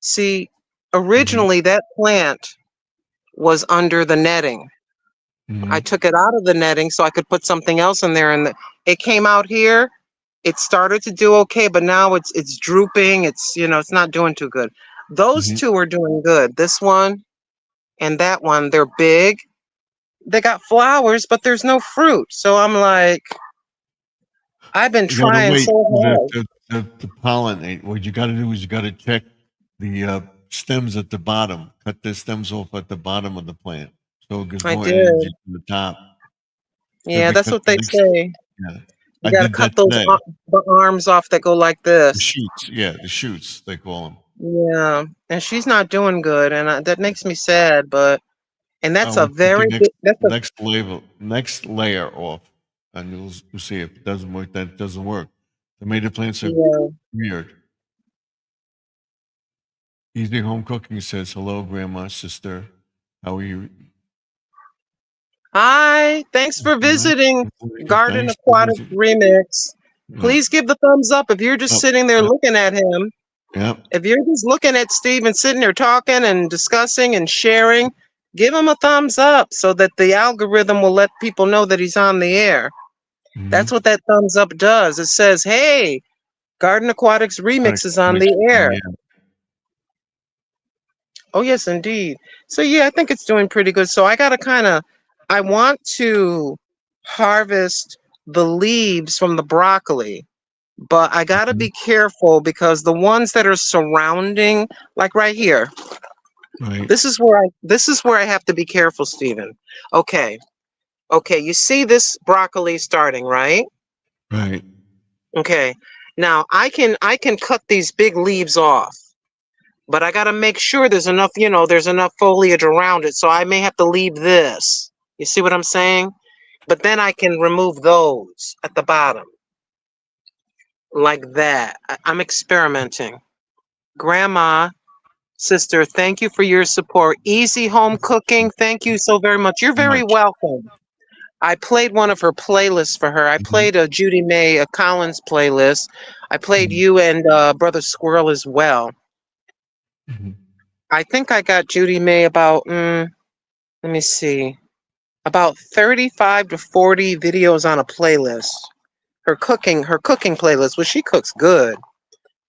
See, Mhm. originally that plant was under the netting. I Mhm. took it out of the netting so I could put something else in there, and it came out here. It started to do okay, but now it's drooping. It's not doing too good. Those Mhm. two are doing good. This one and that one, they're big. They got flowers, but there's no fruit. So I'm like, I've been You gotta trying wait so for the hard. the the the pollinate. What you gotta do is you gotta check the, stems at the bottom. Cut the stems off at the bottom of the plant, so it gives I more did. energy to the top. Yeah, that's Because what the they next say. yeah, You I got to did cut that those today. the arms off that go like The this. shoots, yeah, the shoots, they call them. Yeah, and she's not doing good, and that makes me sad. But And that's I a will take very big, that's a, next layer off, and you'll see if it doesn't work. That doesn't work. Tomato plants are yeah. weird. Easy home cooking says hello, grandma, sister. How are you? Hi, thanks for visiting Garden Thanks for Aquatics visiting. Remix. Yeah. Please give the thumbs up if you're just Yep. sitting there Yep. looking at him. Yep. If you're just looking at Steve and sitting there talking and discussing and sharing, give him a thumbs up so that the algorithm will let people know that he's on the air. That's what that thumbs up does. It says, hey, Garden Aquatics Remix is on the air. Yeah. Oh, yes, indeed. So, yeah, I think it's doing pretty good. So I want to harvest the leaves from the broccoli, but I got to Mhm. be careful because the ones that are surrounding, like right here, Right. this is where I have to be careful, Stephen. Okay. Okay, you see this broccoli starting, right? Right. Okay. Now, I can cut these big leaves off, but I got to make sure there's enough foliage around it. So I may have to leave this. You see what I'm saying? But then I can remove those at the bottom like that. I'm experimenting. Grandma, sister, thank you for your support. Easy home cooking. Thank you so very much. You're very Much. welcome. I played one of her playlists for her. I Mhm. played a Judy May, a Collins playlist. I played Mhm. you and Brother Squirrel as well. Mhm. I think I got Judy May about, let me see, about 35 to 40 videos on a playlist. Her cooking playlist, well, she cooks good.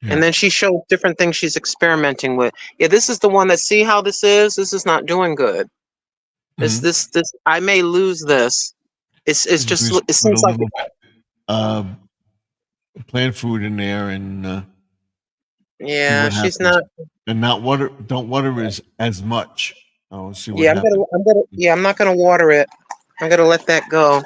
Yeah. And then she shows different things she's experimenting with. Yeah, this is the one that, see how this is? This is not doing good. Mhm. This I may lose this. It's You just, just it put a seems like, little bit plant food in there and see yeah, what she's happens. not. And not water. Don't water as much. I'll see what Yeah, happens. I'm not gonna water it. I'm gonna let that go.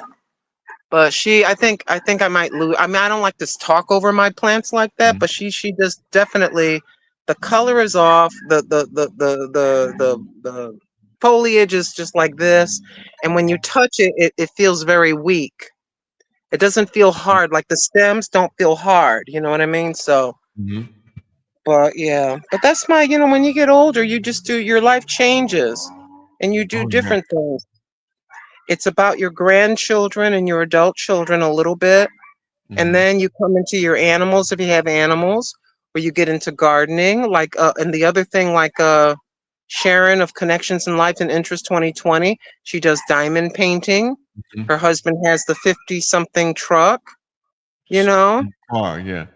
But I think I might lose. I mean, I don't like to talk over my plants like that, Mhm. but she does definitely. The color is off. The foliage is just like this, and when you touch it, it feels very weak. It doesn't feel hard. Like the stems don't feel hard. You know what I mean? So, Mhm. but yeah, but that's my. When you get older, you just do. Your life changes, and you do Oh yeah. different things. It's about your grandchildren and your adult children a little bit. And Mhm. then you come into your animals if you have animals, or you get into gardening, and the other thing, Sharon of Connections in Life and Interest 2020, she does diamond painting. Mhm. Her husband has the 50 something truck, you know? Car. Yeah.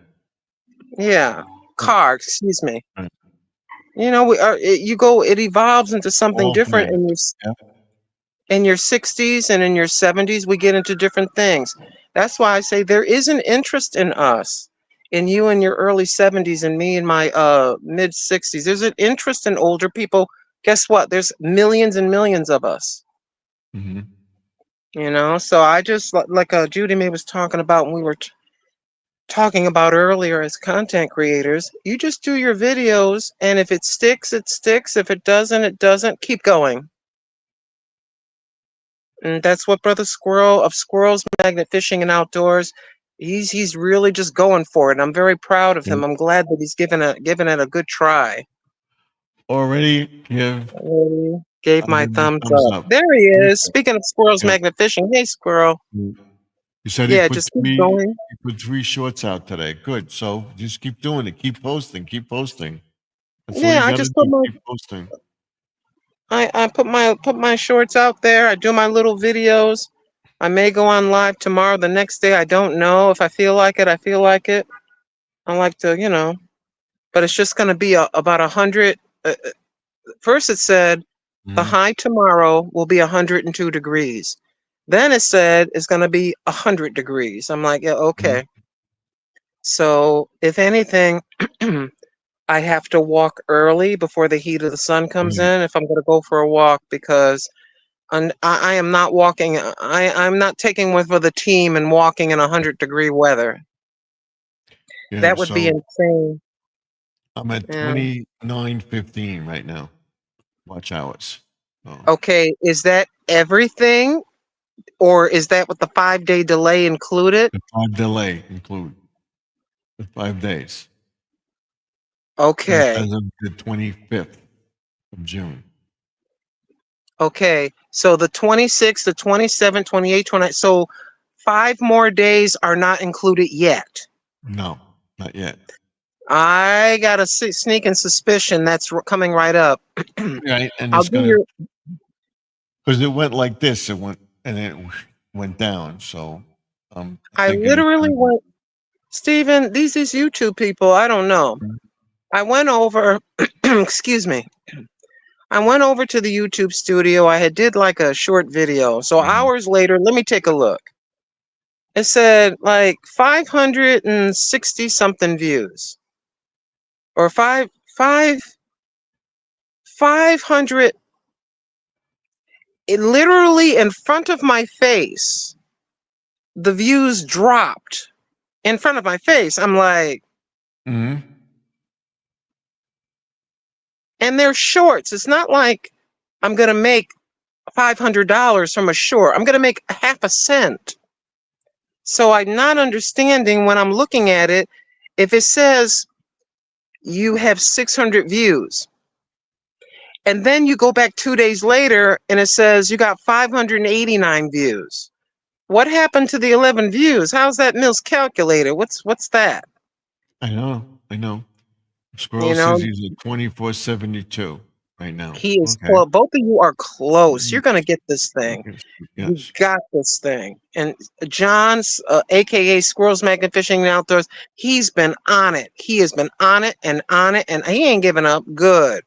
Yeah, Yeah. car, excuse me. Right. It evolves into something All different plants. Yeah. in your 60s and in your 70s. We get into different things. That's why I say there is an interest in us, in you in your early 70s and me in my mid 60s. There's an interest in older people. Guess what? There's millions and millions of us. Mhm. So I just like Judy May was talking about when we were talking about earlier as content creators. You just do your videos, and if it sticks, it sticks. If it doesn't, it doesn't. Keep going. And that's what Brother Squirrel of Squirrels Magnet Fishing and Outdoors, he's really just going for it. And I'm very proud of Yeah. him. I'm glad that he's given it a good try. Already give Already gave my the thumbs thumbs up. up. There he is. Okay. Speaking of Squirrels Yeah. Magnet Fishing, hey Squirrel. Mm. You said Yeah, just keep going. he put 3 shorts out today. Good. So just keep doing it. Keep posting. Keep posting. That's all Yeah, you I got to just put do. my Keep posting. I put my shorts out there. I do my little videos. I may go on live tomorrow, the next day. I don't know. If I feel like it, I feel like it. I like to, but it's just going to be about 100. First, it said the Mhm. high tomorrow will be 102 degrees. Then it said it's going to be 100 degrees. I'm like, yeah, Mhm. okay. So, if anything, I have to walk early before the heat of the sun comes Right. in if I'm going to go for a walk because I am not walking. I'm not taking one for the team and walking in 100-degree weather. Yeah. That would be So insane. I'm at Yeah. 29:15 right now. Watch hours. So Okay, is that everything, or is that with the 5-day delay included? the 5 delay include the 5 days. That's Okay, as of the 25th of June. okay. So the 26th, the 27th, 28th, 29th. So 5 more days are not included yet. No, not yet. I got a sneaking suspicion that's coming right up. Right, and I'll it's do gonna your. because it went like this. It went and it went down. So I I thinking it's literally gonna went, Stephen. These YouTube people. I don't know. be. I went over. Excuse me. I went over to the YouTube studio. I had did like a short video. So Mhm. hours later, let me take a look. It said like 560 something views, or 500. It literally in front of my face. The views dropped in front of my face. I'm like, Mhm. and they're shorts. It's not like I'm gonna make $500 from a short. I'm gonna make a half a cent. So I'm not understanding when I'm looking at it. If it says you have 600 views, and then you go back 2 days later and it says you got 589 views. What happened to the 11 views? How's that miscalculated? What's that? I know. I know. You Squirrel know, says he's at 2472 right now. he is Okay. close. Both of you are close. You're Mm, gonna get this thing. Yes. You Yes. got this thing. And John's, aka Squirrels Magnet Fishing and Outdoors, he's been on it. He has been on it, and he ain't giving up. Good.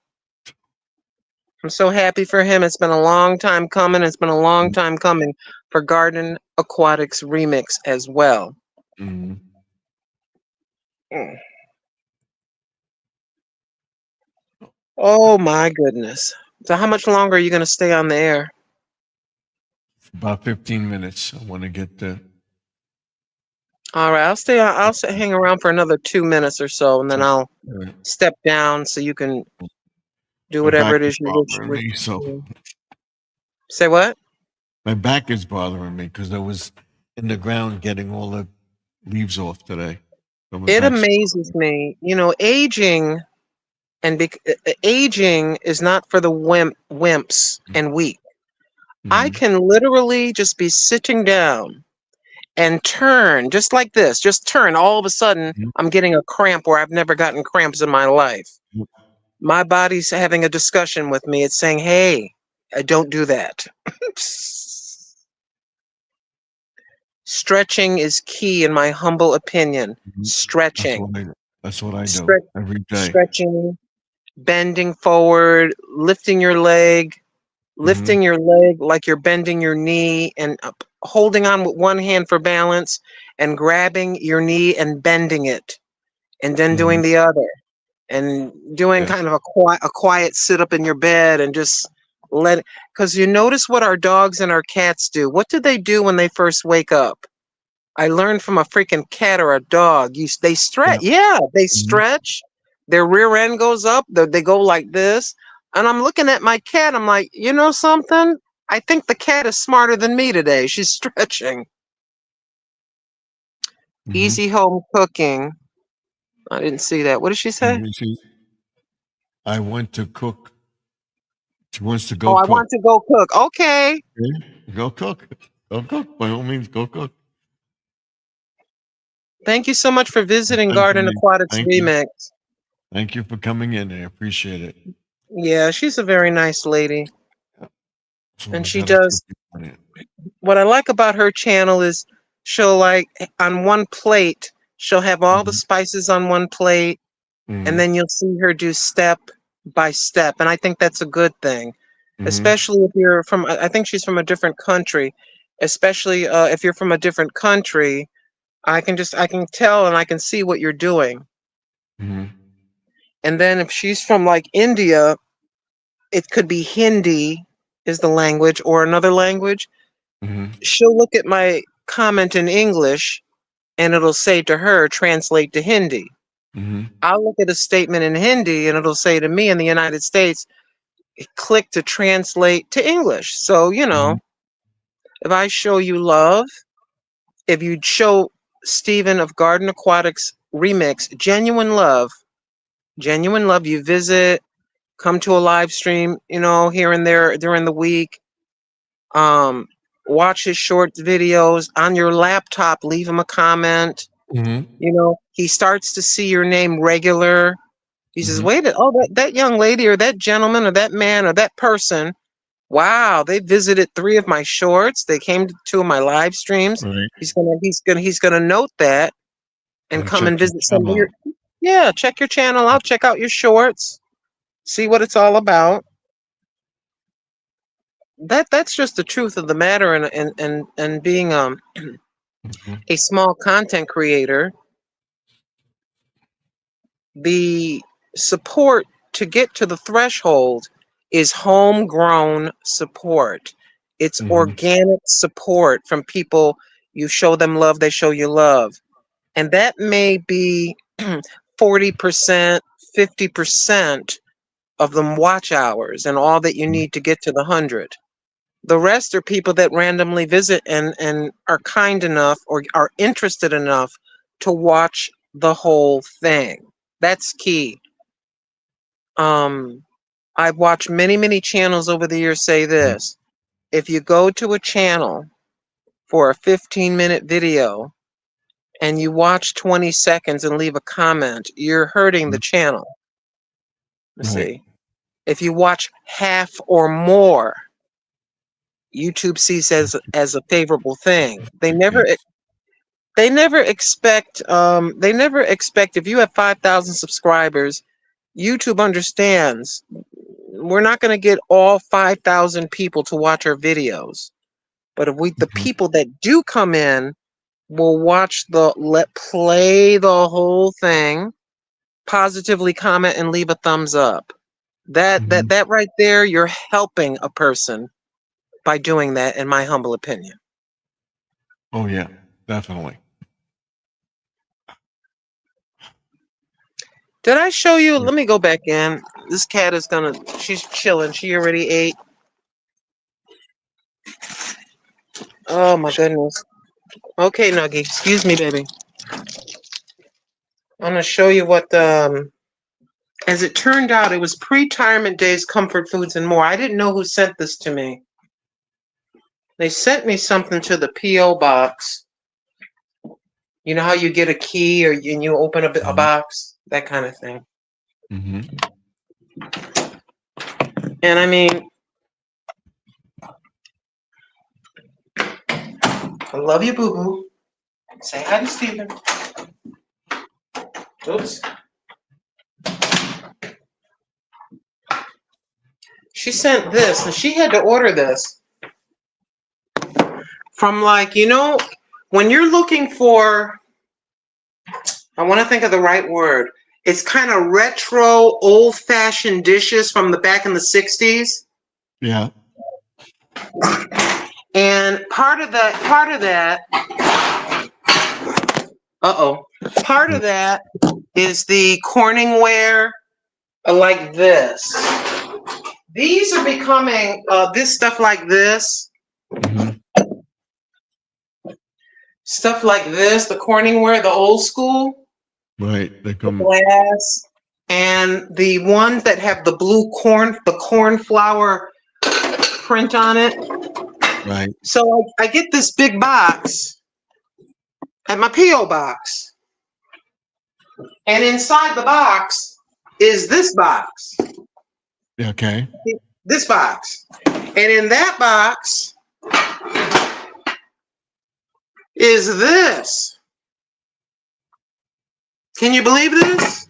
I'm so happy for him. It's been a long time coming. It's been a long time coming for Garden Aquatics Remix as well. Mm-hmm. Mm. Oh my goodness. So how much longer are you going to stay on the air? About 15 minutes. I want to get the. All right, hang around for another 2 minutes or so, and then I'll step down so you can do My whatever back it is is you bothering wish me, to so do. Say what? my back is bothering me because I was in the ground getting all the leaves off today. So my It back's amazes me. You know, aging aging is not for the wimps and weak. I mm-hmm. can literally just be sitting down and turn just like this, just turn. All of a sudden, I'm getting a cramp where I've never gotten cramps in my life. My body's having a discussion with me. It's saying, hey, don't do that. Stretching is key, in my humble opinion. Mhm. Stretching. That's what I do Stretch, every day. stretching, bending forward, Mm-hmm. lifting your leg like you're bending your knee, and holding on with one hand for balance and grabbing your knee and bending it, and then Mm-hmm. doing the other, and doing Yes. kind of a quiet sit up in your bed and just let it, because you notice what our dogs and our cats do. What do they do when they first wake up? I learned from a freaking cat or a dog. They stretch. Yeah. Yeah, they Mm-hmm. stretch. Their rear end goes up. They go like this. And I'm looking at my cat. I'm like, you know something? I think the cat is smarter than me today. She's stretching. Mm-hmm. Easy home cooking. I didn't see that. What did she say? And you see, I went to cook. She wants to Oh, go I cook. want to go cook. Okay. Okay? Go cook. Go cook. By all means, go cook. Thank you so much for visiting Thank Garden you. Aquatics Thank you. Remix. Thank you for coming in. I appreciate it. Yeah, she's a very nice lady. So And we she got a few does, people in it. what I like about her channel is she'll like on one plate, she'll have all the Mhm. spices on one plate, and Mhm. then you'll see her do step by step. And I think that's a good thing, Mhm. especially if you're from, I think she's from a different country, especially if you're from a different country, I can tell and I can see what you're doing. Mhm. And then if she's from like India, it could be Hindi is the language or another language. Mhm. She'll look at my comment in English and it'll say to her, translate to Hindi. Mhm. I'll look at a statement in Hindi and it'll say to me in the United States, click to translate to English. So, you know, if I show you love, if you show Stephen of Garden Aquatics remix, genuine love, you visit, come to a live stream, you know, here and there during the week, watch his short videos on your laptop, leave him a comment. Mm-hmm. You know, he starts to see your name regular. He says, wait, that young lady or that gentleman or that man or that person, wow, they visited 3 of my shorts. They came to 2 of my live streams. Right. He's gonna note that and come check and your visit some of channel your, out. yeah, check your channel out, check out your shorts, see what it's all about. That's just the truth of the matter, and being Mhm. a small content creator, the support to get to the threshold is homegrown support. It's Mhm. organic support from people. You show them love, they show you love. And that may be 40%, 50% of the watch hours and all that you need to get to the 100. The rest are people that randomly visit and are kind enough or are interested enough to watch the whole thing. That's key. I've watched many channels over the years say this. If you go to a channel for a 15-minute video and you watch 20 seconds and leave a comment, you're hurting the channel. Right. See, if you watch half or more, YouTube sees as a favorable thing. Yes. They never expect if you have 5,000 subscribers, YouTube understands we're not going to get all 5,000 people to watch our videos. But if the Mhm. people that do come in will watch play the whole thing, positively comment and leave a thumbs up. Mhm. That right there, you're helping a person by doing that, in my humble opinion. Oh yeah, definitely. Did I show you? Let me go back in. This cat is she's chilling. She already ate. Oh my goodness. Okay, Nuggy. Excuse me, baby. I'm gonna show you what as it turned out, it was pre-retirement days, comfort foods and more. I didn't know who sent this to me. They sent me something to the P.O. box. You know how you get a key and you open a box? That kind of thing. Mm-hmm. And I mean, I love you, boo-boo. Say hi to Steven. Oops. She sent this, and she had to order this from, like, you know, when you're looking for, I want to think of the right word. It's kind of retro, old-fashioned dishes from the back in the 60s. Yeah. And part of that, part of that is the Corningware like this. These are becoming, this stuff like this, Mm-hmm. the Corningware, the old school, Right. They the come. glass, and the ones that have the blue cornflower print on it. Right. So I get this big box at my P.O. box. And inside the box is this box. Okay. This box. And in that box is this. Can you believe this?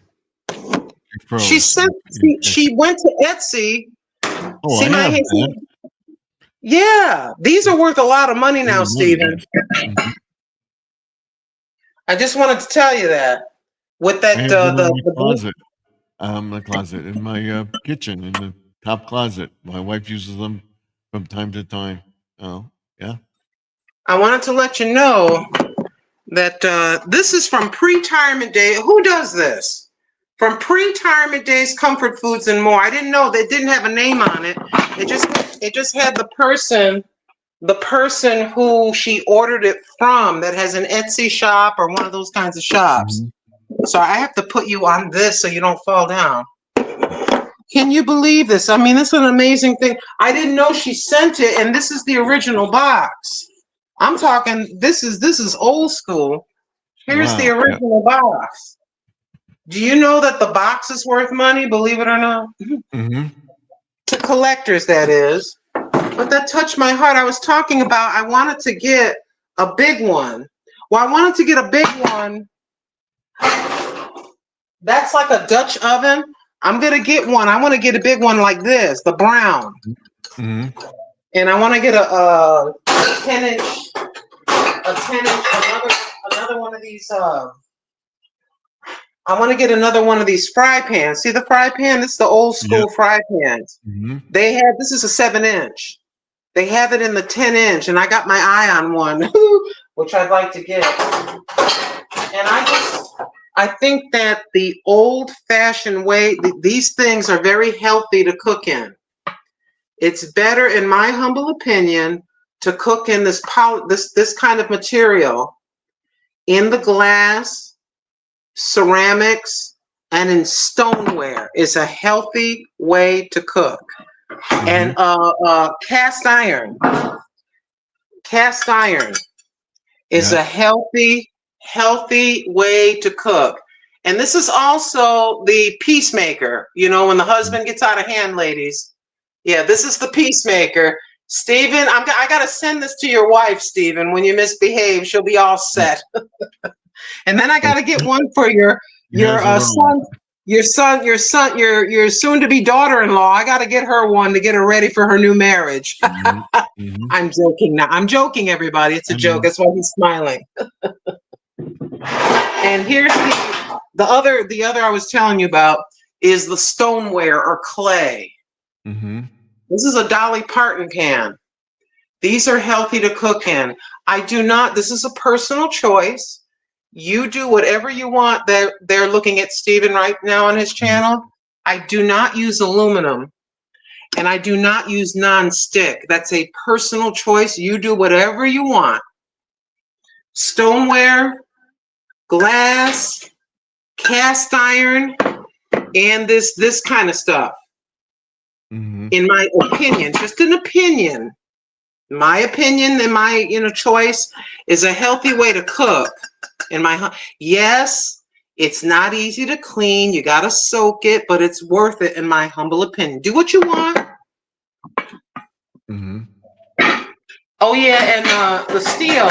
She sent. She went to Etsy. Oh, See I my have hands. that. Yeah, these are worth a lot of money now, Stephen. Mm-hmm. I just wanted to tell you that. With I that, have them in my the closet. The closet in my kitchen in the top closet. My wife uses them from time to time. Oh, yeah. I wanted to let you know that this is from pre-retirement day. Who does this? From pre-retirement days, comfort foods and more. I didn't know they didn't have a name on it. It just had the person who she ordered it from that has an Etsy shop or one of those kinds of shops. So I have to put you on this so you don't fall down. Can you believe this? I mean, this is an amazing thing. I didn't know she sent it, and this is the original box. I'm talking, this is old school. Here's the Wow. original box. Do you know that the box is worth money, believe it or not? Mm-hmm. To collectors, that is. But that touched my heart. I was talking about I wanted to get a big one. Well, I wanted to get a big one. That's like a Dutch oven. I'm going to get one. I want to get a big one like this, the brown. Mm-hmm. And I want to get a 10-inch, another one of these, I want to get another one of these fry pans. See the fry pan? This is the old school fry pans. Mm-hmm. They have, this is a 7-inch. They have it in the 10-inch, and I got my eye on one, which I'd like to get. And I think that the old-fashioned way, these things are very healthy to cook in. It's better, in my humble opinion, to cook in this kind of material in the glass, ceramics, and in stoneware is a healthy way to cook. And cast iron is a healthy way to cook. And this is also the peacemaker. You know, when the husband gets out of hand, ladies. Yeah, this is the peacemaker. Stephen, I got to send this to your wife, Stephen. When you misbehave, she'll be all set. And then I got to get one for your son. Your soon-to-be daughter-in-law. I got to get her one to get her ready for her new marriage. I'm joking now. I'm joking, everybody. It's a joke. That's why he's smiling. And here's the other I was telling you about is the stoneware or clay. Mm-hmm. This is a Dolly Parton pan. These are healthy to cook in. This is a personal choice. You do whatever you want. They're looking at Stephen right now on his channel. I do not use aluminum, and I do not use non-stick. That's a personal choice. You do whatever you want. Stoneware, glass, cast iron, and this kind of stuff. Mm-hmm. In my opinion, just an opinion. My opinion and my choice is a healthy way to cook. Yes, it's not easy to clean. You got to soak it, but it's worth it in my humble opinion. Do what you want. Mm-hmm. Oh yeah, and the steel.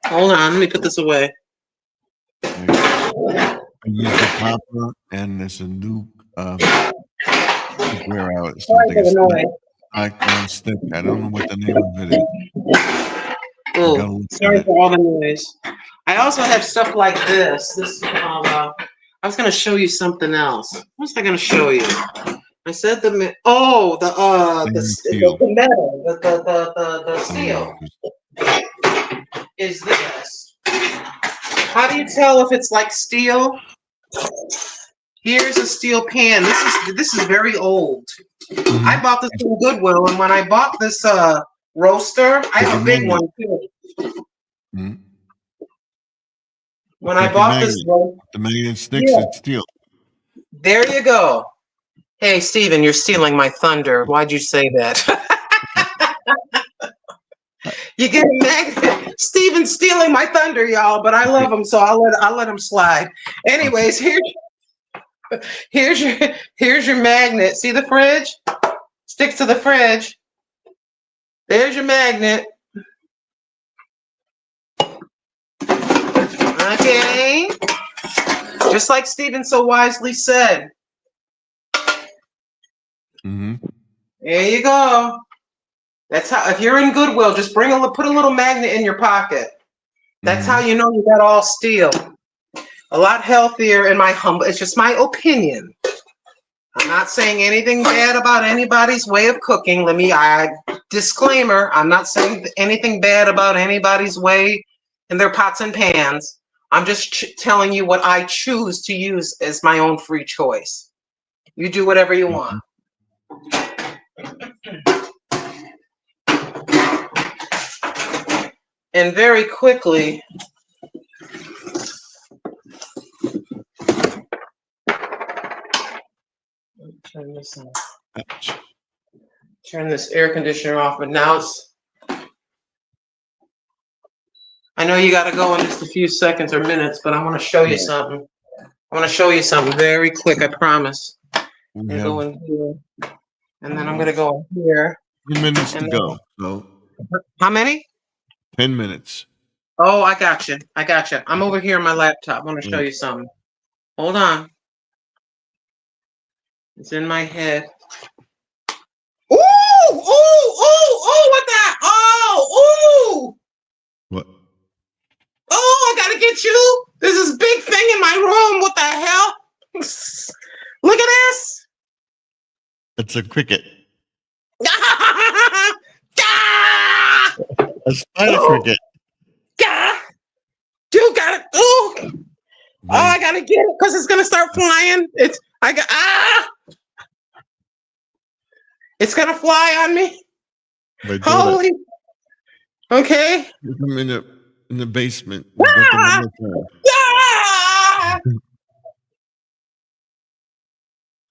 Hold on, let me put this away. I use the copper, and there's a new wear out. It's non-stick. I don't know what the name of it is. Oh, sorry for all the noise. I also have stuff like this. I was going to show you something else. What was I going to show you? I said the metal, the steel is this. How do you tell if it's like steel? Here's a steel pan. This is very old. I bought this from Goodwill, and when I bought this roaster, I have a big one too. Mm-hmm. When I bought this roaster, the magnet sticks, it's steel. There you go. Hey, Stephen, you're stealing my thunder. Why'd you say that? You get a magnet. Stephen's stealing my thunder, y'all, but I love him, so I'll let him slide. Anyways, here's your magnet. See the fridge? Sticks to the fridge. There's your magnet. Okay. Just like Stephen so wisely said. Mm-hmm. There you go. That's how, if you're in Goodwill, just put a little magnet in your pocket. That's how you know you got all steel. A lot healthier in my humble, it's just my opinion. I'm not saying anything bad about anybody's way of cooking. Disclaimer, I'm not saying anything bad about anybody's way in their pots and pans. I'm just telling you what I choose to use as my own free choice. You do whatever you want. And very quickly, turn this on. Ouch. Turn this air conditioner off, but now it's, I know you got to go in just a few seconds or minutes, but I want to show you something. I want to show you something very quick, I promise. We I'm have go in here, and then I'm going to go in here. 10 minutes to And go. So How many? 10 minutes. Oh, I got you. I got you. I'm over here on my laptop. I want to show you something. Hold on. It's in my head. Ooh, ooh, ooh, ooh, what the? Oh, ooh. What? Oh, I gotta get you. There's this big thing in my room. What the hell? Look at this. It's a cricket. Ah! A spider Oh, cricket. ah! Dude, got it. Ooh. Oh, I gotta get it because it's gonna start flying. It's gonna fly on me. My daughter. Holy. Okay. I'm in the basement. We've got them one more time. Ah!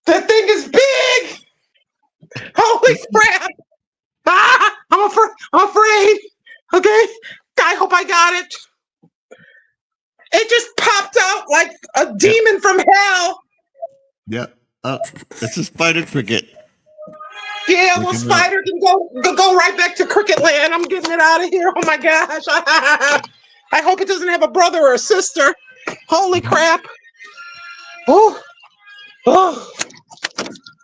That thing is big. Holy crap. Ah! I'm afraid. Okay. I hope I got it. It just popped out like a demon from hell. Yeah. It's a spider cricket. Yeah, Look well, it up. Spider can go right back to Cricket Land. I'm getting it out of here. Oh my gosh. I hope it doesn't have a brother or a sister. Holy crap. Oh, oh,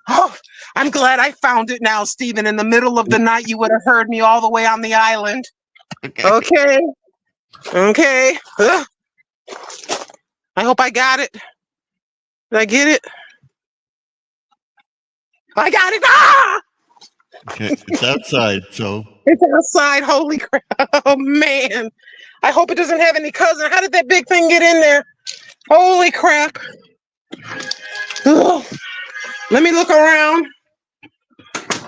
oh. I'm glad I found it now, Stephen. In the middle of the night, you would have heard me all the way on the island. Okay. Okay. Ugh. I hope I got it. Did I get it? I got it. Ah! Okay. It's outside, so It's outside. Holy crap. Oh, man. I hope it doesn't have any cousin. How did that big thing get in there? Holy crap. Ugh. Let me look around.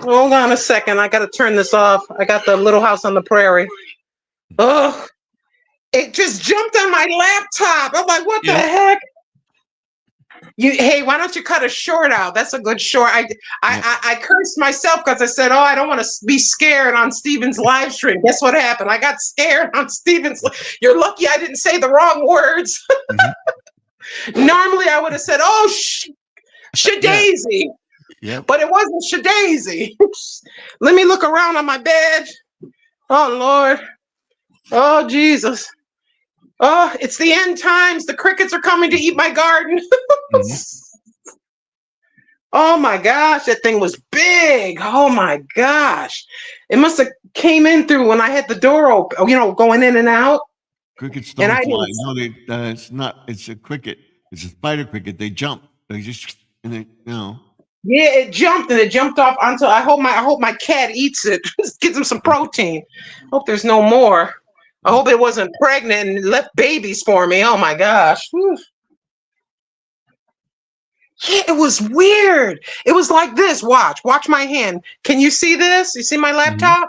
Hold on a second. I got to turn this off. I got the Little House on the Prairie. Ugh. It just jumped on my laptop. I'm like, what the heck? Hey, why don't you cut a short out? That's a good short. I cursed myself because I said, oh, I don't want to be scared on Steven's live stream. Guess what happened? I got scared on Steven's. You're lucky I didn't say the wrong words. Normally I would have said, oh, Shadaisy. Yep. But it wasn't Shadaisy. Let me look around on my bed. Oh, Lord. Oh, Jesus. Oh, it's the end times. The crickets are coming to eat my garden. Oh my gosh, that thing was big. Oh my gosh. It must have came in through when I had the door open, going in and out. Crickets And don't I fly. didn't- No, it's not. It's a cricket. It's a spider cricket. They jump. They just, and they, Yeah, it jumped and it jumped off onto. I hope my cat eats it. Gives him some protein. Hope there's no more. I hope it wasn't pregnant and left babies for me. Oh my gosh. Whew. Yeah, it was weird. It was like this. Watch my hand. Can you see this? You see my laptop?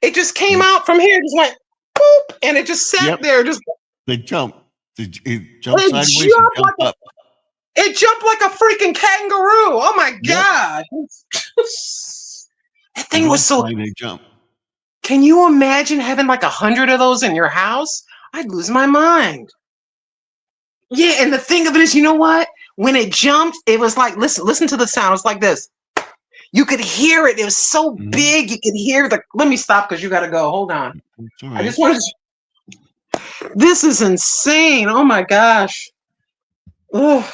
It just came out from here, just went boop, and it just sat there. Just they jump. It jumps It sideways and jumped jump like up. it jumped like a freaking kangaroo. Oh my god. That thing was so. They jump. Can you imagine having like 100 of those in your house? I'd lose my mind. Yeah, and the thing of it is, you know what? When it jumped, it was like, listen to the sound. It's like this. You could hear it. It was so big. You could hear let me stop because you got to go. Hold on. Right. I just wanted this is insane. Oh my gosh. Ugh.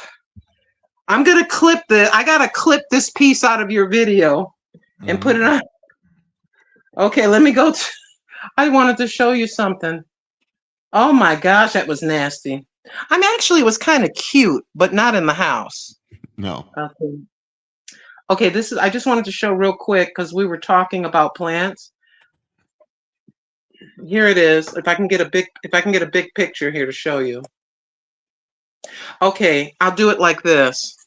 I'm going to I got to clip this piece out of your video and put it on. Okay, let me go. I wanted to show you something. Oh my gosh, that was nasty. It was kind of cute, but not in the house. No. Okay, I just wanted to show real quick because we were talking about plants. Here it is. If I can get a big picture here to show you. Okay, I'll do it like this.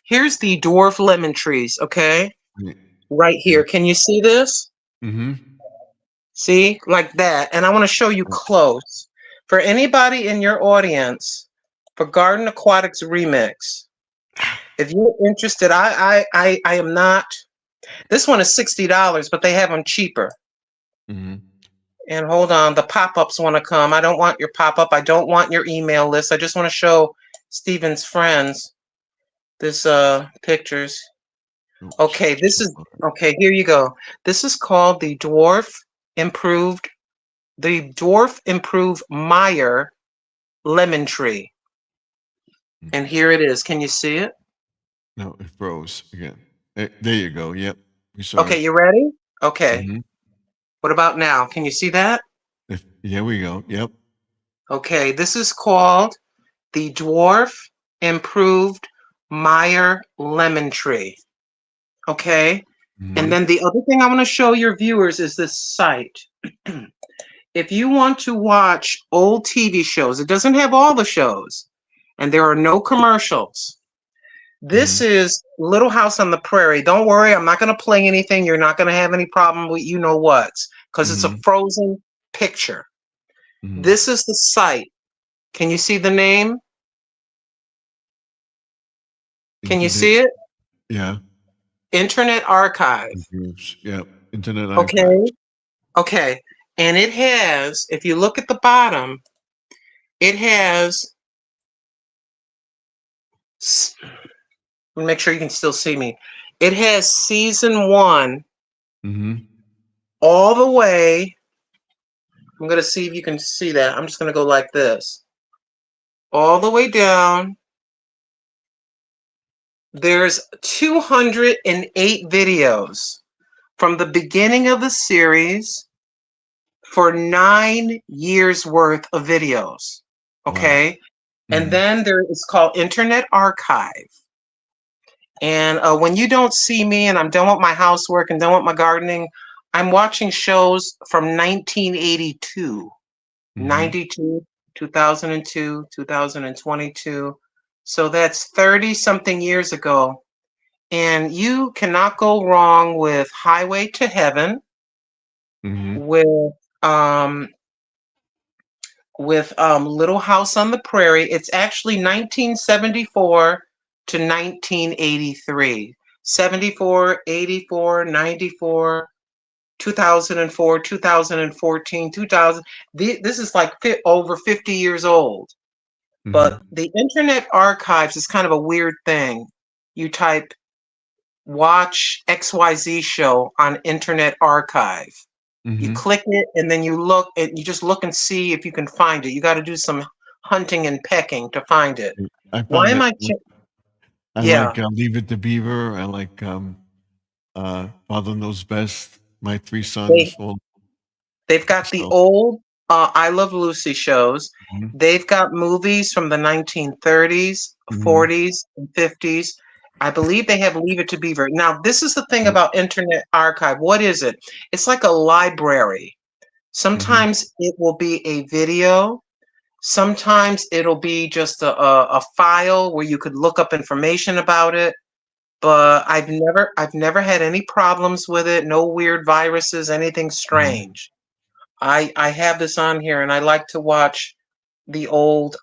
Here's the dwarf lemon trees, okay? Right. Right here. Can you see this? Mm-hmm. See? Like that. And I want to show you close. For anybody in your audience, for Garden Aquatics Remix, if you're interested, I am not. This one is $60, but they have them cheaper. Mm-hmm. And hold on, the pop-ups want to come. I don't want your pop-up. I don't want your email list. I just want to show Steven's friends this pictures. Okay, this is okay, here you go. This is called the Dwarf Improved Meyer lemon tree. And here it is. Can you see it? No, it froze again. There you go. Yep. We saw Okay, it. you ready? Okay. Mm-hmm. What about now? Can you see that? There we go. Yep. Okay, this is called the Dwarf Improved Meyer lemon tree. Okay. Mm-hmm. And then the other thing I want to show your viewers is this site. If you want to watch old TV shows, it doesn't have all the shows, and there are no commercials. This is Little House on the Prairie. Don't worry, I'm not going to play anything. You're not going to have any problem with you know what, because it's a frozen picture. Mm-hmm. This is the site. Can you see the name? Can you see it? Yeah. Internet Archive. Groups. Yep. Internet Okay. Archives. Okay. And it has, if you look at the bottom, it has, make sure you can still see me. It has season 1 Mm-hmm. all the way. I'm going to see if you can see that. I'm just going to go like this. All the way down. There's 208 videos from the beginning of the series for 9 years worth of videos. Okay. Wow. And then there is called Internet Archive. And when you don't see me and I'm done with my housework and done with my gardening, I'm watching shows from 1982, 92, 2002, 2022. So that's 30 something years ago. And you cannot go wrong with Highway to Heaven, with Little House on the Prairie. It's actually 1974 to 1983. 74, 84, 94, 2004, 2014, 2000. This is like over 50 years old. But the Internet Archives is kind of a weird thing. You type watch XYZ show on Internet Archive. You click it and then you look and you just look and see if you can find it. You got to do some hunting and pecking to find it. Why am I? Like Leave It to Beaver. I like Father Knows Best. My 3 sons. They've got the old I Love Lucy shows. They've got movies from the 1930s, 40s, and 50s. I believe they have Leave It to Beaver. Now, this is the thing about Internet Archive. What is it? It's like a library. Sometimes it will be a video. Sometimes it'll be just a file where you could look up information about it. But I've never had any problems with it. No weird viruses, anything strange. I have this on here, and I like to watch the old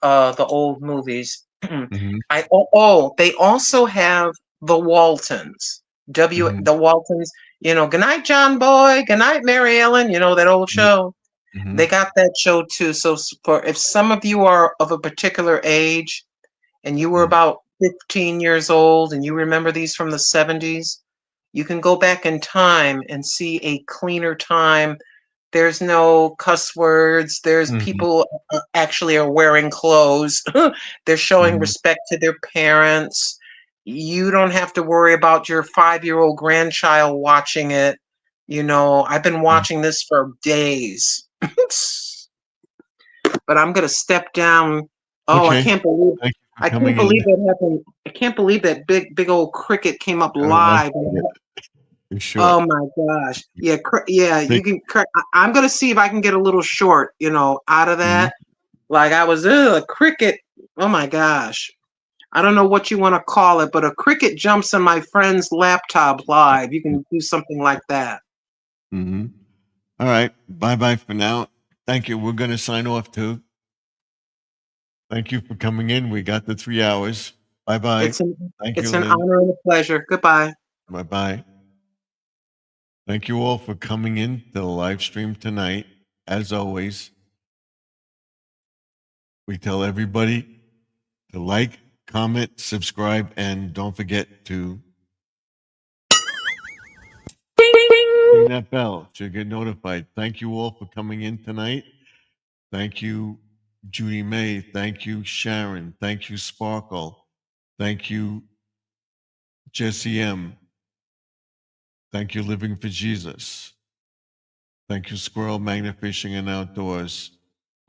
movies. They also have the Waltons. The Waltons. You know, good night, John Boy. Good night, Mary Ellen. You know that old show. They got that show too. So for if some of you are of a particular age, and you were about 15 years old, and you remember these from the 70s, you can go back in time and see a cleaner time. There's no cuss words. There's people actually are wearing clothes. They're showing respect to their parents. You don't have to worry about your 5-year-old grandchild watching it. You know, I've been watching this for days. But I'm gonna step down. Oh, I can't believe that happened. I can't believe that big old cricket came up live. Oh my gosh. Yeah, you can. I'm gonna see if I can get a little short, you know, out of that. Like I was a cricket Oh my gosh. I don't know what you want to call it, but a cricket jumps on my friend's laptop live. You can do something like that. Mm-hmm. All right. Bye-bye for now. Thank you. We're going to sign off too. Thank you for coming in. We got the 3 hours. Bye-bye. Thank you, It's an Lynn. honor and a pleasure. Goodbye. Bye-bye. Thank you all for coming in to the live stream tonight. As always, we tell everybody to like, comment, subscribe, and don't forget to ring that bell to get notified. Thank you all for coming in tonight. Thank you, Judy May. Thank you, Sharon. Thank you, Sparkle. Thank you, Jesse M. Thank you, Living for Jesus. Thank you, Squirrel Magnet Fishing and Outdoors.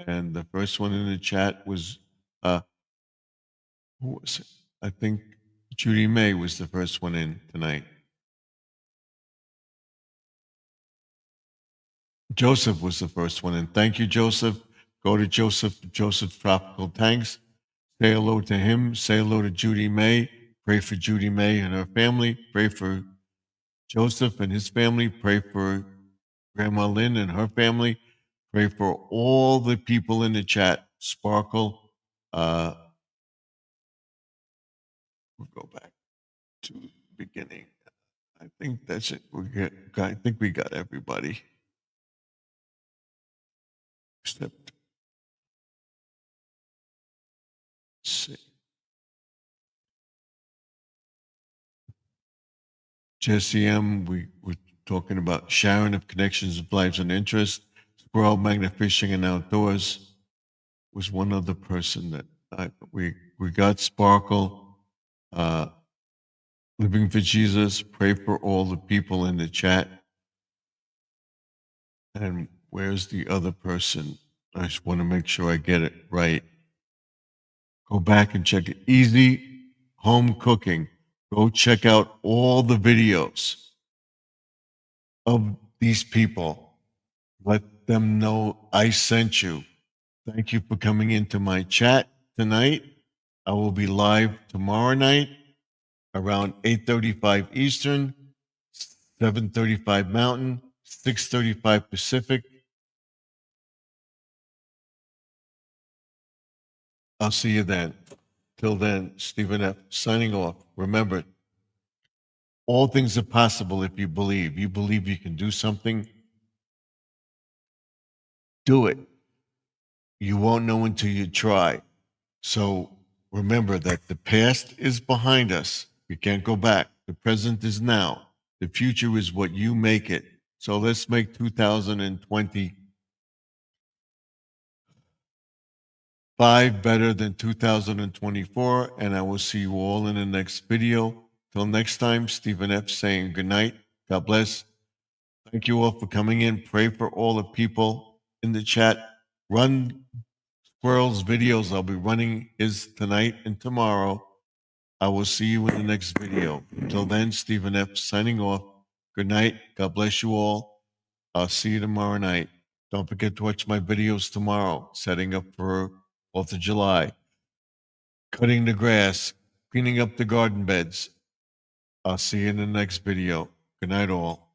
And the first one in the chat was, who was it? I think Judy May was the first one in tonight. Joseph was the first one in. Thank you, Joseph. Go to Joseph's Tropical Tanks. Say hello to him. Say hello to Judy May. Pray for Judy May and her family. Pray for Joseph and his family. Pray for Grandma Lynn and her family. Pray for all the people in the chat. Sparkle. We'll go back to the beginning. I think that's it. I think we got everybody. Except, see. Jesse M., we were talking about Sharon of Connections of Lives and Interest. Squirrel Magnet Fishing and Outdoors was one other person that we got. Sparkle, Living for Jesus. Pray for all the people in the chat. And where's the other person? I just want to make sure I get it right. Go back and check it. Easy Home Cooking. Go check out all the videos of these people. Let them know I sent you. Thank you for coming into my chat tonight. I will be live tomorrow night around 8:35 Eastern, 7:35 Mountain, 6:35 Pacific. I'll see you then. Till then, Stephen F. signing off. Remember, all things are possible if you believe. You believe you can do something, do it. You won't know until you try. So remember that the past is behind us. We can't go back. The present is now. The future is what you make it. So let's make 2025 better than 2024. And I will see you all in the next video. Till next time, Stephen F. saying good night. God bless. Thank you all for coming in. Pray for all the people in the chat. Run Squirrel's videos. I'll be running his tonight and tomorrow. I will see you in the next video. Until then, Stephen F. signing off. Good night. God bless you all. I'll see you tomorrow night. Don't forget to watch my videos tomorrow. Setting up for 4th of July. Cutting the grass. Cleaning up the garden beds. I'll see you in the next video. Good night, all.